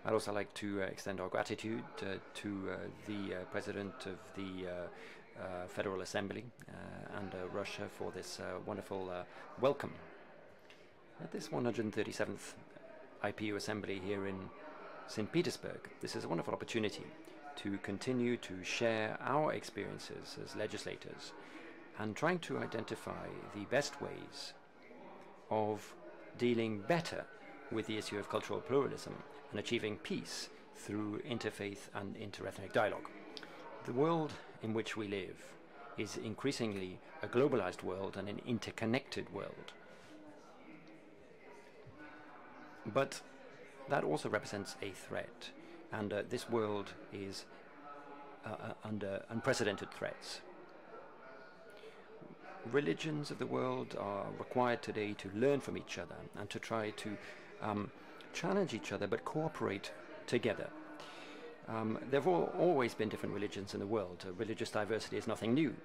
I'd also like to extend our gratitude to the President of the Federal Assembly and Russia for this wonderful welcome. At this 137th IPU Assembly here in St. Petersburg, this is a wonderful opportunity to continue to share our experiences as legislators and trying to identify the best ways of dealing better with the issue of cultural pluralism and achieving peace through interfaith and interethnic dialogue. The world in which we live is increasingly a globalized world and an interconnected world. But that also represents a threat, and this world is under unprecedented threats. Religions of the world are required today to learn from each other and to try to challenge each other but cooperate together. There have always been different religions in the world. Religious diversity is nothing new.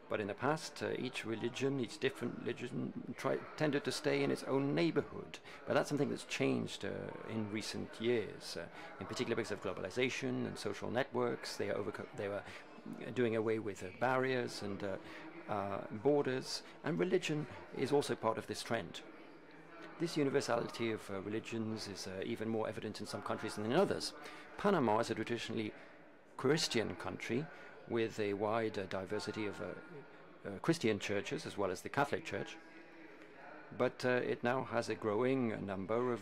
But in the past, each different religion tended to stay in its own neighborhood. But that's something that's changed in recent years, in particular because of globalization and social networks. They were doing away with barriers and borders, and religion is also part of this trend. This universality of religions is even more evident in some countries than in others. Panama is a traditionally Christian country with a wide diversity of Christian churches as well as the Catholic Church. But it now has a growing number of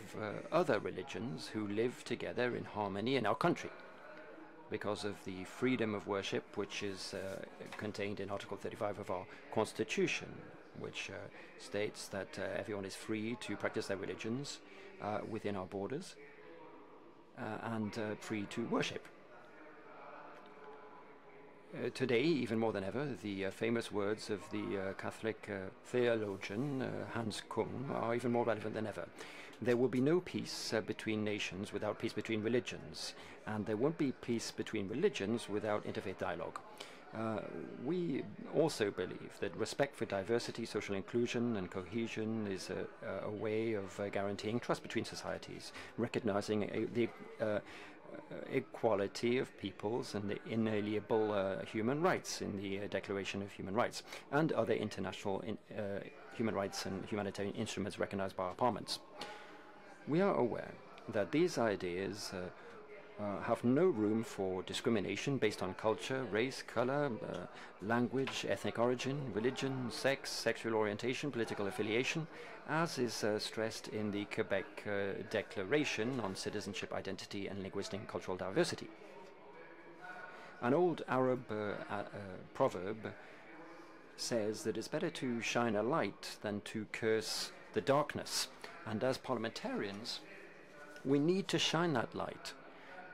other religions who live together in harmony in our country because of the freedom of worship, which is contained in Article 35 of our Constitution, which states that everyone is free to practice their religions within our borders and free to worship. Today, even more than ever, the famous words of the Catholic theologian Hans Kung are even more relevant than ever. There will be no peace between nations without peace between religions, and there won't be peace between religions without interfaith dialogue. We also believe that respect for diversity, social inclusion and cohesion is a way of guaranteeing trust between societies, recognizing the equality of peoples and the inalienable human rights in the Declaration of Human Rights and other international human rights and humanitarian instruments recognized by our parliaments. We are aware that these ideas have no room for discrimination based on culture, race, color, language, ethnic origin, religion, sex, sexual orientation, political affiliation, as is stressed in the Quebec Declaration on Citizenship, Identity and Linguistic and Cultural Diversity. An old Arab proverb says that it's better to shine a light than to curse the darkness. And as parliamentarians, we need to shine that light.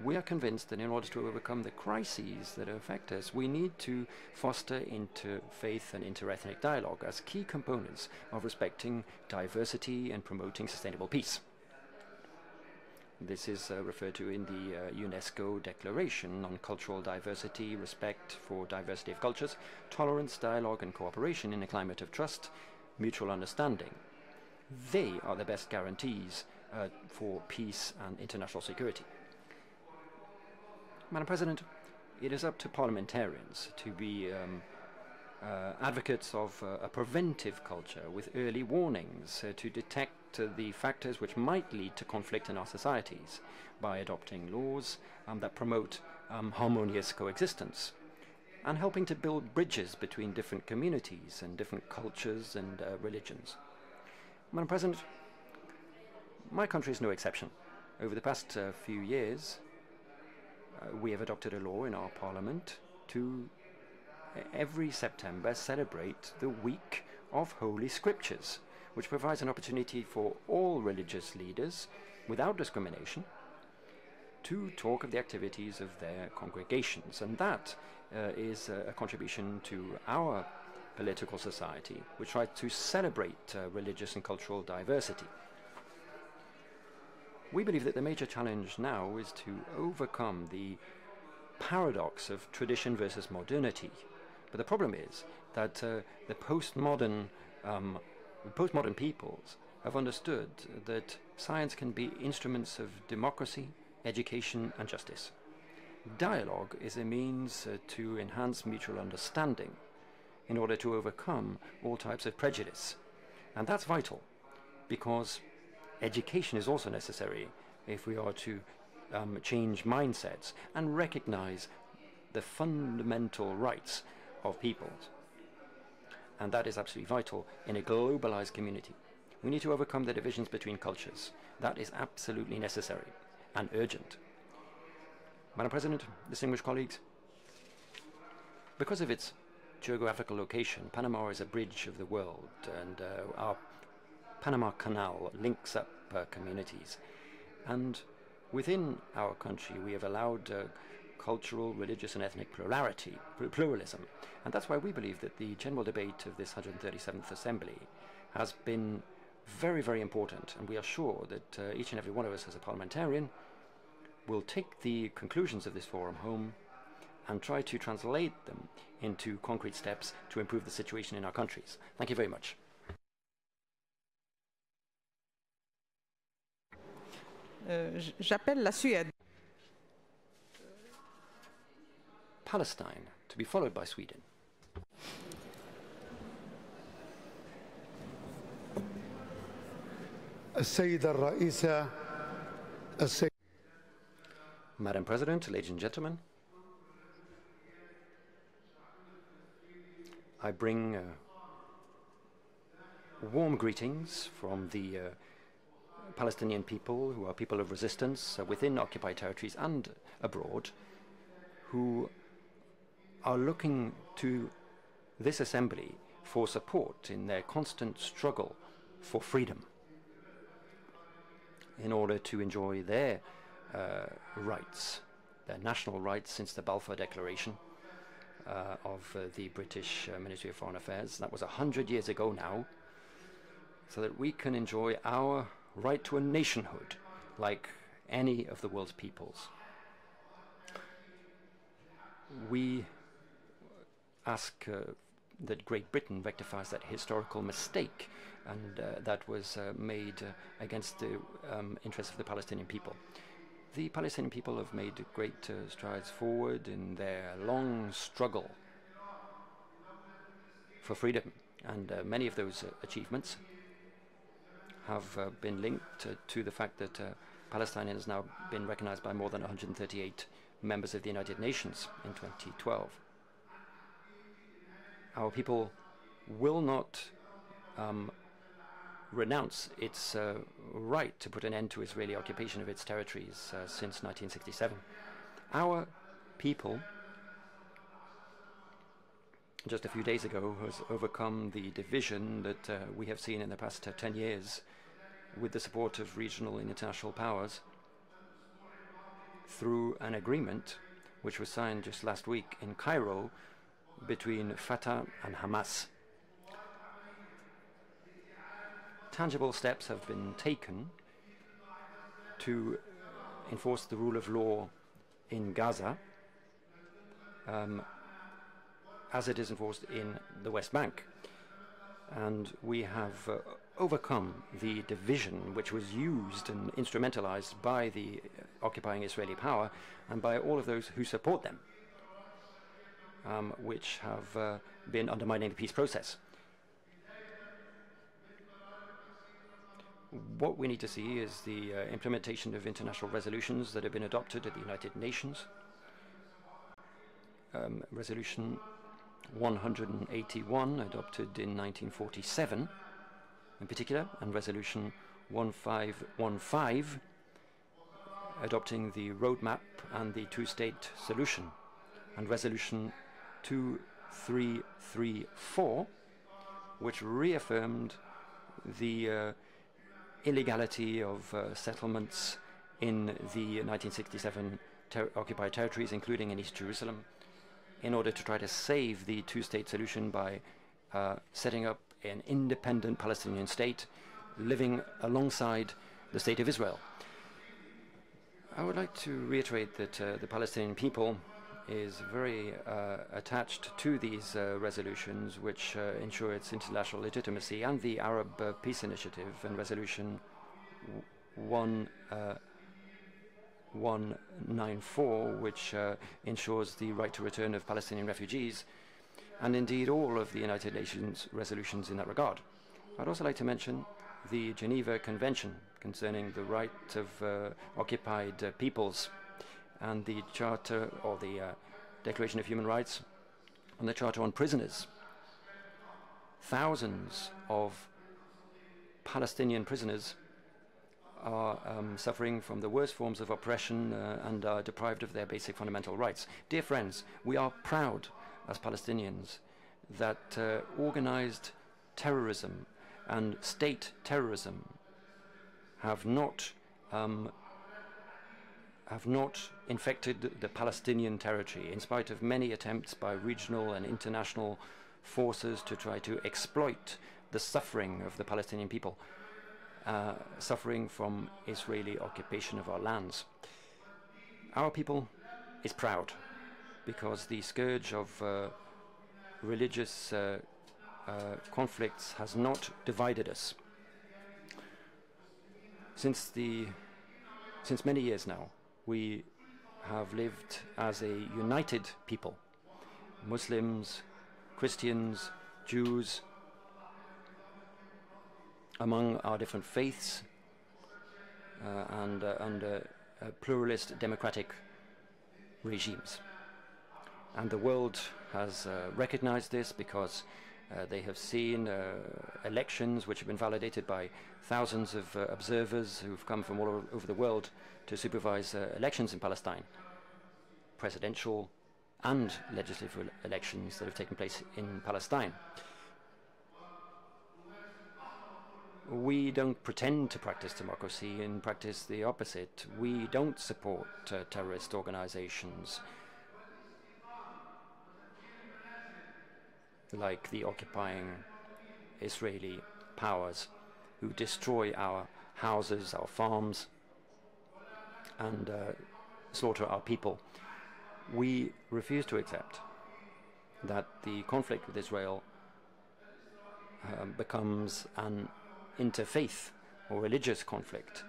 We are convinced that in order to overcome the crises that affect us, we need to foster interfaith and interethnic dialogue as key components of respecting diversity and promoting sustainable peace. This is referred to in the UNESCO Declaration on Cultural Diversity, Respect for Diversity of Cultures, Tolerance, Dialogue and Cooperation in a Climate of Trust, Mutual Understanding. They are the best guarantees for peace and international security. Madam President, it is up to parliamentarians to be advocates of a preventive culture with early warnings to detect the factors which might lead to conflict in our societies by adopting laws that promote harmonious coexistence and helping to build bridges between different communities and different cultures and religions. Madam President, my country is no exception. Over the past few years, we have adopted a law in our parliament to every September celebrate the Week of Holy Scriptures, which provides an opportunity for all religious leaders, without discrimination, to talk of the activities of their congregations. And that is a contribution to our political society, which tries to celebrate religious and cultural diversity. We believe that the major challenge now is to overcome the paradox of tradition versus modernity. But the problem is that the postmodern peoples have understood that science can be instruments of democracy, education and justice. Dialogue is a means to enhance mutual understanding in order to overcome all types of prejudice. And that's vital because education is also necessary if we are to change mindsets and recognize the fundamental rights of peoples. And that is absolutely vital in a globalized community. We need to overcome the divisions between cultures. That is absolutely necessary and urgent. Madam President, distinguished colleagues, because of its geographical location, Panama is a bridge of the world, and our Panama Canal links up communities. And within our country, we have allowed cultural, religious, and ethnic pluralism. And that's why we believe that the general debate of this 137th Assembly has been very, very important. And we are sure that each and every one of us as a parliamentarian will take the conclusions of this forum home and try to translate them into concrete steps to improve the situation in our countries. Thank you very much. J'appelle la Suède. Palestine, to be followed by Sweden. Madam President, ladies and gentlemen, I bring warm greetings from the Palestinian people, who are people of resistance within occupied territories and abroad, who are looking to this assembly for support in their constant struggle for freedom in order to enjoy their rights, their national rights since the Balfour Declaration of the British Ministry of Foreign Affairs. That was 100 years ago now, so that we can enjoy our right to a nationhood like any of the world's peoples. We ask that Great Britain rectifies that historical mistake, and that was made against the interests of the Palestinian people. The Palestinian people have made great strides forward in their long struggle for freedom, and many of those achievements have been linked to the fact that Palestine has now been recognized by more than 138 members of the United Nations in 2012. Our people will not renounce its right to put an end to Israeli occupation of its territories since 1967. Our people, just a few days ago, has overcome the division that we have seen in the past 10 years with the support of regional and international powers through an agreement which was signed just last week in Cairo between Fatah and Hamas. Tangible steps have been taken to enforce the rule of law in Gaza as it is enforced in the West Bank. And we have overcome the division which was used and instrumentalized by the occupying Israeli power and by all of those who support them, which have been undermining the peace process. What we need to see is the implementation of international resolutions that have been adopted at the United Nations. Resolution 181, adopted in 1947 in particular, and Resolution 1515, adopting the roadmap and the two-state solution, and Resolution 2334, which reaffirmed the illegality of settlements in the 1967 occupied territories, including in East Jerusalem, in order to try to save the two-state solution by setting up an independent Palestinian state living alongside the State of Israel. I would like to reiterate that the Palestinian people is very attached to these resolutions, which ensure its international legitimacy, and the Arab Peace Initiative and Resolution 194, which ensures the right to return of Palestinian refugees, and indeed all of the United Nations resolutions in that regard. I'd also like to mention the Geneva Convention concerning the right of occupied peoples, and the Charter, or the Declaration of Human Rights, on the Charter on Prisoners. Thousands of Palestinian prisoners are suffering from the worst forms of oppression and are deprived of their basic fundamental rights. Dear friends, we are proud as Palestinians that organized terrorism and state terrorism have not infected the Palestinian territory, in spite of many attempts by regional and international forces to try to exploit the suffering of the Palestinian people, suffering from Israeli occupation of our lands. Our people is proud because the scourge of religious conflicts has not divided us. Since many years now, we have lived as a united people. Muslims, Christians, Jews, among our different faiths and pluralist democratic regimes. And the world has recognized this because they have seen elections which have been validated by thousands of observers who've come from all over the world to supervise elections in Palestine, presidential and legislative elections that have taken place in Palestine. We don't pretend to practice democracy and practice the opposite. We don't support terrorist organizations like the occupying Israeli powers who destroy our houses, our farms, and slaughter our people. We refuse to accept that the conflict with Israel becomes an interfaith or religious conflict,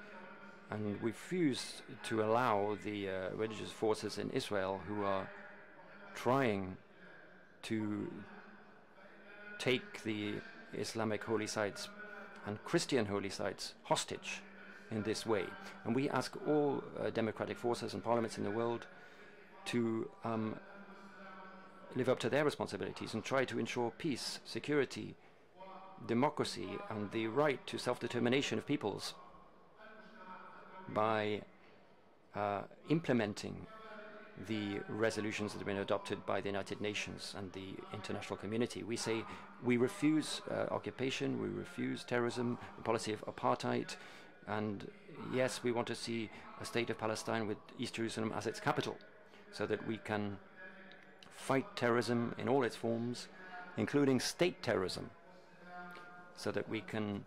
and we refuse to allow the religious forces in Israel who are trying to take the Islamic holy sites and Christian holy sites hostage in this way. And we ask all democratic forces and parliaments in the world to live up to their responsibilities and try to ensure peace, security, democracy, and the right to self-determination of peoples by implementing the resolutions that have been adopted by the United Nations and the international community. We say we refuse occupation, we refuse terrorism, the policy of apartheid, and yes, we want to see a state of Palestine with East Jerusalem as its capital, so that we can fight terrorism in all its forms, including state terrorism, so that we can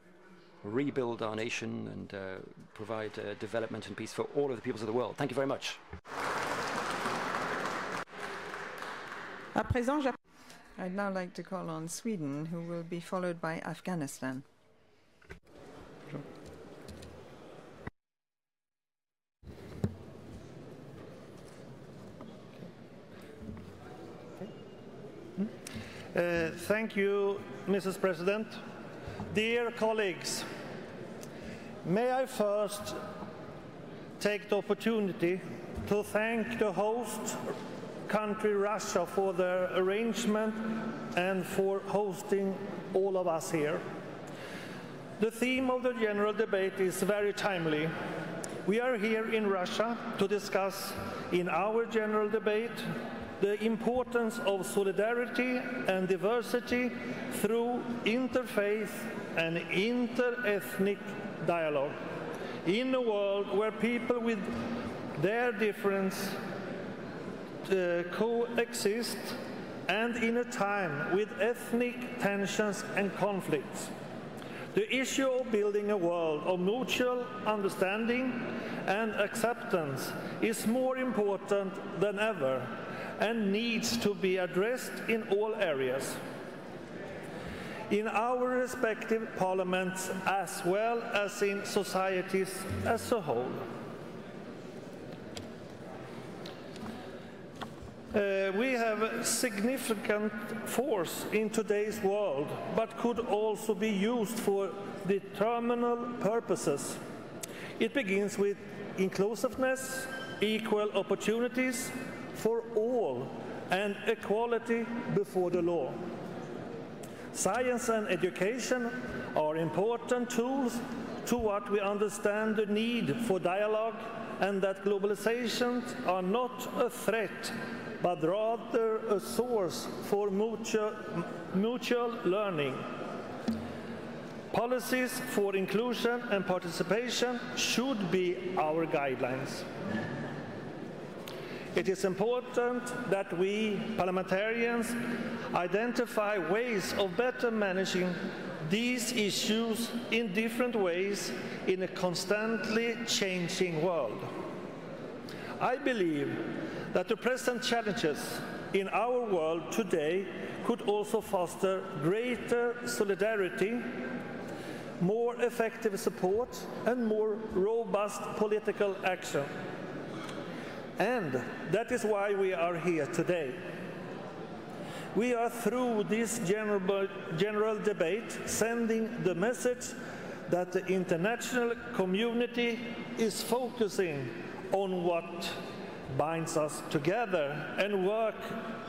rebuild our nation and provide development and peace for all of the peoples of the world. Thank you very much. I'd now like to call on Sweden, who will be followed by Afghanistan. Thank you, Mrs. President. Dear colleagues, may I first take the opportunity to thank the host country, Russia, for their arrangement and for hosting all of us here. The theme of the general debate is very timely. We are here in Russia to discuss in our general debate the importance of solidarity and diversity through interfaith and inter-ethnic dialogue in a world where people with their difference coexist, and in a time with ethnic tensions and conflicts. The issue of building a world of mutual understanding and acceptance is more important than ever and needs to be addressed in all areas, in our respective parliaments as well as in societies as a whole. We have significant force in today's world, but could also be used for determinal purposes. It begins with inclusiveness, equal opportunities for all, and equality before the law. Science and education are important tools to what we understand the need for dialogue, and that globalizations are not a threat, but rather a source for mutual learning. Policies for inclusion and participation should be our guidelines. It is important that we parliamentarians identify ways of better managing these issues in different ways in a constantly changing world. I believe that the present challenges in our world today could also foster greater solidarity, more effective support, and more robust political action. And that is why we are here today. We are, through this general debate, sending the message that the international community is focusing on what binds us together and work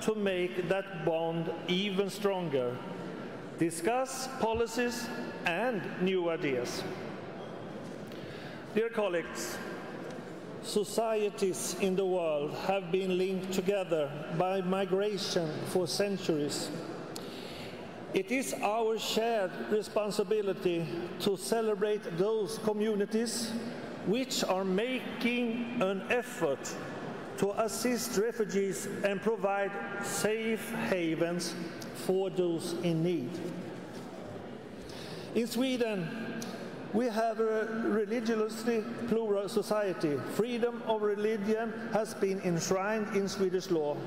to make that bond even stronger. Discuss policies and new ideas. Dear colleagues, societies in the world have been linked together by migration for centuries. It is our shared responsibility to celebrate those communities which are making an effort to assist refugees and provide safe havens for those in need. In Sweden, we have a religiously plural society. Freedom of religion has been enshrined in Swedish law.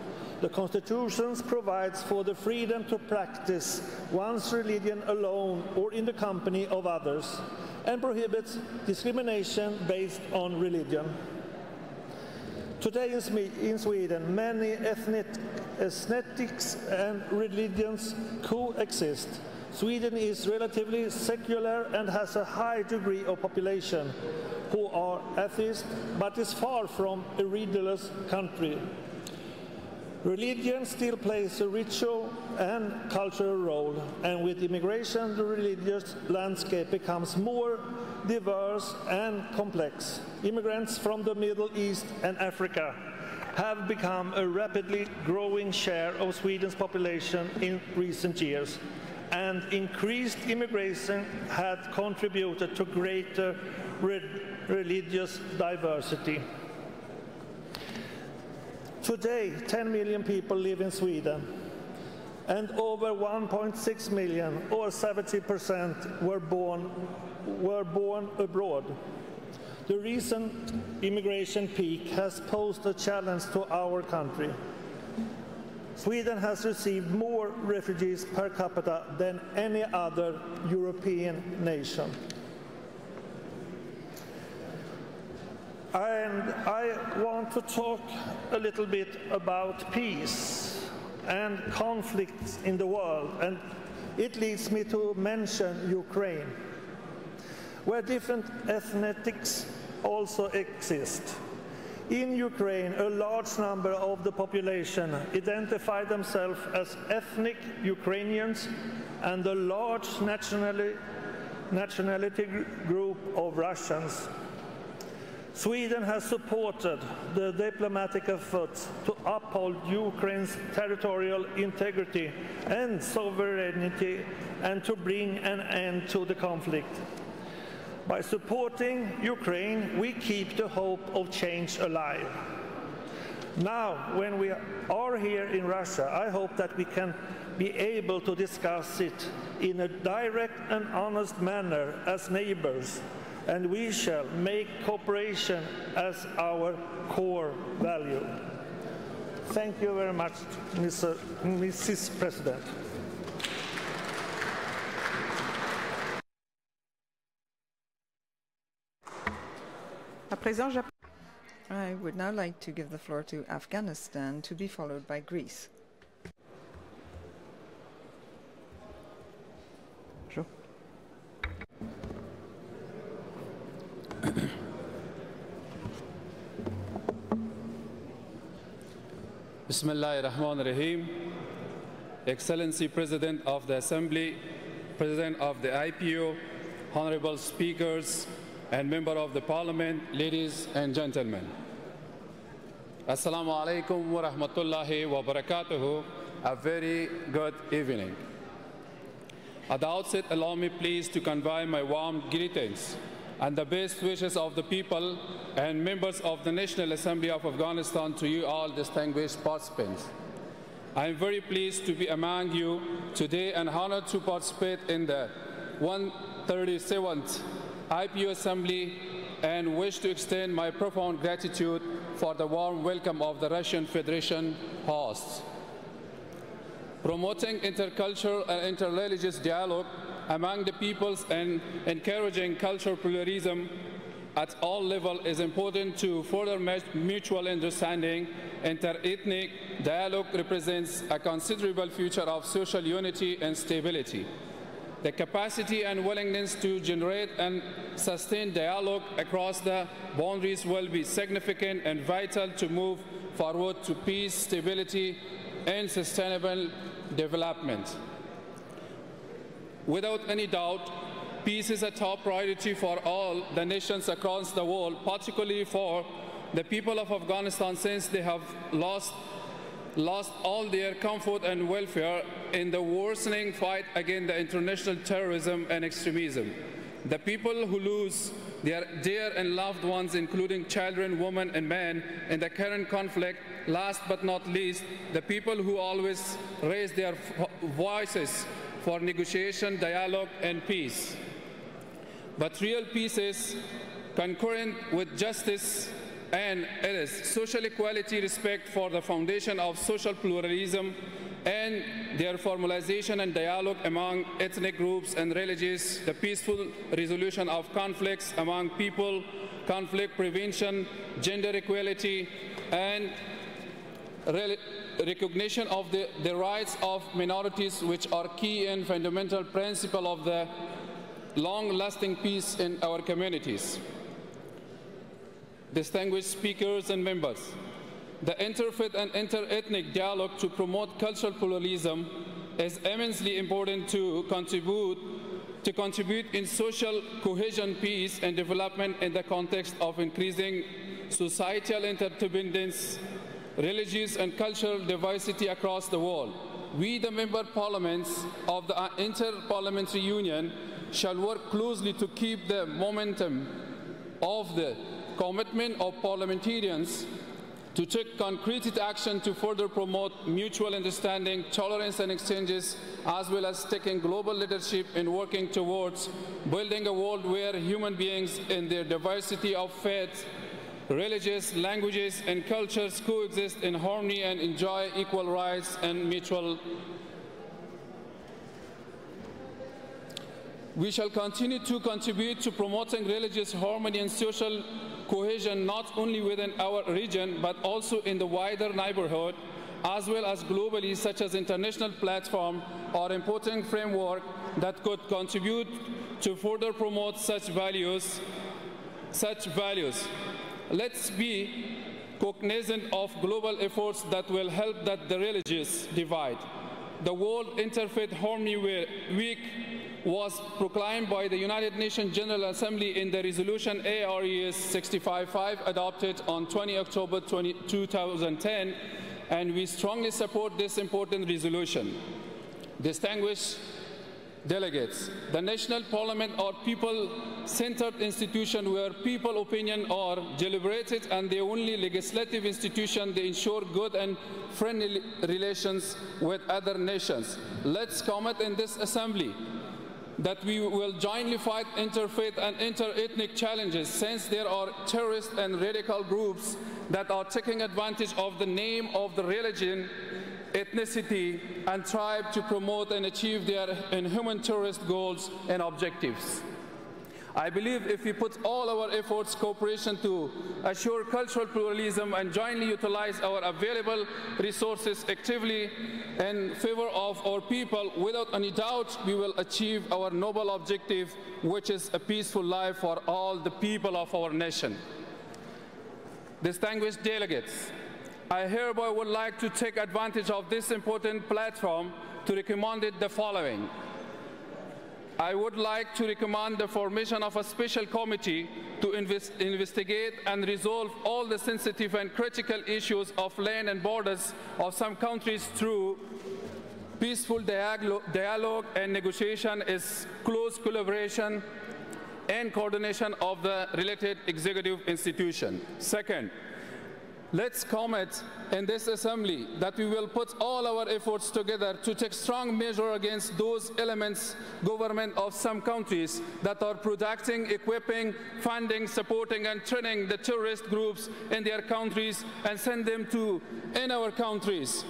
The Constitution provides for the freedom to practice one's religion alone or in the company of others, and prohibits discrimination based on religion. Today in Sweden, many ethnicities and religions coexist. Sweden is relatively secular and has a high degree of population who are atheists, but is far from a religious country. Religion still plays a ritual and cultural role, and with immigration, the religious landscape becomes more diverse and complex. Immigrants from the Middle East and Africa have become a rapidly growing share of Sweden's population in recent years, and increased immigration had contributed to greater religious diversity. Today, 10 million people live in Sweden, and over 1.6 million, or 70%, were born abroad. The recent immigration peak has posed a challenge to our country. Sweden has received more refugees per capita than any other European nation. And I want to talk a little bit about peace and conflicts in the world, and it leads me to mention Ukraine, where different ethnicities also exist. In Ukraine, a large number of the population identify themselves as ethnic Ukrainians, and a large nationality group of Russians. Sweden has supported the diplomatic efforts to uphold Ukraine's territorial integrity and sovereignty and to bring an end to the conflict. By supporting Ukraine, we keep the hope of change alive. Now, when we are here in Russia, I hope that we can be able to discuss it in a direct and honest manner as neighbors, and we shall make cooperation as our core value. Thank you very much, Mrs. President. I would now like to give the floor to Afghanistan, to be followed by Greece. Sure. Bismillahir Rahmanir Rahim. Excellency President of the Assembly, President of the IPU, honorable speakers, and member of the Parliament, ladies and gentlemen. Assalamu alaikum wa rahmatullahi wa barakatuhu. A very good evening. At the outset, allow me please to convey my warm greetings and the best wishes of the people and members of the National Assembly of Afghanistan to you all distinguished participants. I am very pleased to be among you today and honored to participate in the 137th IPU Assembly and wish to extend my profound gratitude for the warm welcome of the Russian Federation hosts. Promoting intercultural and interreligious dialogue among the peoples and encouraging cultural pluralism at all levels is important to further mutual understanding. Inter-ethnic dialogue represents a considerable future of social unity and stability. The capacity and willingness to generate and sustain dialogue across the boundaries will be significant and vital to move forward to peace, stability, and sustainable development. Without any doubt, peace is a top priority for all the nations across the world, particularly for the people of Afghanistan, since they have lost all their comfort and welfare in the worsening fight against the international terrorism and extremism. The people who lose their dear and loved ones, including children, women, and men, in the current conflict. Last but not least, the people who always raise their voices for negotiation, dialogue, and peace. But real peace is concurrent with justice, and it is social equality, respect for the foundation of social pluralism, and their formalization and dialogue among ethnic groups and religions, the peaceful resolution of conflicts among people, conflict prevention, gender equality, and recognition of the rights of minorities, which are key and fundamental principle of the long-lasting peace in our communities. Distinguished speakers and members, the interfaith and inter-ethnic dialogue to promote cultural pluralism is immensely important to contribute in social cohesion, peace, and development in the context of increasing societal interdependence, religious and cultural diversity across the world. We, the member parliaments of the Inter-Parliamentary Union, shall work closely to keep the momentum of the commitment of parliamentarians to take concrete action to further promote mutual understanding, tolerance, and exchanges, as well as taking global leadership in working towards building a world where human beings in their diversity of faith, religious, languages, and cultures coexist in harmony and enjoy equal rights and mutual. We shall continue to contribute to promoting religious harmony and social cohesion, not only within our region, but also in the wider neighborhood, as well as globally, such as international platform or important framework that could contribute to further promote such values. Let's be cognizant of global efforts that will help that the religious divide. The World Interfaith Harmony Week was proclaimed by the United Nations General Assembly in the resolution ARES 65.5 adopted on 20 October 2010, and we strongly support this important resolution. Distinguished delegates, the National Parliament are people-centered institution where people opinion are deliberated, and the only legislative institution that ensure good and friendly relations with other nations. Let's commit in this assembly that we will jointly fight interfaith and inter-ethnic challenges, since there are terrorist and radical groups that are taking advantage of the name of the religion, ethnicity, and tribe to promote and achieve their inhuman terrorist goals and objectives. I believe if we put all our efforts, cooperation to assure cultural pluralism and jointly utilize our available resources actively in favor of our people, without any doubt we will achieve our noble objective, which is a peaceful life for all the people of our nation. Distinguished delegates, I hereby would like to take advantage of this important platform to recommend the following. I would like to recommend the formation of a special committee to investigate and resolve all the sensitive and critical issues of land and borders of some countries through peaceful dialogue and negotiation, is close collaboration and coordination of the related executive institution. Second, let's commit in this assembly that we will put all our efforts together to take strong measures against those elements, government of some countries that are protecting, equipping, funding, supporting and training the terrorist groups in their countries and send them in our countries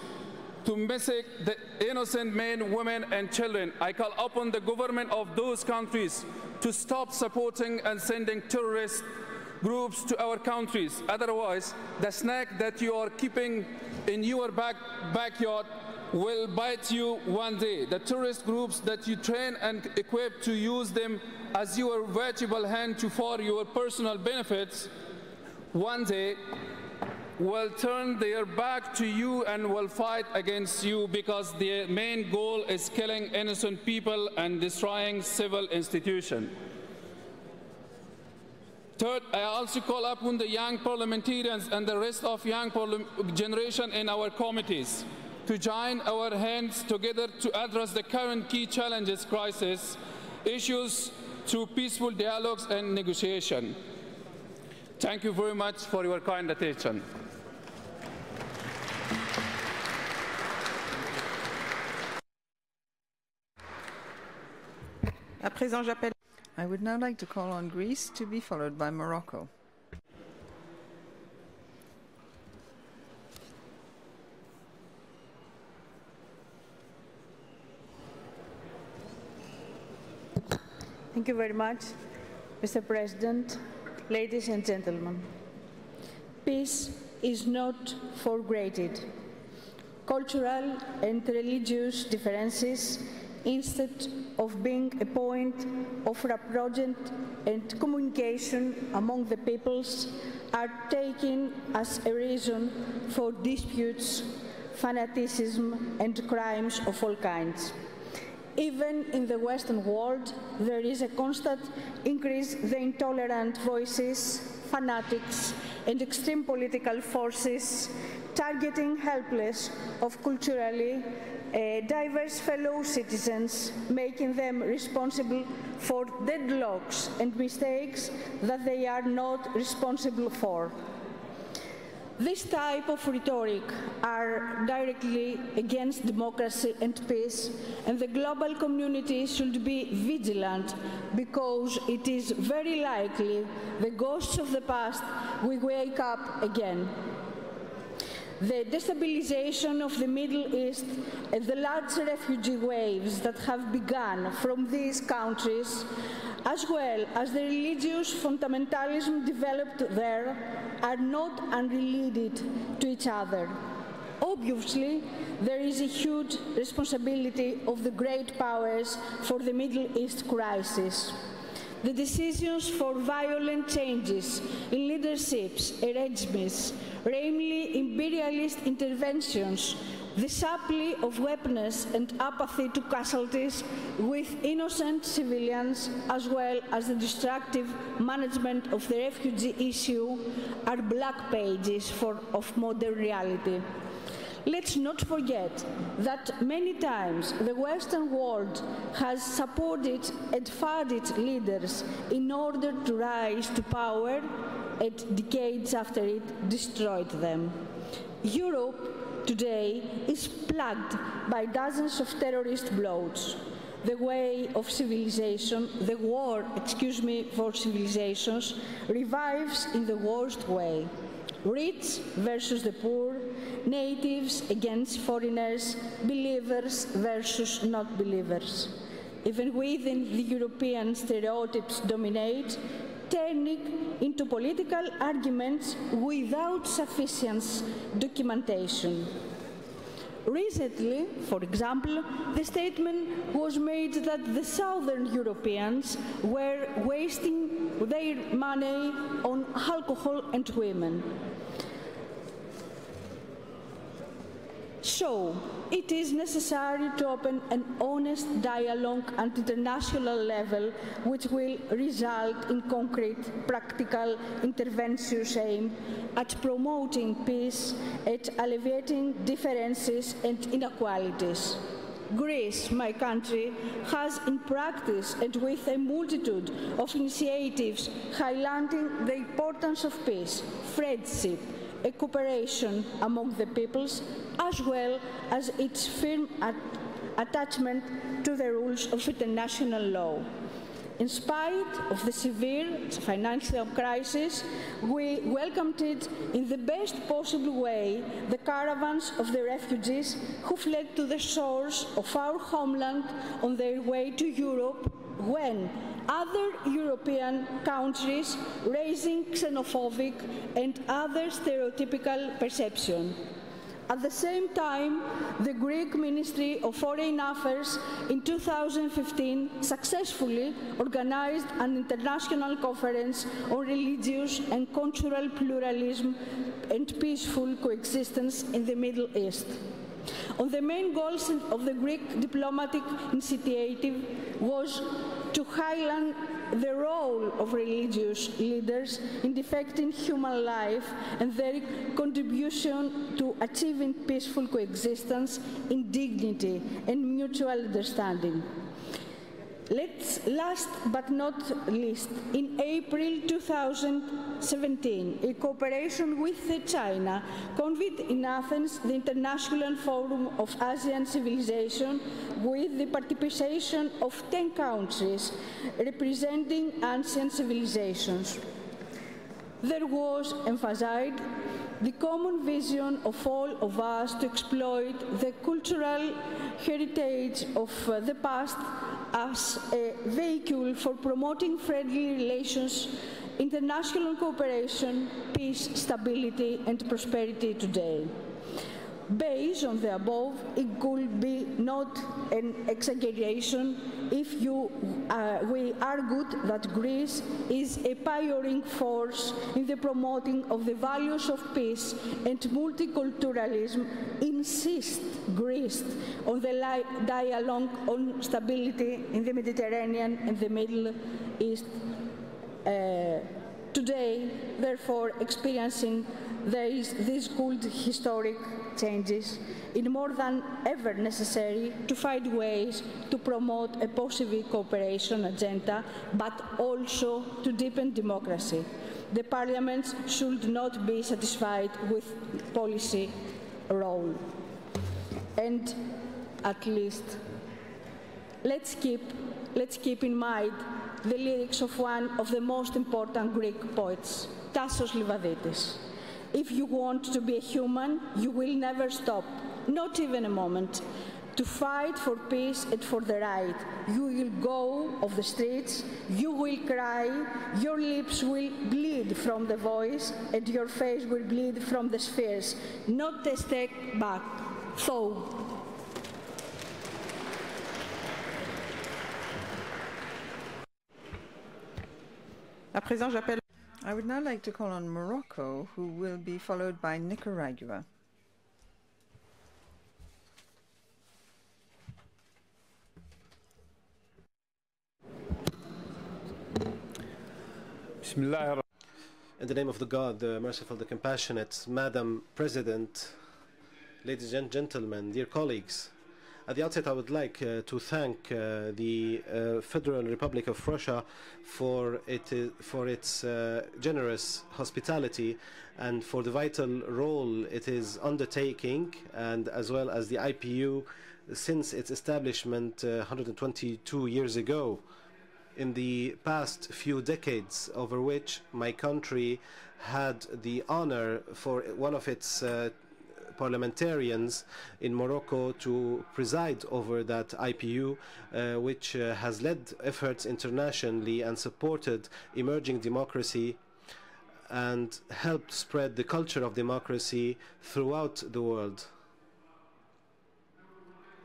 to massacre the innocent men, women and children. I call upon the government of those countries to stop supporting and sending terrorist groups to our countries. Otherwise, the snake that you are keeping in your backyard will bite you one day. The terrorist groups that you train and equip to use them as your valuable hand for your personal benefits, one day will turn their back to you and will fight against you, because their main goal is killing innocent people and destroying civil institutions. Third, I also call upon the young parliamentarians and the rest of young generation in our committees to join our hands together to address the current key challenges, crisis, issues through peaceful dialogues and negotiation. Thank you very much for your kind attention. À présent, j'appelle. I would now like to call on Greece, to be followed by Morocco. Thank you very much, Mr. President, ladies and gentlemen. Peace is not forgranted. Cultural and religious differences, instead of being a point of reproach and communication among the peoples, are taken as a reason for disputes, fanaticism and crimes of all kinds. Even in the Western world, there is a constant increase in the intolerant voices, fanatics and extreme political forces targeting helpless of culturally diverse fellow citizens, making them responsible for deadlocks and mistakes that they are not responsible for. This type of rhetoric are directly against democracy and peace, and the global community should be vigilant, because it is very likely the ghosts of the past will wake up again. The destabilization of the Middle East and the large refugee waves that have begun from these countries, as well as the religious fundamentalism developed there, are not unrelated to each other. Obviously, there is a huge responsibility of the great powers for the Middle East crisis. The decisions for violent changes in leaderships, regimes, namely imperialist interventions, the supply of weapons and apathy to casualties with innocent civilians, as well as the destructive management of the refugee issue, are black pages of modern reality. Let's not forget that many times the Western world has supported and funded leaders in order to rise to power, and decades after it destroyed them. Europe today is plagued by dozens of terrorist blows. The way of civilization, the war, for civilizations, revives in the worst way. Rich versus the poor, natives against foreigners, believers versus not believers. Even within the European stereotypes dominate, turning into political arguments without sufficient documentation. Recently, for example, the statement was made that the Southern Europeans were wasting their money on alcohol and women. So, it is necessary to open an honest dialogue at international level which will result in concrete, practical interventions aimed at promoting peace and alleviating differences and inequalities. Greece, my country, has in practice and with a multitude of initiatives highlighting the importance of peace, friendship, and cooperation among the peoples, as well as its firm attachment to the rules of international law. In spite of the severe financial crisis, we welcomed it in the best possible way the caravans of the refugees who fled to the shores of our homeland on their way to Europe when other European countries raising xenophobic and other stereotypical perceptions. At the same time, the Greek Ministry of Foreign Affairs in 2015 successfully organized an international conference on religious and cultural pluralism and peaceful coexistence in the Middle East. On the main goals of the Greek diplomatic initiative was to highlight the role of religious leaders in defending human life and their contribution to achieving peaceful coexistence in dignity and mutual understanding. Last but not least, in April 2017, in cooperation with China, convened in Athens the International Forum of Asian Civilization with the participation of 10 countries representing ancient civilizations. There was emphasized the common vision of all of us to exploit the cultural heritage of the past as a vehicle for promoting friendly relations, international cooperation, peace, stability, and prosperity today. Based on the above, it could be not an exaggeration if we argued that Greece is a pioneering force in the promoting of the values of peace and multiculturalism, insist Greece on the dialogue on stability in the Mediterranean and the Middle East. Today, therefore, experiencing these good historic changes, it is more than ever necessary to find ways to promote a positive cooperation agenda, but also to deepen democracy. The parliaments should not be satisfied with policy role. And at least, let's keep in mind the lyrics of one of the most important Greek poets, Tassos Livadidis. If you want to be a human, you will never stop, not even a moment, to fight for peace and for the right. You will go off the streets, you will cry, your lips will bleed from the voice, and your face will bleed from the spheres, not a step back. So, à présent, j'appelle. I would now like to call on Morocco, who will be followed by Nicaragua. In the name of the God, the merciful, the compassionate, Madam President, ladies and gentlemen, dear colleagues, at the outset I would like to thank the Federal Republic of Russia for its generous hospitality and for the vital role it is undertaking, and as well as the IPU since its establishment 122 years ago. In the past few decades, over which my country had the honor for one of its parliamentarians in Morocco to preside over that IPU, which has led efforts internationally and supported emerging democracy and helped spread the culture of democracy throughout the world.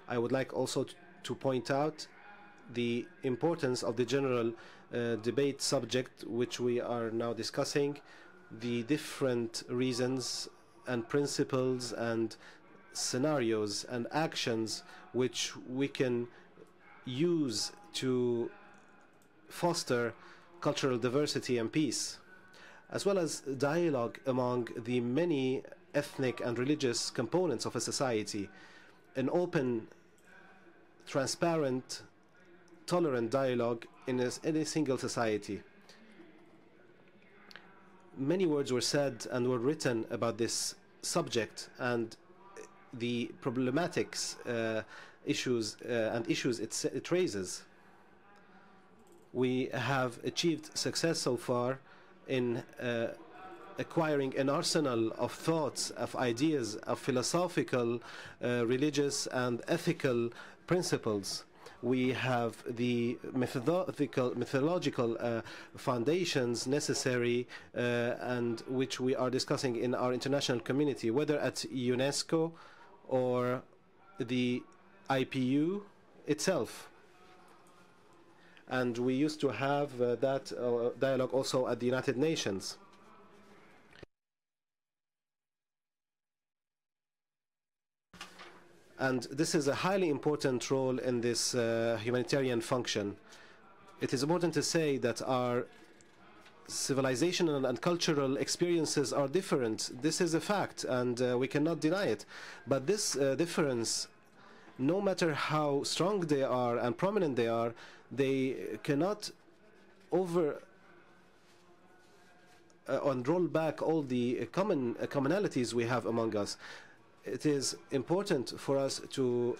I would like also to point out the importance of the general debate subject which we are now discussing, the different reasons and principles and scenarios and actions which we can use to foster cultural diversity and peace, as well as dialogue among the many ethnic and religious components of a society, an open, transparent, tolerant dialogue in any single society. Many words were said and were written about this subject and the problematics, issues it raises. We have achieved success so far in acquiring an arsenal of thoughts, of ideas, of philosophical, religious and ethical principles. We have the methodological foundations necessary and which we are discussing in our international community, whether at UNESCO or the IPU itself. And we used to have that dialogue also at the United Nations. And this is a highly important role in this humanitarian function. It is important to say that our civilizational and cultural experiences are different. This is a fact, and we cannot deny it. But this difference, no matter how strong they are and prominent they cannot and roll back all the commonalities we have among us. It is important for us to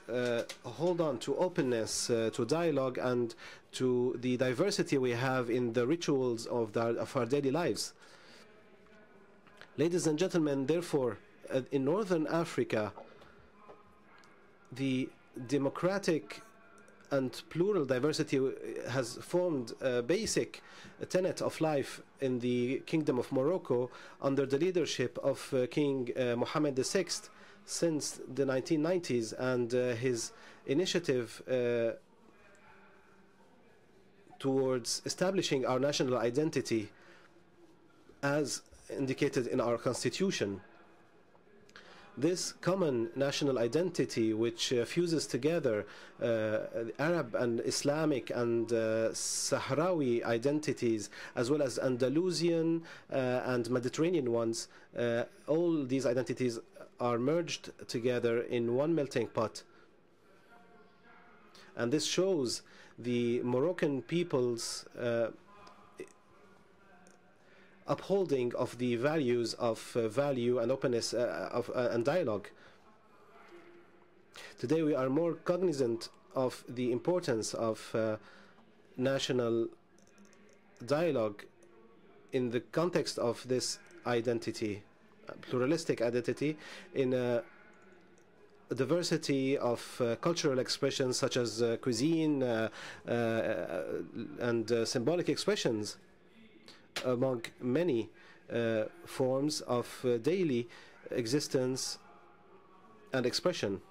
hold on to openness, to dialogue, and to the diversity we have in the rituals of our daily lives. Ladies and gentlemen, therefore, in Northern Africa, the democratic and plural diversity has formed a basic tenet of life in the Kingdom of Morocco under the leadership of King Mohammed VI since the 1990s, and his initiative towards establishing our national identity as indicated in our constitution. This common national identity, which fuses together Arab and Islamic and Sahrawi identities, as well as Andalusian and Mediterranean ones, all these identities are merged together in one melting pot. And this shows the Moroccan people's upholding of the values of value and openness and dialogue. Today we are more cognizant of the importance of national dialogue in the context of this identity, pluralistic identity, in a diversity of cultural expressions such as cuisine and symbolic expressions, among many forms of daily existence and expression.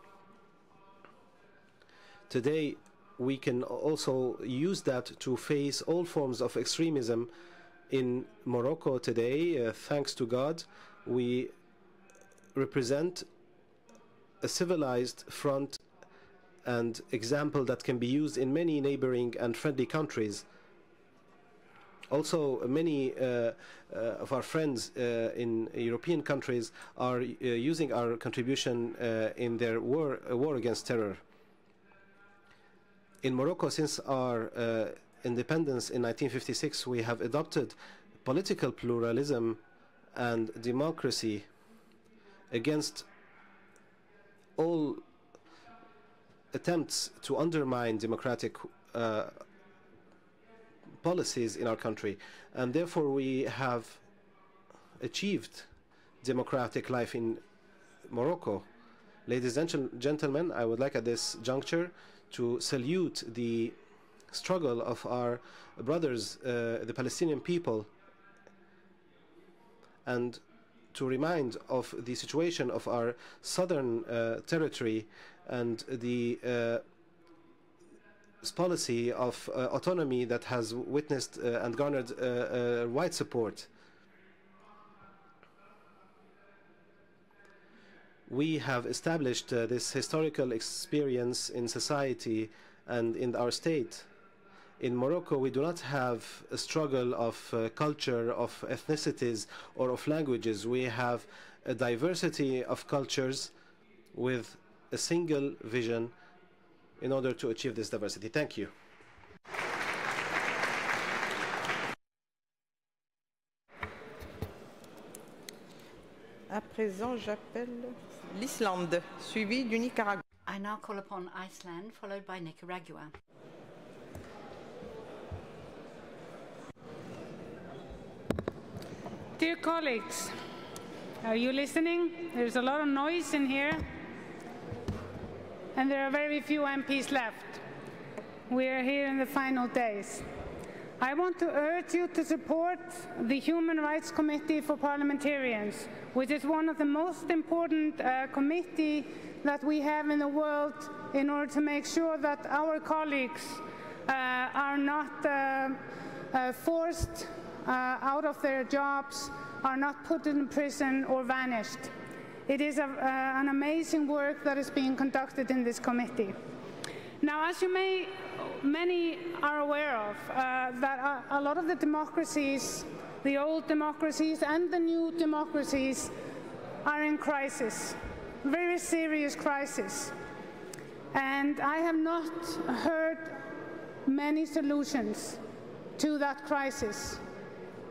Today, we can also use that to face all forms of extremism in Morocco today. Thanks to God, we represent a civilized front and example that can be used in many neighboring and friendly countries. Also, many of our friends in European countries are using our contribution in their war against terror. In Morocco, since our independence in 1956, we have adopted political pluralism and democracy against all attempts to undermine democratic policies in our country, and therefore we have achieved democratic life in Morocco. Ladies and gentlemen, I would like at this juncture to salute the struggle of our brothers, the Palestinian people, and to remind of the situation of our southern territory and the policy of autonomy that has witnessed and garnered wide support. we have established this historical experience in society and in our state. In Morocco, we do not have a struggle of culture, of ethnicities, or of languages. We have a diversity of cultures with a single vision in order to achieve this diversity. Thank you. À présent, j'appelle l'Islande, suivi du Nicaragua. I now call upon Iceland, followed by Nicaragua. Dear colleagues, are you listening? There's a lot of noise in here, and there are very few MPs left. We are here in the final days. I want to urge you to support the Human Rights Committee for Parliamentarians, which is one of the most important committees that we have in the world in order to make sure that our colleagues are not forced out of their jobs, are not put in prison or vanished. It is an amazing work that is being conducted in this committee. Now, as many are aware of, that a lot of the democracies, the old democracies and the new democracies, are in crisis, very serious crisis. And I have not heard many solutions to that crisis.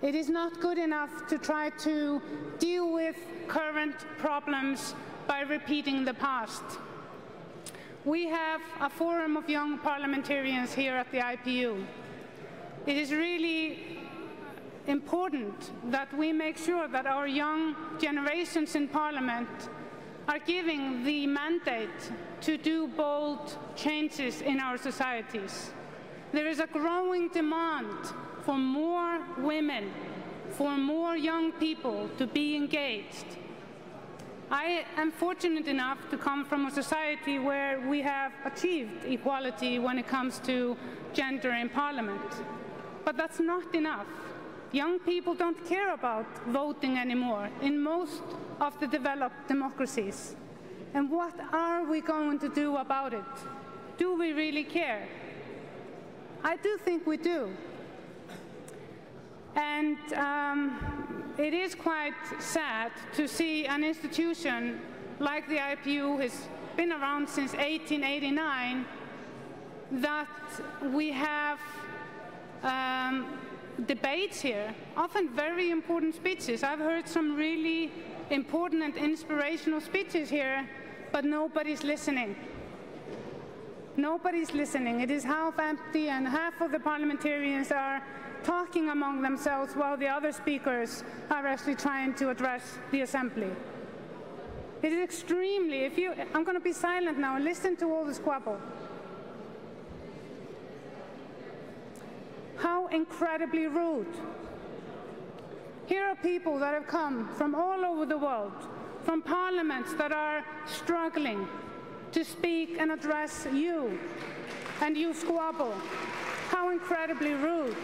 It is not good enough to try to deal with current problems by repeating the past. We have a forum of young parliamentarians here at the IPU. It is really important that we make sure that our young generations in Parliament are giving the mandate to do bold changes in our societies. There is a growing demand for more women, for more young people to be engaged. I am fortunate enough to come from a society where we have achieved equality when it comes to gender in Parliament. But that's not enough. Young people don't care about voting anymore in most of the developed democracies. And what are we going to do about it? Do we really care? I do think we do. And it is quite sad to see an institution like the IPU, has been around since 1889, that we have debates here, often very important speeches. I've heard some really important and inspirational speeches here, but nobody's listening. Nobody's listening. It is half empty, and half of the parliamentarians are talking among themselves while the other speakers are actually trying to address the Assembly. It is extremely, I'm going to be silent now and listen to all the squabble. How incredibly rude. Here are people that have come from all over the world, from parliaments that are struggling to speak and address you, and you squabble. How incredibly rude.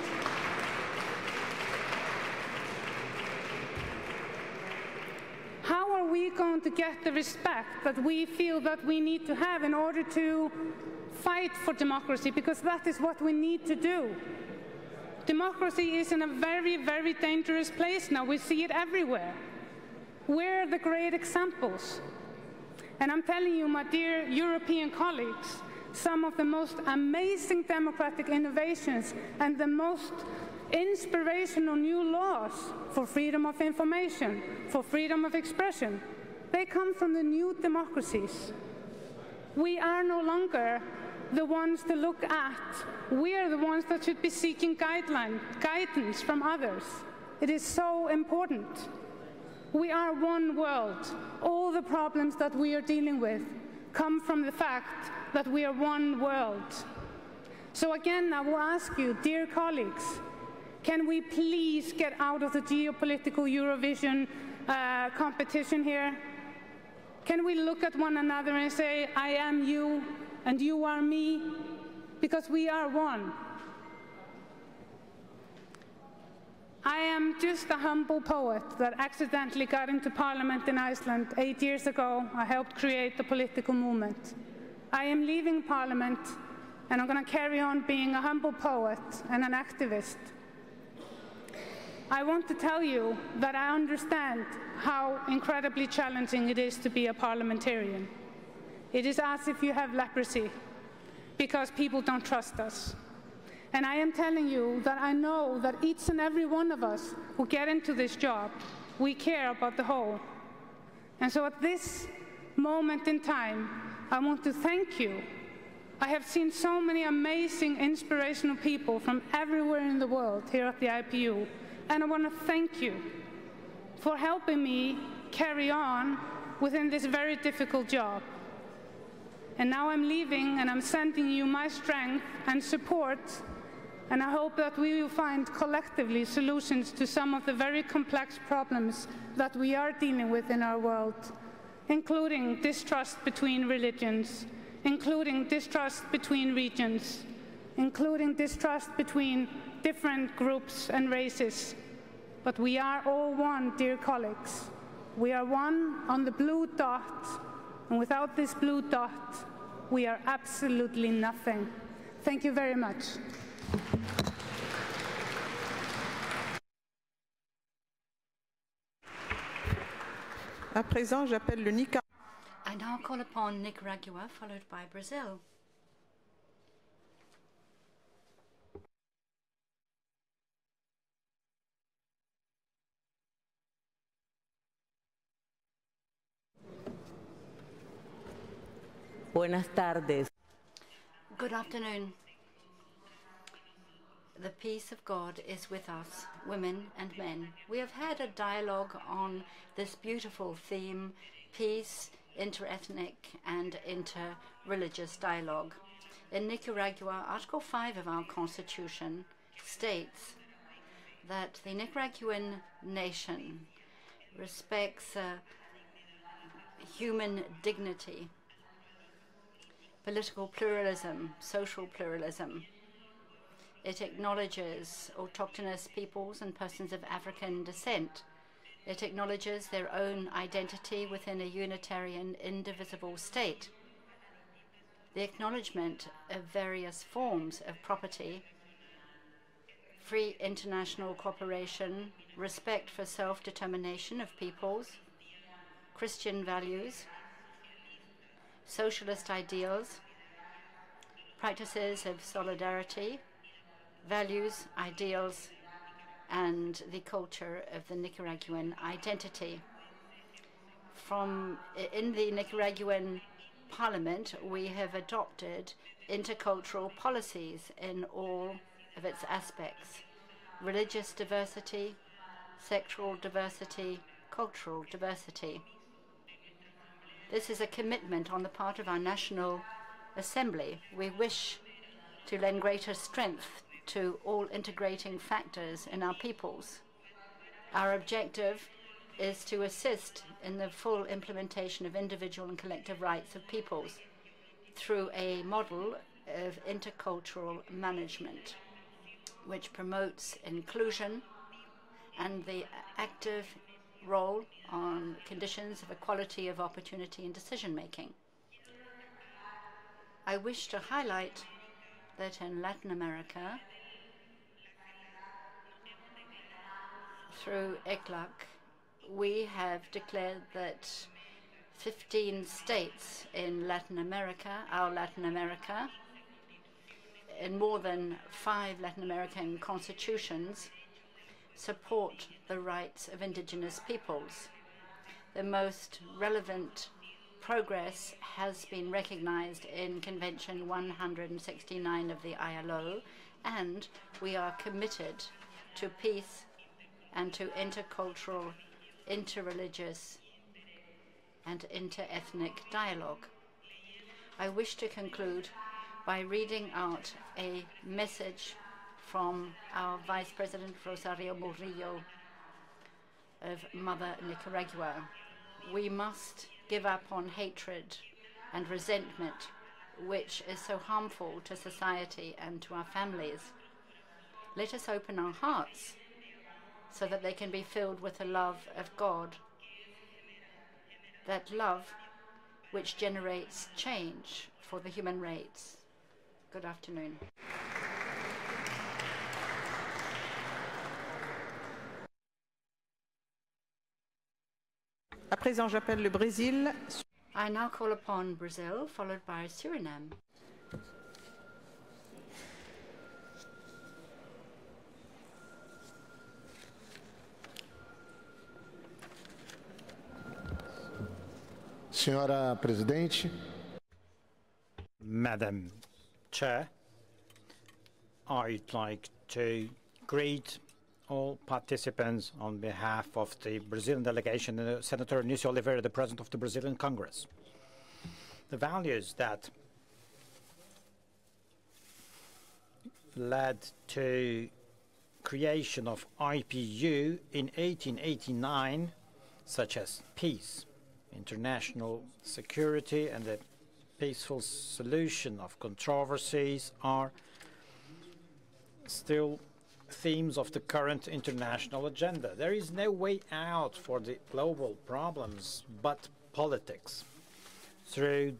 How are we going to get the respect that we feel that we need to have in order to fight for democracy? Because that is what we need to do. Democracy is in a very, very dangerous place now. We see it everywhere. Where are the great examples? And I'm telling you, my dear European colleagues, some of the most amazing democratic innovations and the most inspirational new laws for freedom of information, for freedom of expression, they come from the new democracies. We are no longer the ones to look at. We are the ones that should be seeking guidance from others. It is so important. We are one world. All the problems that we are dealing with come from the fact that we are one world. So again, I will ask you, dear colleagues, can we please get out of the geopolitical Eurovision competition here? Can we look at one another and say, I am you and you are me? Because we are one. I am just a humble poet that accidentally got into Parliament in Iceland 8 years ago. I helped create the political movement. I am leaving Parliament, and I'm going to carry on being a humble poet and an activist. I want to tell you that I understand how incredibly challenging it is to be a parliamentarian. It is as if you have leprosy, because people don't trust us. And I am telling you that I know that each and every one of us who get into this job, we care about the whole. And so at this moment in time, I want to thank you. I have seen so many amazing, inspirational people from everywhere in the world here at the IPU, and I want to thank you for helping me carry on within this very difficult job. And now I'm leaving, and I'm sending you my strength and support, and I hope that we will find collectively solutions to some of the very complex problems that we are dealing with in our world, including distrust between religions, including distrust between regions, including distrust between different groups and races. But we are all one, dear colleagues. We are one on the blue dot, and without this blue dot, we are absolutely nothing. Thank you very much. À présent, j'appelle le Nicaragua. I now call upon Nicaragua, followed by Brazil. Buenas tardes. Good afternoon. The peace of God is with us, women and men. We have had a dialogue on this beautiful theme, peace, interethnic and inter-religious dialogue. In Nicaragua, Article 5 of our Constitution states that the Nicaraguan nation respects human dignity, political pluralism, social pluralism. It acknowledges autochthonous peoples and persons of African descent. It acknowledges their own identity within a unitarian, indivisible state. The acknowledgement of various forms of property, free international cooperation, respect for self-determination of peoples, Christian values, socialist ideals, practices of solidarity, values, ideals, and the culture of the Nicaraguan identity. In the Nicaraguan Parliament, we have adopted intercultural policies in all of its aspects: religious diversity, sexual diversity, cultural diversity. This is a commitment on the part of our National Assembly. We wish to lend greater strength to all integrating factors in our peoples. Our objective is to assist in the full implementation of individual and collective rights of peoples through a model of intercultural management, which promotes inclusion and the active role on conditions of equality of opportunity in decision-making. I wish to highlight that in Latin America, through ECLAC, we have declared that 15 states in Latin America, our Latin America, in more than 5 Latin American constitutions, support the rights of indigenous peoples. The most relevant progress has been recognized in Convention 169 of the ILO, and we are committed to peace and to intercultural, interreligious, and interethnic dialogue. I wish to conclude by reading out a message from our Vice President Rosario Murillo of Mother Nicaragua. We must give up on hatred and resentment, which is so harmful to society and to our families. Let us open our hearts so that they can be filled with the love of God, that love which generates change for the human race. Good afternoon. À présent, j'appelle le Brésil. I now call upon Brazil, followed by Suriname. Senhora Presidente. Madam Chair, I'd like to greet all participants on behalf of the Brazilian delegation and Senator Nicio Oliveira, the President of the Brazilian Congress. The values that led to creation of IPU in 1889, such as peace, international security, and the peaceful solution of controversies, are still themes of the current international agenda. There is no way out for the global problems but politics, through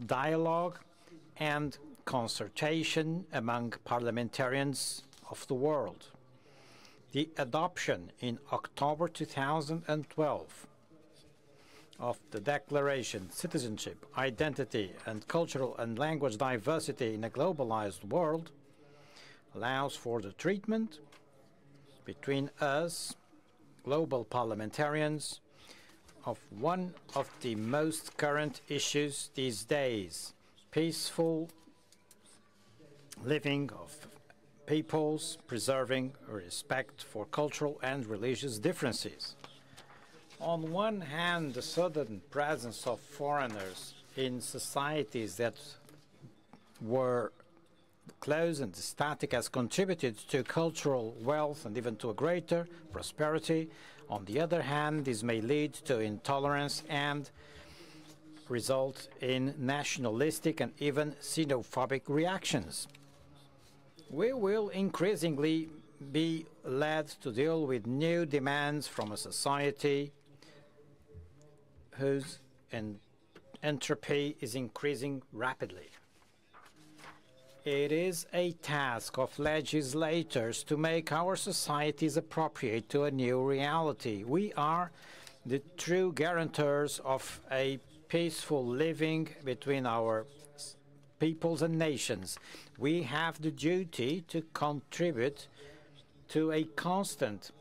dialogue and consultation among parliamentarians of the world. The adoption in October 2012 of the Declaration, Citizenship, Identity, and Cultural and Language Diversity in a Globalized World allows for the treatment between us, global parliamentarians, of one of the most current issues these days: peaceful living of peoples, preserving respect for cultural and religious differences. On one hand, the sudden presence of foreigners in societies that were close and static has contributed to cultural wealth and even to a greater prosperity. On the other hand, this may lead to intolerance and result in nationalistic and even xenophobic reactions. We will increasingly be led to deal with new demands from a society whose entropy is increasing rapidly. It is a task of legislators to make our societies appropriate to a new reality. We are the true guarantors of a peaceful living between our peoples and nations. We have the duty to contribute to a constant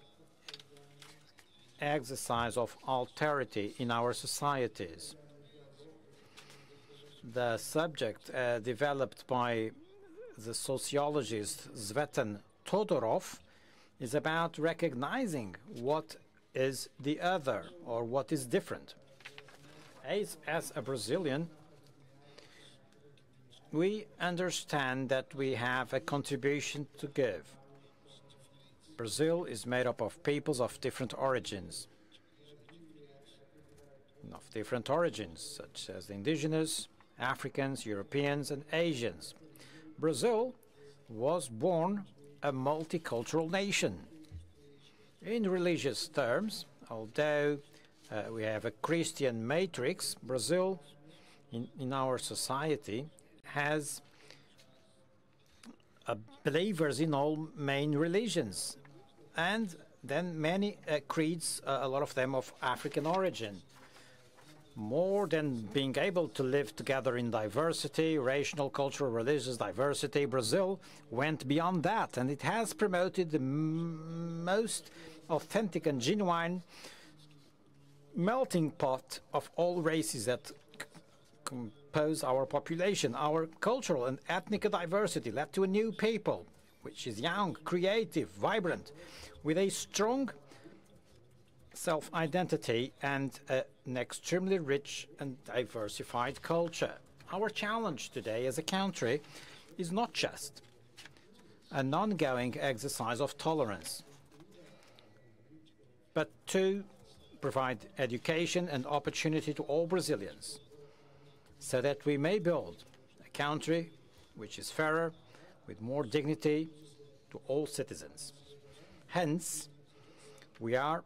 exercise of alterity in our societies. The subject developed by the sociologist Svetan Todorov is about recognizing what is the other or what is different. As a Brazilian, we understand that we have a contribution to give. Brazil is made up of peoples of different origins, such as the indigenous, Africans, Europeans, and Asians. Brazil was born a multicultural nation. In religious terms, although we have a Christian matrix, Brazil, in our society, has believers in all main religions, and then many creeds, a lot of them of African origin. More than being able to live together in diversity, racial, cultural, religious diversity, Brazil went beyond that, and it has promoted the most authentic and genuine melting pot of all races that compose our population. Our cultural and ethnic diversity led to a new people, which is young, creative, vibrant, with a strong self-identity and an extremely rich and diversified culture. Our challenge today as a country is not just an ongoing exercise of tolerance, but to provide education and opportunity to all Brazilians, so that we may build a country which is fairer, with more dignity to all citizens. Hence, We are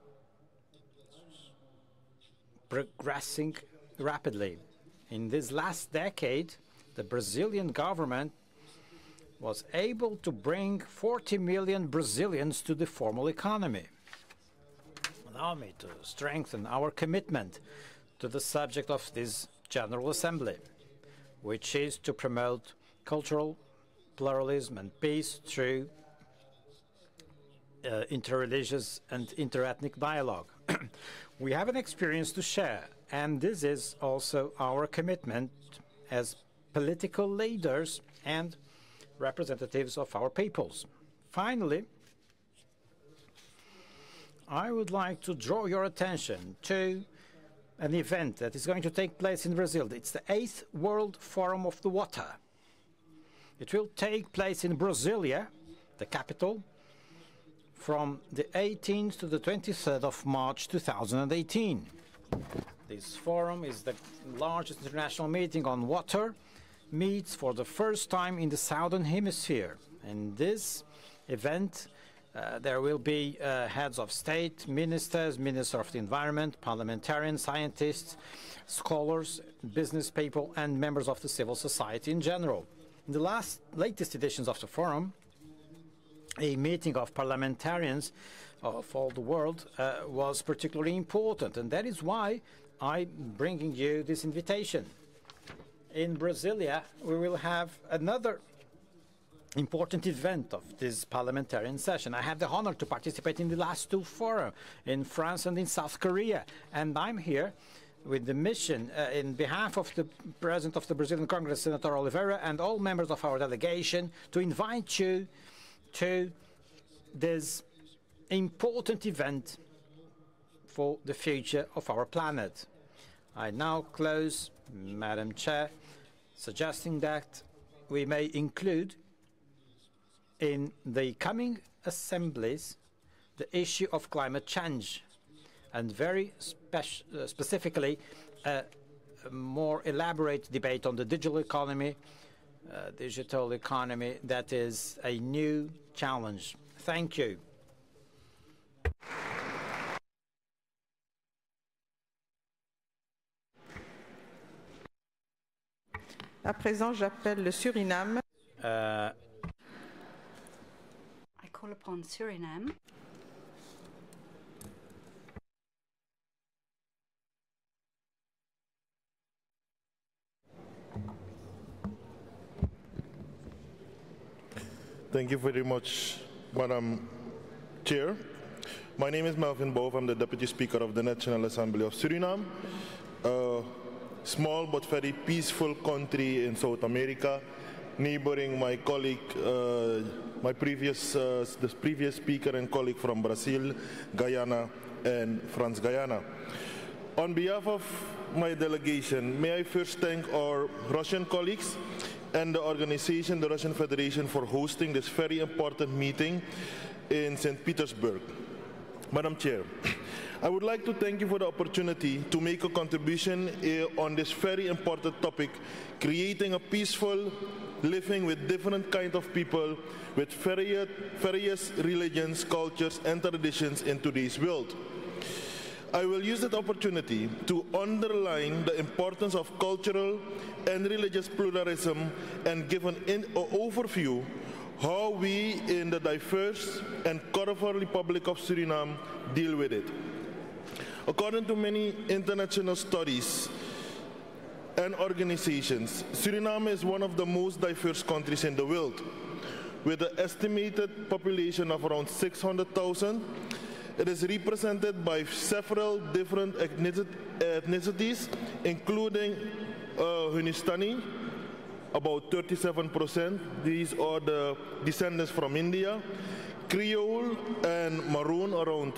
progressing rapidly. In this last decade, the Brazilian government was able to bring 40 million Brazilians to the formal economy. Allow me to strengthen our commitment to the subject of this General Assembly, which is to promote cultural pluralism and peace through interreligious and interethnic dialogue. We have an experience to share, and this is also our commitment as political leaders and representatives of our peoples. Finally, I would like to draw your attention to an event that is going to take place in Brazil. It's the 8th World Forum of the Water. It will take place in Brasilia, the capital, from the 18th to the 23rd of March 2018. This forum is the largest international meeting on water, meets for the first time in the Southern Hemisphere. In this event, there will be heads of state, ministers, Minister of the Environment, parliamentarians, scientists, scholars, business people, and members of the civil society in general. In the latest editions of the forum, a meeting of parliamentarians of all the world was particularly important, and that is why I'm bringing you this invitation. In Brasilia, we will have another important event of this parliamentarian session. I had the honor to participate in the last two forums in France and in South Korea, and I'm here with the mission in behalf of the President of the Brazilian Congress, Senator Oliveira, and all members of our delegation to invite you to this important event for the future of our planet. I now close, Madam Chair, suggesting that we may include in the coming assemblies the issue of climate change, and very specifically a more elaborate debate on the digital economy that is a new challenge. Thank you. À présent, j'appelle le Suriname. I call upon Suriname. Thank you very much, Madam Chair. My name is Melvin Bove. I'm the Deputy Speaker of the National Assembly of Suriname, a small but very peaceful country in South America, neighboring my colleague, the previous speaker and colleague from Brazil, Guyana, and France Guyana. On behalf of my delegation, may I first thank our Russian colleagues and the organization, the Russian Federation, for hosting this very important meeting in St. Petersburg. Madam Chair, I would like to thank you for the opportunity to make a contribution on this very important topic, creating a peaceful living with different kinds of people with various religions, cultures, and traditions in today's world. I will use that opportunity to underline the importance of cultural and religious pluralism and give an overview how we in the diverse and colorful Republic of Suriname deal with it. According to many international studies and organizations, Suriname is one of the most diverse countries in the world. With an estimated population of around 600,000, it is represented by several different ethnicities, including Hunistani, about 37%. These are the descendants from India. Creole and Maroon, around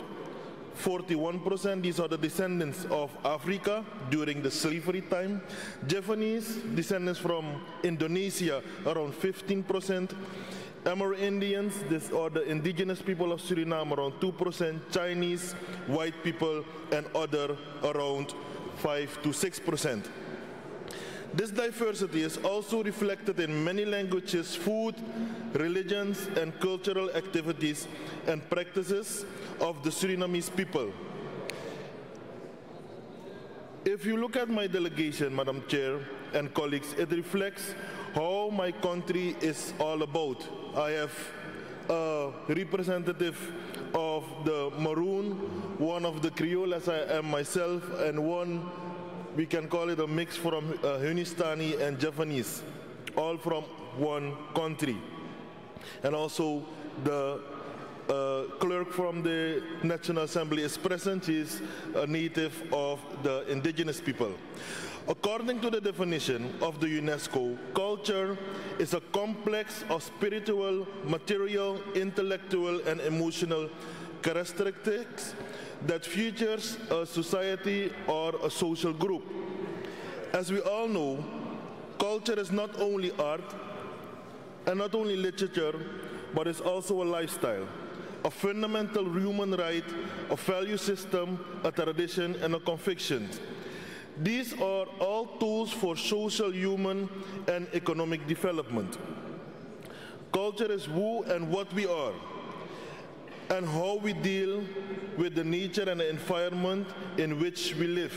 41%. These are the descendants of Africa during the slavery time. Javanese, descendants from Indonesia, around 15%. Amerindians, these are the indigenous people of Suriname, around 2%. Chinese, white people, and other around 5 to 6%. This diversity is also reflected in many languages, food, religions, and cultural activities and practices of the Surinamese people. If you look at my delegation, Madam Chair and colleagues, it reflects how my country is all about. I have a representative of the Maroon, one of the Creole as I am myself, and one, we can call it a mix from Hunistani and Javanese, all from one country. And also the clerk from the National Assembly is present. She is a native of the indigenous people. According to the definition of the UNESCO, culture is a complex of spiritual, material, intellectual, and emotional characteristics that features a society or a social group. As we all know, culture is not only art and not only literature, but it's also a lifestyle, a fundamental human right, a value system, a tradition, and a conviction. These are all tools for social, human, and economic development. Culture is who and what we are, and how we deal with the nature and the environment in which we live.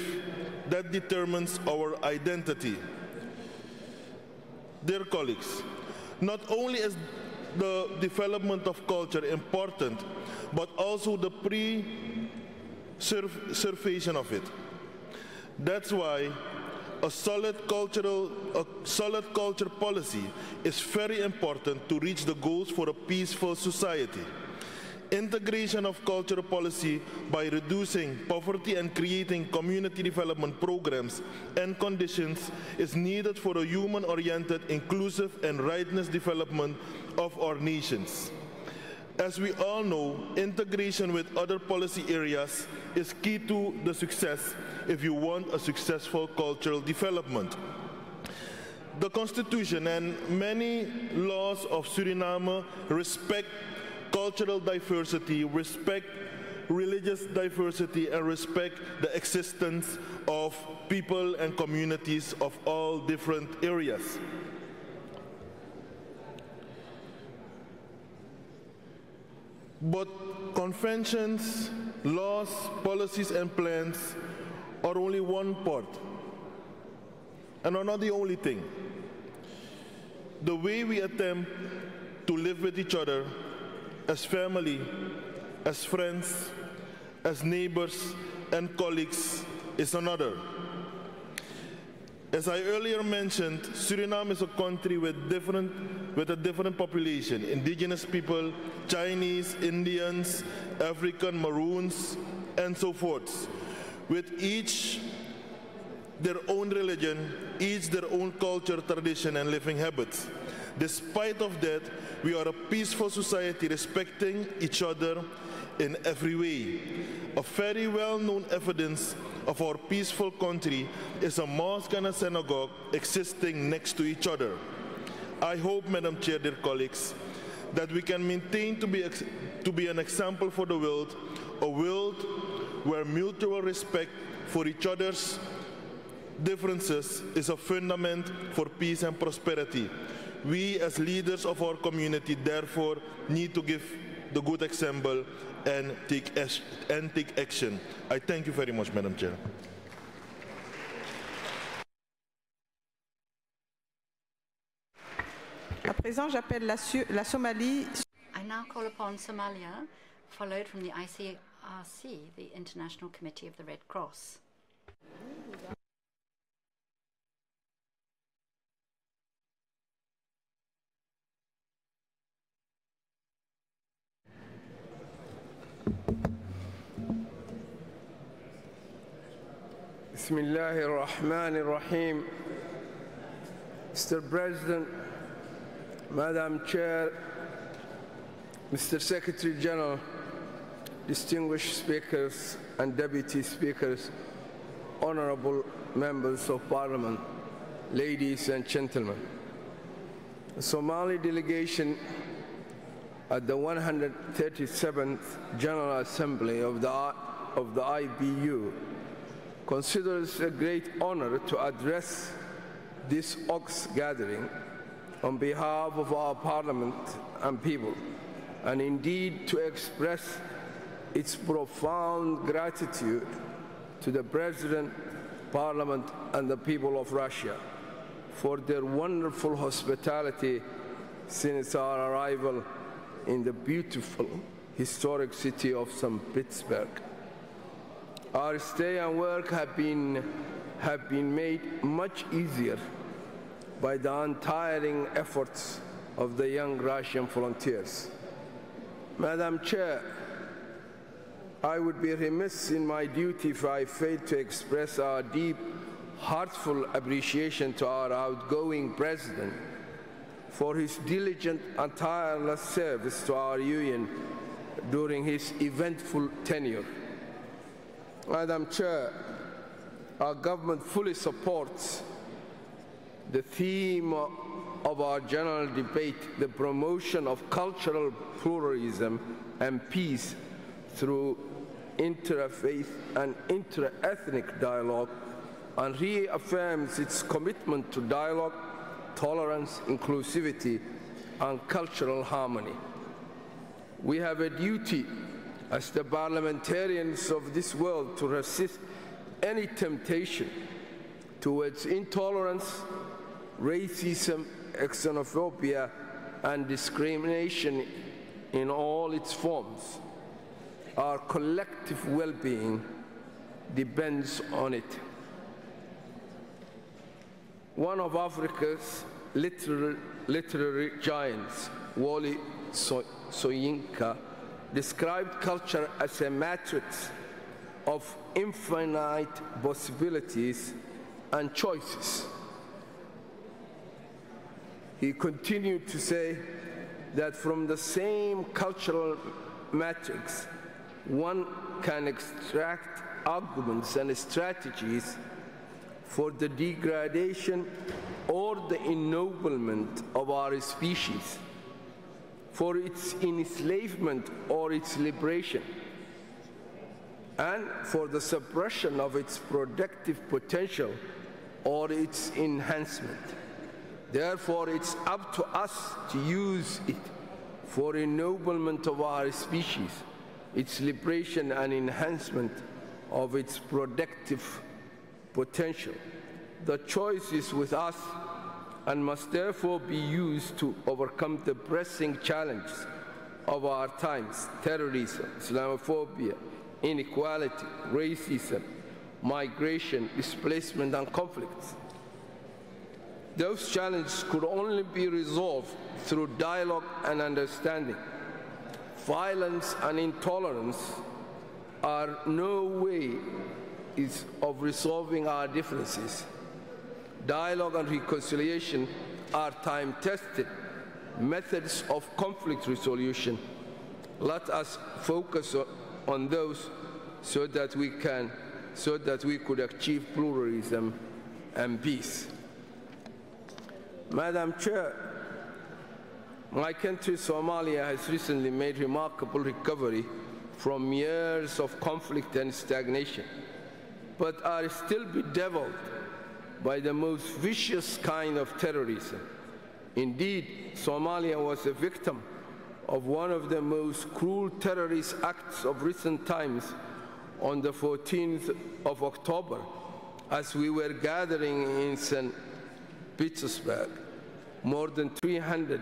That determines our identity. Dear colleagues, not only is the development of culture important, but also the preservation of it. That's why a solid culture policy is very important to reach the goals for a peaceful society. Integration of cultural policy by reducing poverty and creating community development programs and conditions is needed for a human-oriented, inclusive, and rightness development of our nations. As we all know, integration with other policy areas is key to the success if you want a successful cultural development. The Constitution and many laws of Suriname respect cultural diversity, respect religious diversity, and respect the existence of people and communities of all different areas. But conventions, laws, policies, and plans are only one part, and are not the only thing. The way we attempt to live with each other as family, as friends, as neighbors, and colleagues is another. As I earlier mentioned, Suriname is a country with a different population: indigenous people, Chinese, Indians, African, Maroons, and so forth, with each their own religion, each their own culture, tradition, and living habits. Despite of that, we are a peaceful society respecting each other in every way. A very well-known evidence of our peaceful country is a mosque and a synagogue existing next to each other. I hope, Madam Chair, dear colleagues, that we can maintain to be an example for the world, a world where mutual respect for each other's differences is a fundament for peace and prosperity. We as leaders of our community therefore need to give the good example and take action. I thank you very much, Madam Chair. À présent, j'appelle la Somalie. I now call upon Somalia, followed from the ICRC, the International Committee of the Red Cross. Bismillahir Rahmanir Rahim. Mr. President, Madam Chair, Mr. Secretary General, distinguished speakers and deputy speakers, honorable members of Parliament, ladies and gentlemen. The Somali delegation at the 137th General Assembly of the IPU considers a great honor to address this Ox gathering on behalf of our Parliament and people, and indeed to express its profound gratitude to the President, Parliament, and the people of Russia for their wonderful hospitality since our arrival in the beautiful historic city of St. Petersburg. Our stay and work have been made much easier by the untiring efforts of the young Russian volunteers. Madam Chair, I would be remiss in my duty if I failed to express our deep, heartfelt appreciation to our outgoing President for his diligent and tireless service to our Union during his eventful tenure. Madam Chair, our government fully supports the theme of our general debate, the promotion of cultural pluralism and peace through interfaith and inter-ethnic dialogue, and reaffirms its commitment to dialogue, tolerance, inclusivity, and cultural harmony. We have a duty as the parliamentarians of this world to resist any temptation towards intolerance, racism, xenophobia, and discrimination in all its forms. Our collective well-being depends on it. One of Africa's literary giants, Wole Soyinka, described culture as a matrix of infinite possibilities and choices. He continued to say that from the same cultural matrix, one can extract arguments and strategies for the degradation or the ennoblement of our species, for its enslavement or its liberation, and for the suppression of its productive potential or its enhancement. Therefore, it's up to us to use it for ennoblement of our species, its liberation and enhancement of its productive potential. The choice is with us and must therefore be used to overcome the pressing challenges of our times: terrorism, Islamophobia, inequality, racism, migration, displacement, and conflicts. Those challenges could only be resolved through dialogue and understanding. Violence and intolerance are no way of resolving our differences. Dialogue and reconciliation are time-tested methods of conflict resolution. Let us focus on those so that we could achieve pluralism and peace. Madam Chair, my country, Somalia, has recently made remarkable recovery from years of conflict and stagnation, but are still bedeviled by the most vicious kind of terrorism. Indeed, Somalia was a victim of one of the most cruel terrorist acts of recent times on the 14th of October, as we were gathering in St. Petersburg. More than 300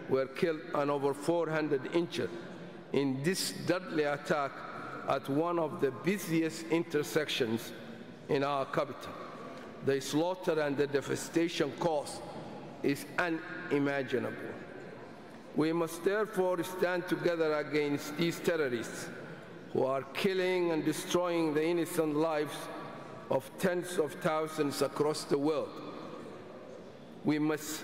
were killed and over 400 injured in this deadly attack at one of the busiest intersections in our capital. The slaughter and the devastation caused is unimaginable. We must therefore stand together against these terrorists who are killing and destroying the innocent lives of tens of thousands across the world. We must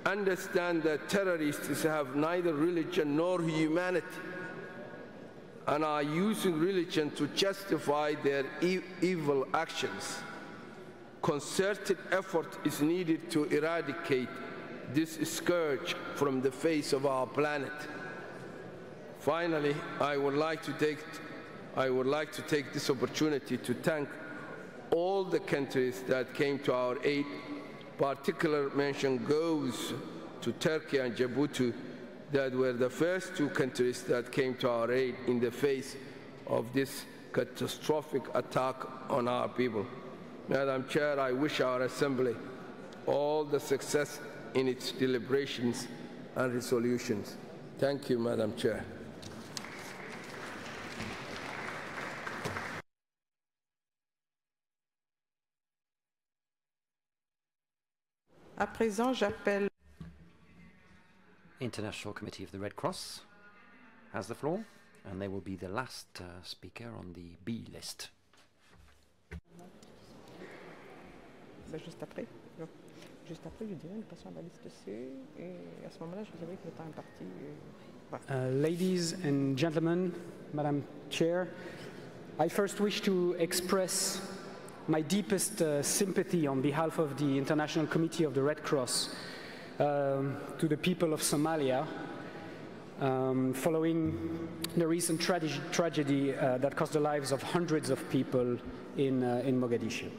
understand that terrorists have neither religion nor humanity and are using religion to justify their evil actions. Concerted effort is needed to eradicate this scourge from the face of our planet. Finally, I would like to take this opportunity to thank all the countries that came to our aid Particular mention goes to Turkey and Djibouti, that were the first two countries that came to our aid in the face of this catastrophic attack on our people. Madam Chair, I wish our Assembly all the success in its deliberations and resolutions. Thank you, Madam Chair. À présent, j'appelle International Committee of the Red Cross has the floor, and they will be the last speaker on the B list. Juste après, je dirais, nous passons à la liste C, et à ce moment-là, je vous dirais que le temps est parti. Voilà. Ladies and gentlemen, Madam Chair, I first wish to express my deepest sympathy on behalf of the International Committee of the Red Cross to the people of Somalia following the recent tragedy that cost the lives of hundreds of people in Mogadishu.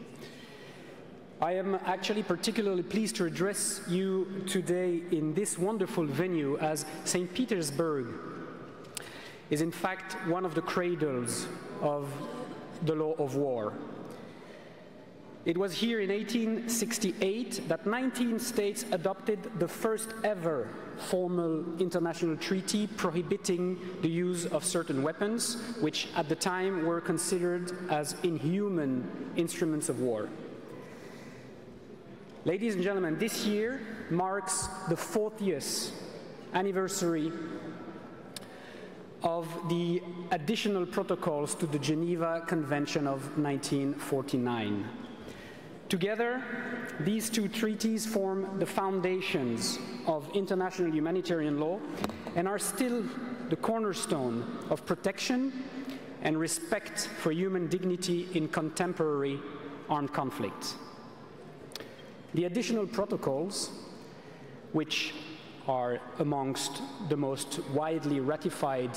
I am actually particularly pleased to address you today in this wonderful venue, as St. Petersburg is in fact one of the cradles of the law of war. It was here in 1868 that 19 states adopted the first ever formal international treaty prohibiting the use of certain weapons, which at the time were considered as inhuman instruments of war. Ladies and gentlemen, this year marks the 40th anniversary of the additional protocols to the Geneva Convention of 1949. Together, these two treaties form the foundations of international humanitarian law and are still the cornerstone of protection and respect for human dignity in contemporary armed conflict. The additional protocols, which are amongst the most widely ratified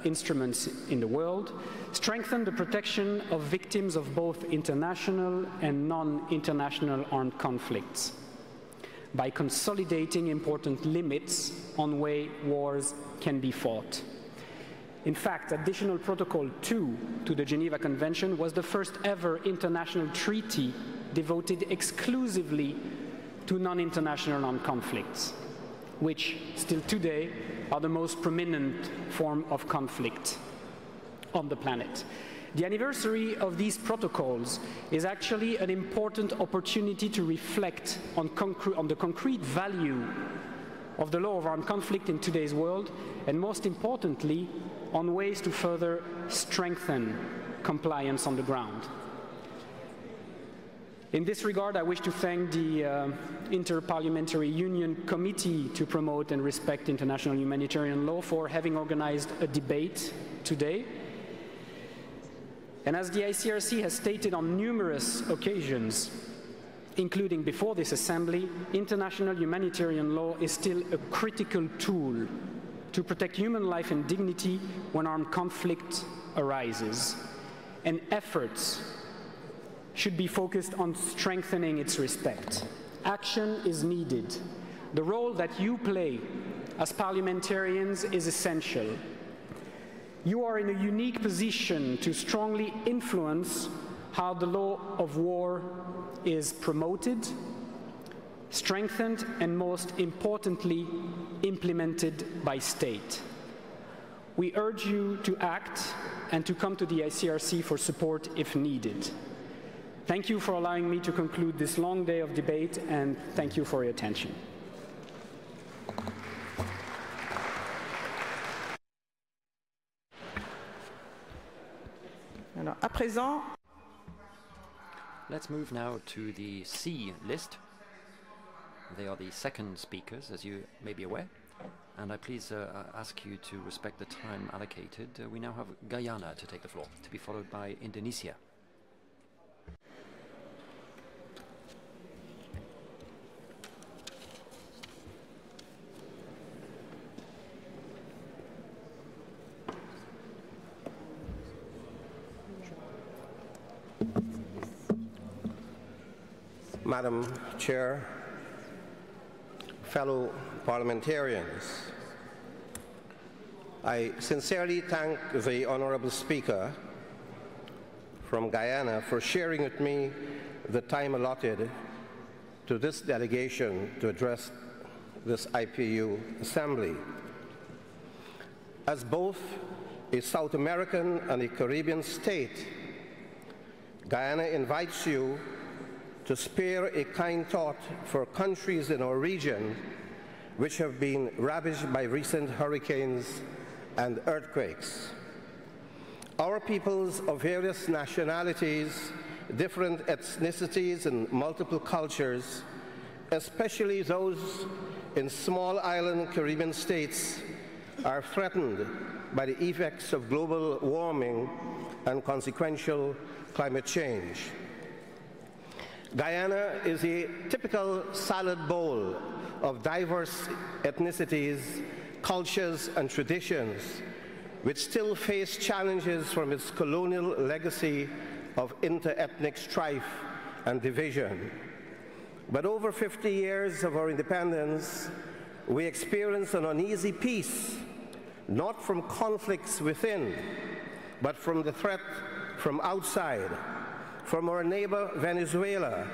instruments in the world, strengthen the protection of victims of both international and non-international armed conflicts by consolidating important limits on way wars can be fought. In fact, Additional Protocol 2 to the Geneva Convention was the first ever international treaty devoted exclusively to non-international armed conflicts, which still today are the most prominent form of conflict on the planet. The anniversary of these protocols is actually an important opportunity to reflect on the concrete value of the law of armed conflict in today's world, and most importantly, on ways to further strengthen compliance on the ground. In this regard, I wish to thank the Inter-Parliamentary Union Committee to Promote and Respect International Humanitarian Law for having organized a debate today. And as the ICRC has stated on numerous occasions, including before this Assembly, international humanitarian law is still a critical tool to protect human life and dignity when armed conflict arises, and efforts should be focused on strengthening its respect. Action is needed. The role that you play as parliamentarians is essential. You are in a unique position to strongly influence how the law of war is promoted, strengthened, and most importantly, implemented by state. We urge you to act and to come to the ICRC for support if needed. Thank you for allowing me to conclude this long day of debate, and thank you for your attention. Alors, à présent, let's move now to the C list. They are the second speakers, as you may be aware, and I please ask you to respect the time allocated. We now have Guyana to take the floor, to be followed by Indonesia. Madam Chair, fellow parliamentarians, I sincerely thank the Honourable Speaker from Guyana for sharing with me the time allotted to this delegation to address this IPU Assembly. As both a South American and a Caribbean state, Guyana invites you to spare a kind thought for countries in our region which have been ravaged by recent hurricanes and earthquakes. Our peoples of various nationalities, different ethnicities, and multiple cultures, especially those in small island Caribbean states, are threatened by the effects of global warming and consequential climate change. Guyana is a typical salad bowl of diverse ethnicities, cultures, and traditions, which still face challenges from its colonial legacy of inter-ethnic strife and division. But over 50 years of our independence, we experience an uneasy peace, not from conflicts within, but from the threat from outside, from our neighbor Venezuela,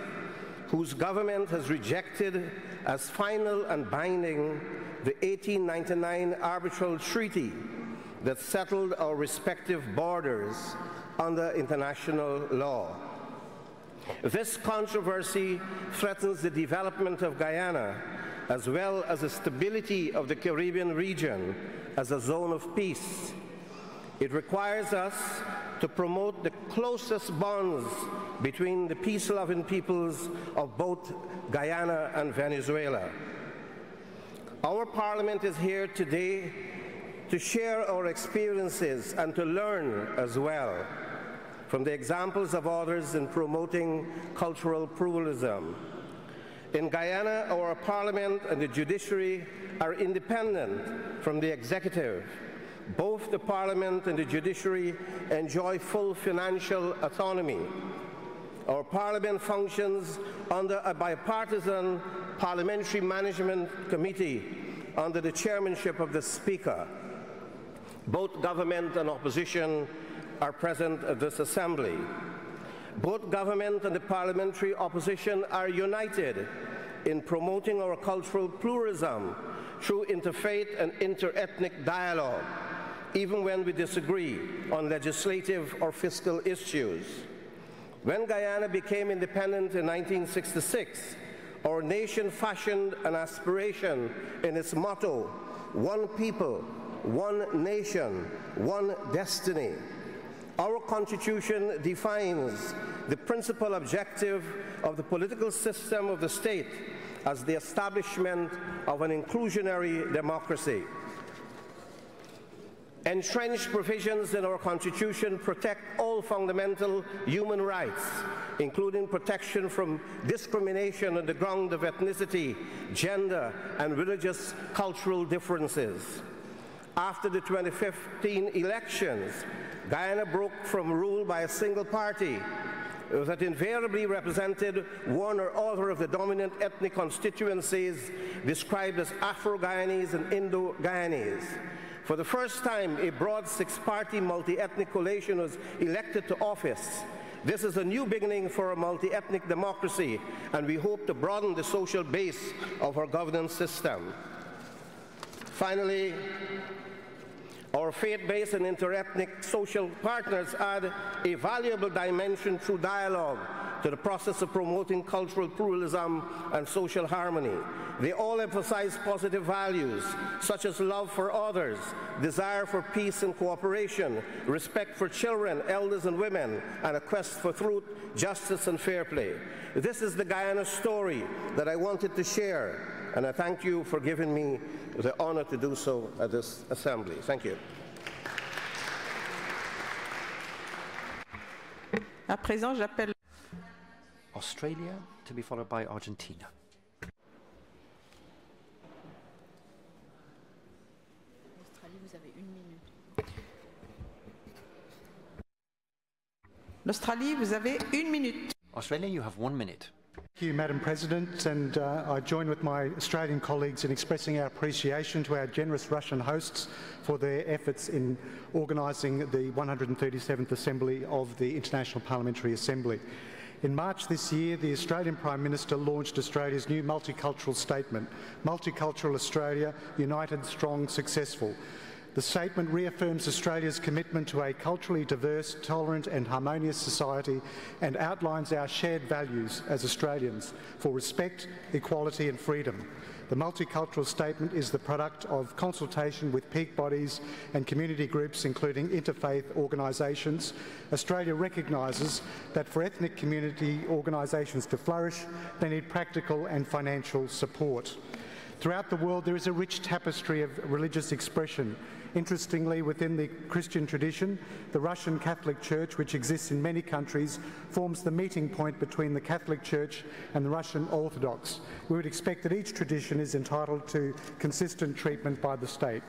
whose government has rejected as final and binding the 1899 arbitral treaty that settled our respective borders under international law. This controversy threatens the development of Guyana, as well as the stability of the Caribbean region as a zone of peace. It requires us to promote the closest bonds between the peace-loving peoples of both Guyana and Venezuela. Our Parliament is here today to share our experiences and to learn as well from the examples of others in promoting cultural pluralism. In Guyana, our Parliament and the judiciary are independent from the executive. Both the Parliament and the judiciary enjoy full financial autonomy. Our Parliament functions under a bipartisan parliamentary management committee under the chairmanship of the Speaker. Both government and opposition are present at this assembly. Both government and the parliamentary opposition are united in promoting our cultural pluralism through interfaith and inter-ethnic dialogue, even when we disagree on legislative or fiscal issues. When Guyana became independent in 1966, our nation fashioned an aspiration in its motto, "One people, one nation, one destiny." Our Constitution defines the principal objective of the political system of the state as the establishment of an inclusionary democracy. Entrenched provisions in our Constitution protect all fundamental human rights, including protection from discrimination on the ground of ethnicity, gender, and religious cultural differences. After the 2015 elections, Guyana broke from rule by a single party that invariably represented one or other of the dominant ethnic constituencies described as Afro-Guyanese and Indo-Guyanese. For the first time, a broad six-party multi-ethnic coalition was elected to office. This is a new beginning for a multi-ethnic democracy, and we hope to broaden the social base of our governance system. Finally, our faith-based and inter-ethnic social partners add a valuable dimension through dialogue to the process of promoting cultural pluralism and social harmony. They all emphasize positive values, such as love for others, desire for peace and cooperation, respect for children, elders, and women, and a quest for truth, justice, and fair play. This is the Guyana story that I wanted to share, and I thank you for giving me the honor to do so at this assembly. Thank you. À présent, j'appelle Australia to be followed by Argentina. Australie, vous avez 1 minute. l'Australie, vous avez 1 minute. Australia, you have 1 minute. Thank you, Madam President, and I join with my Australian colleagues in expressing our appreciation to our generous Russian hosts for their efforts in organising the 137th Assembly of the International Parliamentary Assembly. In March this year, the Australian Prime Minister launched Australia's new multicultural statement, Multicultural Australia, United, Strong, Successful. The statement reaffirms Australia's commitment to a culturally diverse, tolerant and harmonious society and outlines our shared values as Australians for respect, equality and freedom. The multicultural statement is the product of consultation with peak bodies and community groups, including interfaith organisations. Australia recognises that for ethnic community organisations to flourish, they need practical and financial support. Throughout the world, there is a rich tapestry of religious expression. Interestingly, within the Christian tradition, the Russian Catholic Church, which exists in many countries, forms the meeting point between the Catholic Church and the Russian Orthodox. We would expect that each tradition is entitled to consistent treatment by the state.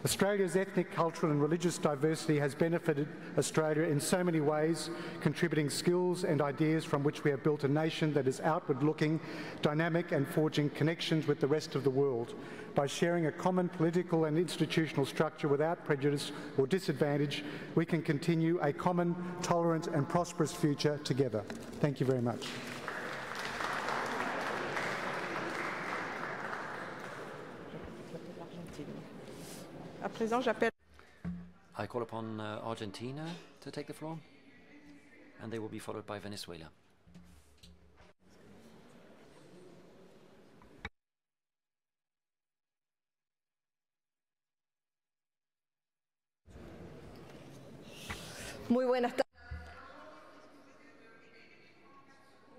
Australia's ethnic, cultural and religious diversity has benefited Australia in so many ways, contributing skills and ideas from which we have built a nation that is outward-looking, dynamic and forging connections with the rest of the world. By sharing a common political and institutional structure without prejudice or disadvantage, we can continue a common, tolerant and prosperous future together. Thank you very much. I call upon Argentina to take the floor, and they will be followed by Venezuela. Muy buenas tardes.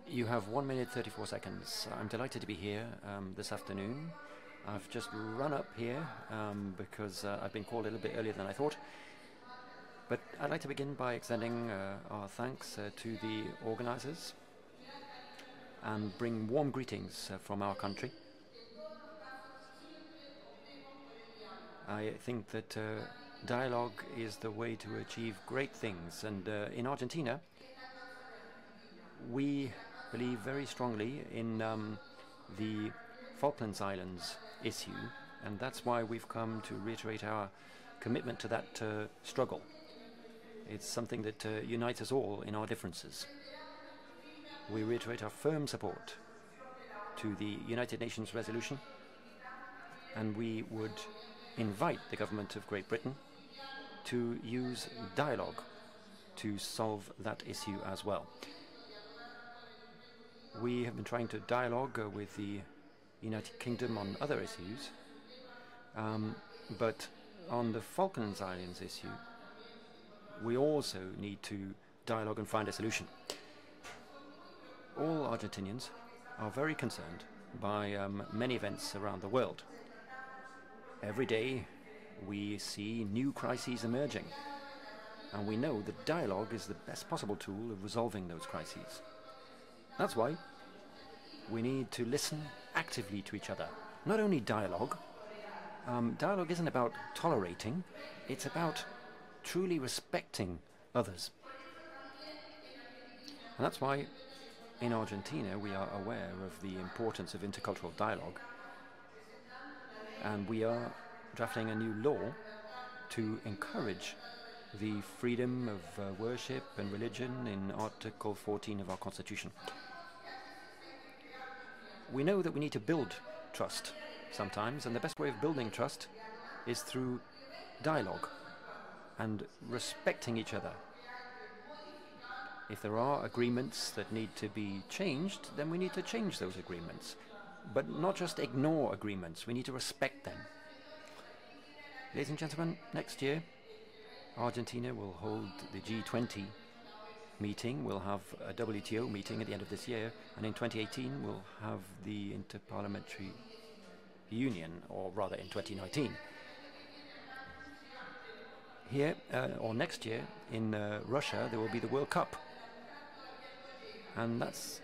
You have 1 minute 34 seconds. I'm delighted to be here this afternoon. I've just run up here because I've been called a little bit earlier than I thought. But I'd like to begin by extending our thanks to the organisers and bring warm greetings from our country. I think that dialogue is the way to achieve great things, and in Argentina we believe very strongly in the Falklands Islands issue, and that's why we've come to reiterate our commitment to that struggle. It's something that unites us all in our differences. We reiterate our firm support to the United Nations resolution, and we would invite the government of Great Britain to use dialogue to solve that issue as well. We have been trying to dialogue with the United Kingdom on other issues, but on the Falklands Islands issue, we also need to dialogue and find a solution. All Argentinians are very concerned by many events around the world. Every day we see new crises emerging, and we know that dialogue is the best possible tool of resolving those crises. That's why we need to listen actively to each other. Not only dialogue. Dialogue isn't about tolerating, it's about truly respecting others. And that's why in Argentina we are aware of the importance of intercultural dialogue, and we are drafting a new law to encourage the freedom of worship and religion in Article 14 of our Constitution. We know that we need to build trust sometimes, and the best way of building trust is through dialogue and respecting each other. If there are agreements that need to be changed, then we need to change those agreements. But not just ignore agreements, we need to respect them. Ladies and gentlemen, next year Argentina will hold the G20 meeting, we'll have a WTO meeting at the end of this year, and in 2018 we'll have the Inter-Parliamentary Union, or rather in 2019. Here, or next year, in Russia, there will be the World Cup. And that's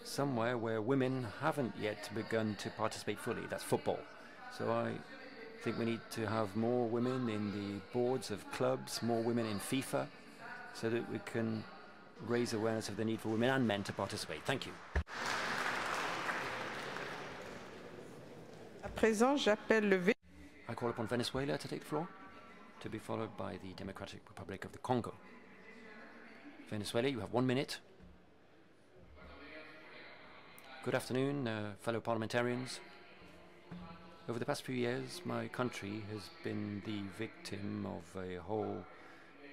somewhere where women haven't yet begun to participate fully. That's football. So I think we need to have more women in the boards of clubs, more women in FIFA, so that we can raise awareness of the need for women and men to participate. Thank you. I call upon Venezuela to take the floor, to be followed by the Democratic Republic of the Congo. Venezuela, you have 1 minute. Good afternoon, fellow parliamentarians. Over the past few years, my country has been the victim of a whole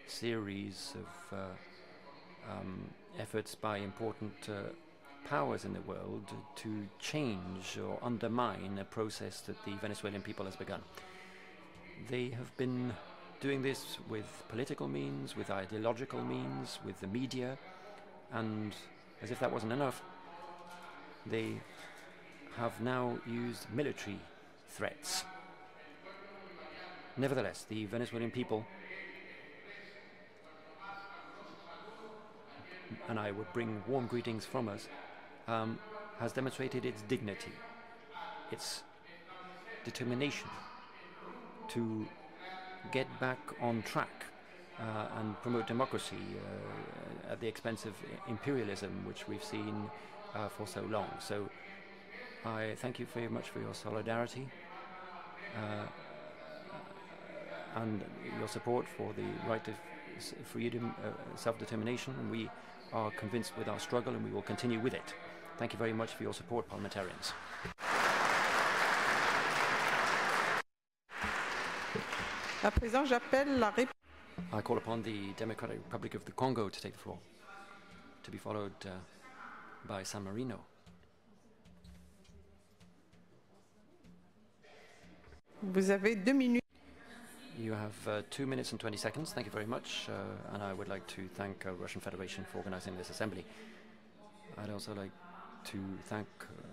series of efforts by important powers in the world to change or undermine a process that the Venezuelan people has begun. They have been doing this with political means, with ideological means, with the media, and as if that wasn't enough, they have now used military threats. Nevertheless, the Venezuelan people, and I would bring warm greetings from us, has demonstrated its dignity, its determination to get back on track and promote democracy at the expense of imperialism, which we've seen for so long. So I thank you very much for your solidarity and your support for the right of freedom, self-determination, and we are convinced with our struggle and we will continue with it. Thank you very much for your support, parliamentarians. I call upon the Democratic Republic of the Congo to take the floor, to be followed by San Marino. You have 2 minutes and 20 seconds. Thank you very much. And I would like to thank Russian Federation for organizing this assembly. I'd also like to thank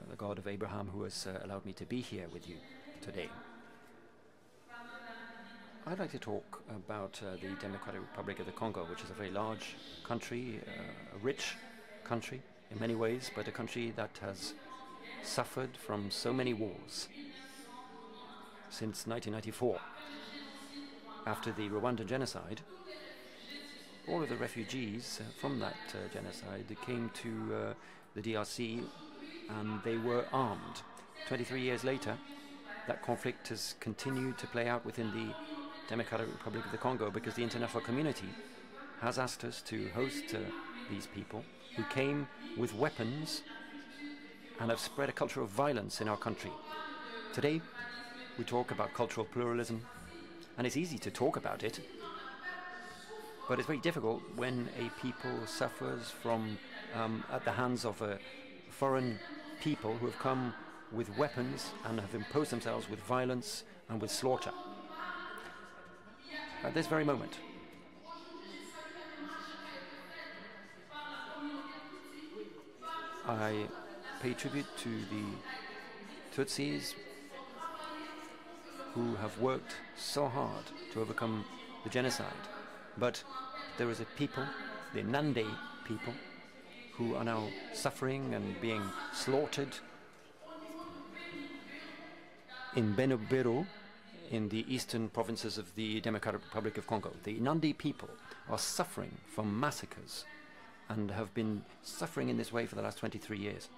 the God of Abraham who has allowed me to be here with you today. I'd like to talk about the Democratic Republic of the Congo, which is a very large country, a rich country in many ways, but a country that has suffered from so many wars since 1994. After the Rwandan genocide, all of the refugees from that genocide came to the DRC and they were armed. 23 years later, that conflict has continued to play out within the Democratic Republic of the Congo because the international community has asked us to host these people who came with weapons and have spread a culture of violence in our country. Today, we talk about cultural pluralism, and it's easy to talk about it, but it's very difficult when a people suffers from at the hands of foreign people who have come with weapons and have imposed themselves with violence and with slaughter. At this very moment, I pay tribute to the Tutsis who have worked so hard to overcome the genocide. But there is a people, the Nande people, who are now suffering and being slaughtered in Benobero, in the eastern provinces of the Democratic Republic of Congo. The Nande people are suffering from massacres and have been suffering in this way for the last 23 years.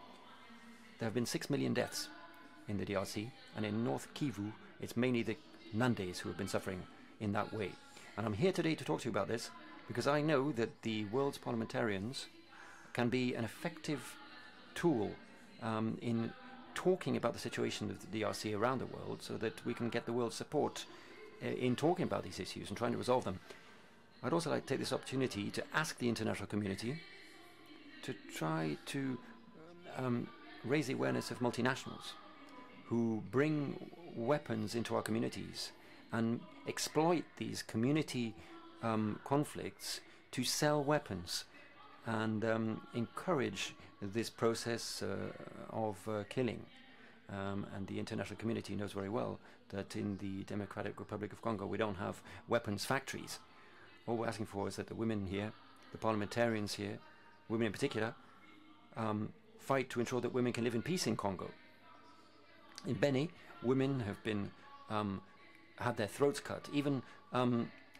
There have been 6 million deaths in the DRC, and in North Kivu, it's mainly the Nandes who have been suffering in that way. And I'm here today to talk to you about this because I know that the world's parliamentarians can be an effective tool in talking about the situation of the DRC around the world so that we can get the world's support in talking about these issues and trying to resolve them. I'd also like to take this opportunity to ask the international community to try to raise the awareness of multinationals who bring weapons into our communities and exploit these community conflicts to sell weapons and encourage this process of killing. And the international community knows very well that in the Democratic Republic of Congo we don't have weapons factories. All we're asking for is that the women here, the parliamentarians here, women in particular, fight to ensure that women can live in peace in Congo. In Beni, women have been had their throats cut. Even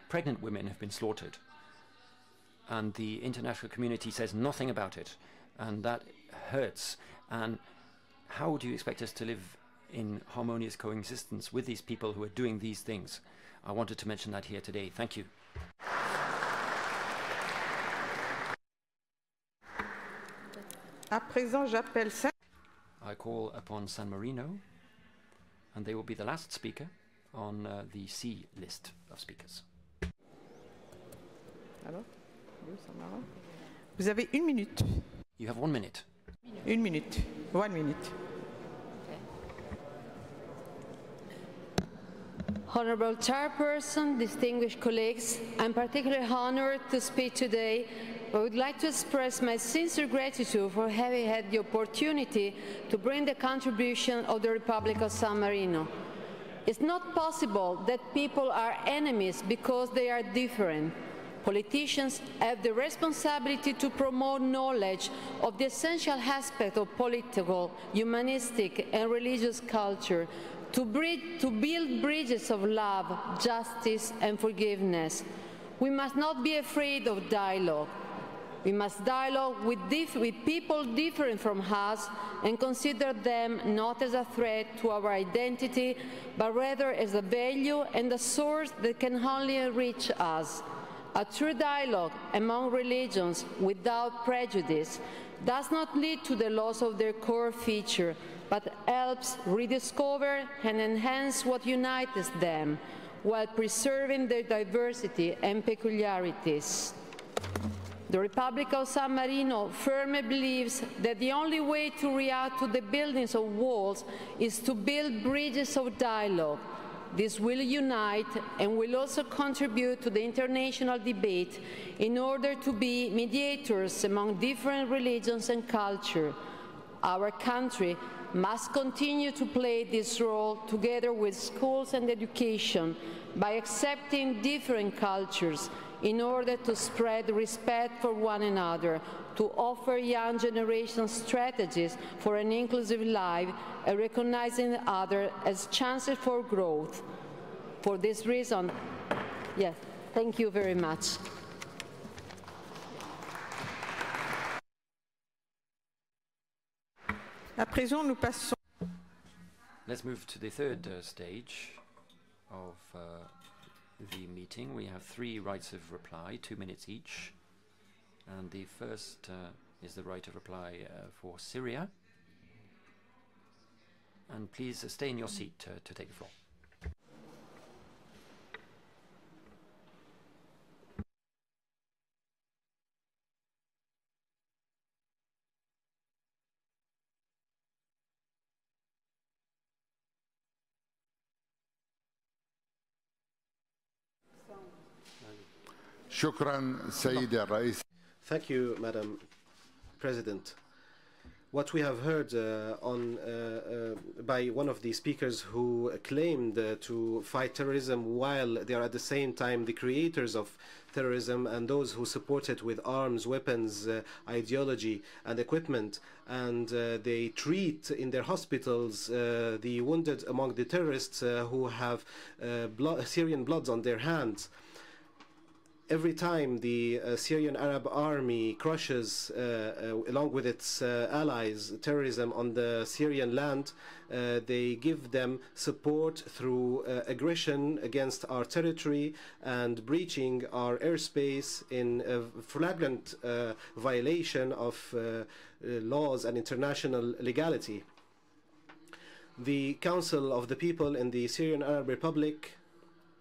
pregnant women have been slaughtered. And the international community says nothing about it. And that hurts. And how do you expect us to live in harmonious coexistence with these people who are doing these things. I wanted to mention that here today. Thank you. À présent, j'appelle I call upon San Marino, and they will be the last speaker on the C list of speakers. Alors, vous avez 1 minute. You have 1 minute. 1 minute. 1 minute. Honorable Chairperson, distinguished colleagues, I'm particularly honored to speak today. I would like to express my sincere gratitude for having had the opportunity to bring the contribution of the Republic of San Marino. It's not possible that people are enemies because they are different. Politicians have the responsibility to promote knowledge of the essential aspect of political, humanistic, and religious culture, to build bridges of love, justice, and forgiveness. We must not be afraid of dialogue. We must dialogue with people different from us and consider them not as a threat to our identity, but rather as a value and a source that can only enrich us. A true dialogue among religions without prejudice does not lead to the loss of their core feature, but helps rediscover and enhance what unites them, while preserving their diversity and peculiarities. The Republic of San Marino firmly believes that the only way to react to the buildings of walls is to build bridges of dialogue. This will unite and will also contribute to the international debate in order to be mediators among different religions and culture. Our country must continue to play this role together with schools and education by accepting different cultures in order to spread respect for one another, to offer young generations strategies for an inclusive life, and recognizing others as chances for growth. For this reason, yes, thank you very much. À présent, nous passons. Let's move to the third stage of the meeting. We have 3 rights of reply, 2 minutes each. And the first is the right of reply for Syria. And please stay in your seat to take the floor. Thank you, Madam President. What we have heard by one of the speakers who claimed to fight terrorism while they are at the same time the creators of terrorism and those who support it with arms, weapons, ideology and equipment, and they treat in their hospitals the wounded among the terrorists who have Syrian blood on their hands. Every time the Syrian Arab army crushes, along with its allies, terrorism on the Syrian land, they give them support through aggression against our territory and breaching our airspace in a flagrant violation of laws and international legality. The Council of the People in the Syrian Arab Republic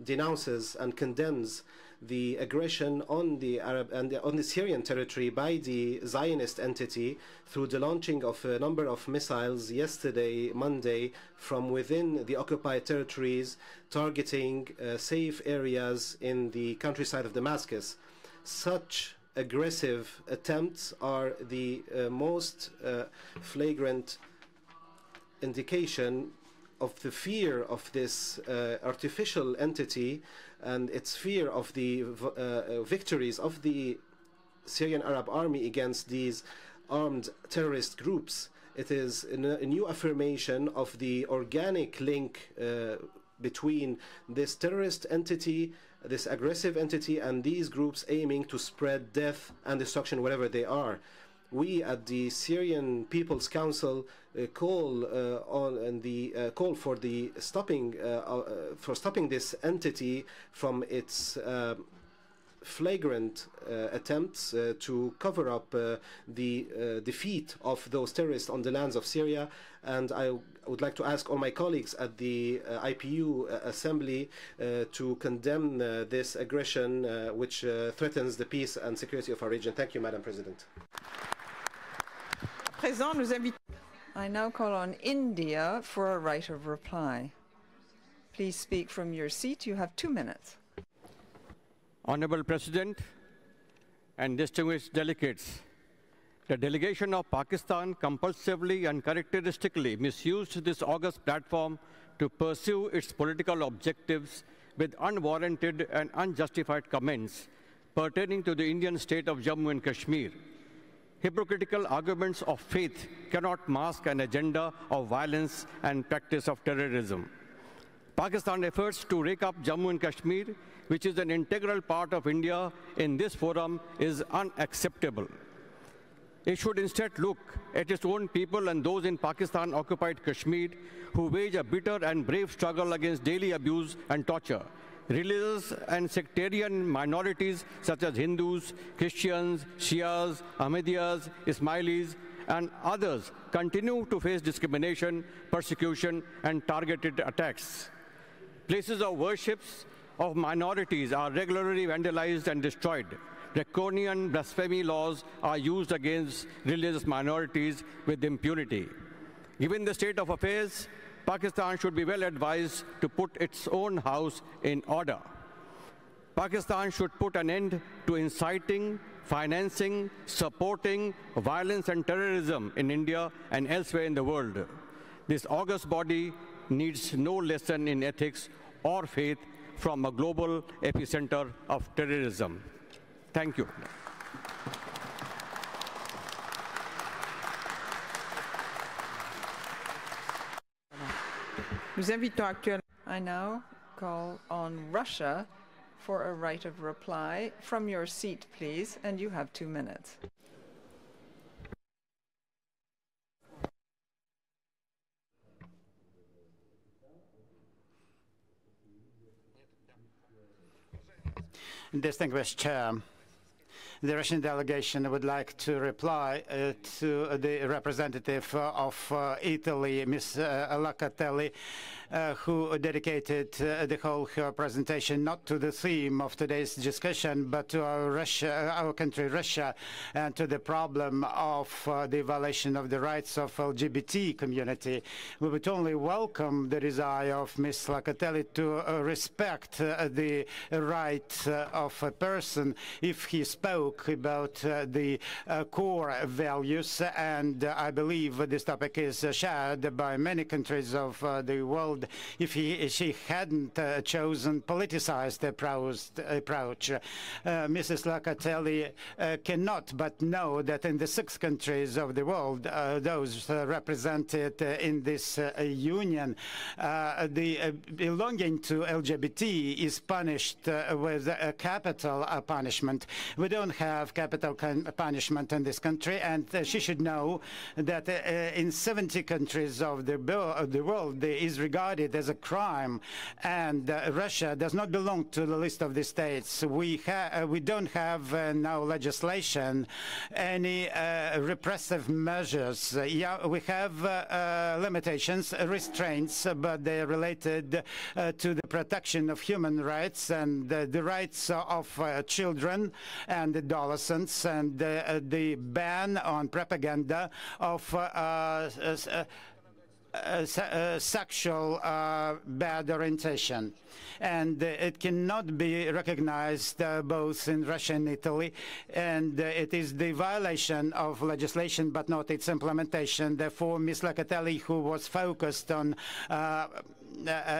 denounces and condemns the aggression on the Arab and on the Syrian territory by the Zionist entity through the launching of a number of missiles yesterday, Monday, from within the occupied territories, targeting safe areas in the countryside of Damascus. Such aggressive attempts are the most flagrant indication of the fear of this artificial entity and its fear of the victories of the Syrian Arab army against these armed terrorist groups. It is a new affirmation of the organic link between this terrorist entity, this aggressive entity, and these groups aiming to spread death and destruction wherever they are. we at the Syrian People's Council call for stopping this entity from its flagrant attempts to cover up the defeat of those terrorists on the lands of Syria. And I would like to ask all my colleagues at the IPU Assembly to condemn this aggression which threatens the peace and security of our region. Thank you, Madam President. I now call on India for a right of reply. Please speak from your seat. You have 2 minutes. Honorable President and distinguished delegates, the delegation of Pakistan compulsively and characteristically misused this august platform to pursue its political objectives with unwarranted and unjustified comments pertaining to the Indian state of Jammu and Kashmir. Hypocritical arguments of faith cannot mask an agenda of violence and practice of terrorism. Pakistan efforts to rake up Jammu and Kashmir, which is an integral part of India, in this forum is unacceptable. It should instead look at its own people and those in Pakistan-occupied Kashmir who wage a bitter and brave struggle against daily abuse and torture. Religious and sectarian minorities such as Hindus, Christians, Shias, Ahmadiyas, Ismailis, and others continue to face discrimination, persecution, and targeted attacks. Places of worship of minorities are regularly vandalized and destroyed. Draconian blasphemy laws are used against religious minorities with impunity. Given the state of affairs, Pakistan should be well advised to put its own house in order. Pakistan should put an end to inciting, financing, supporting violence and terrorism in India and elsewhere in the world. This august body needs no lesson in ethics or faith from a global epicenter of terrorism. Thank you. I now call on Russia for a right of reply. From your seat, please, and you have 2 minutes. Distinguished Chair, the Russian delegation would like to reply to the representative of Italy, Ms. Locatelli, who dedicated the whole her presentation not to the theme of today's discussion, but to our country, Russia, and to the problem of the violation of the rights of LGBT community. We would only welcome the desire of Ms. Locatelli to respect the right of a person if he spoke about the core values, and I believe this topic is shared by many countries of the world. If she hadn't chosen politicized approach, Mrs. Locatelli cannot but know that in the 6 countries of the world, those represented in this union, the belonging to LGBT is punished with a capital punishment. We don't have capital punishment in this country, and she should know that in 70 countries of the world it is regarded as a crime, and Russia does not belong to the list of the states. We don't have now legislation, any repressive measures. Yeah, we have limitations, restraints, but they are related to the protection of human rights and the rights of children and adolescents, and the ban on propaganda of sexual bad orientation. And it cannot be recognized both in Russia and Italy, and it is the violation of legislation but not its implementation. Therefore, Ms. Locatelli, who was focused on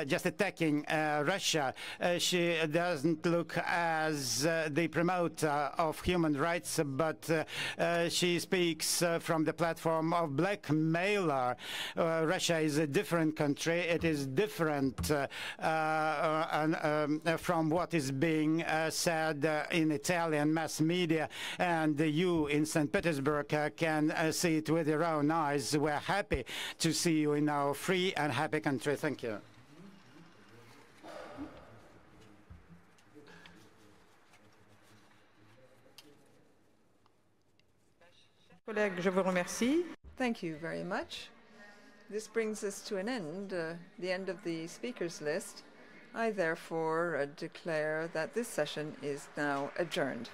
just attacking Russia. She doesn't look as the promoter of human rights, but she speaks from the platform of blackmailer. Russia is a different country. It is different from what is being said in Italian mass media, and you in St. Petersburg can see it with your own eyes. We're happy to see you in our free and happy country. Thank you. Thank you very much. This brings us to an end, the end of the speakers list. I therefore declare that this session is now adjourned.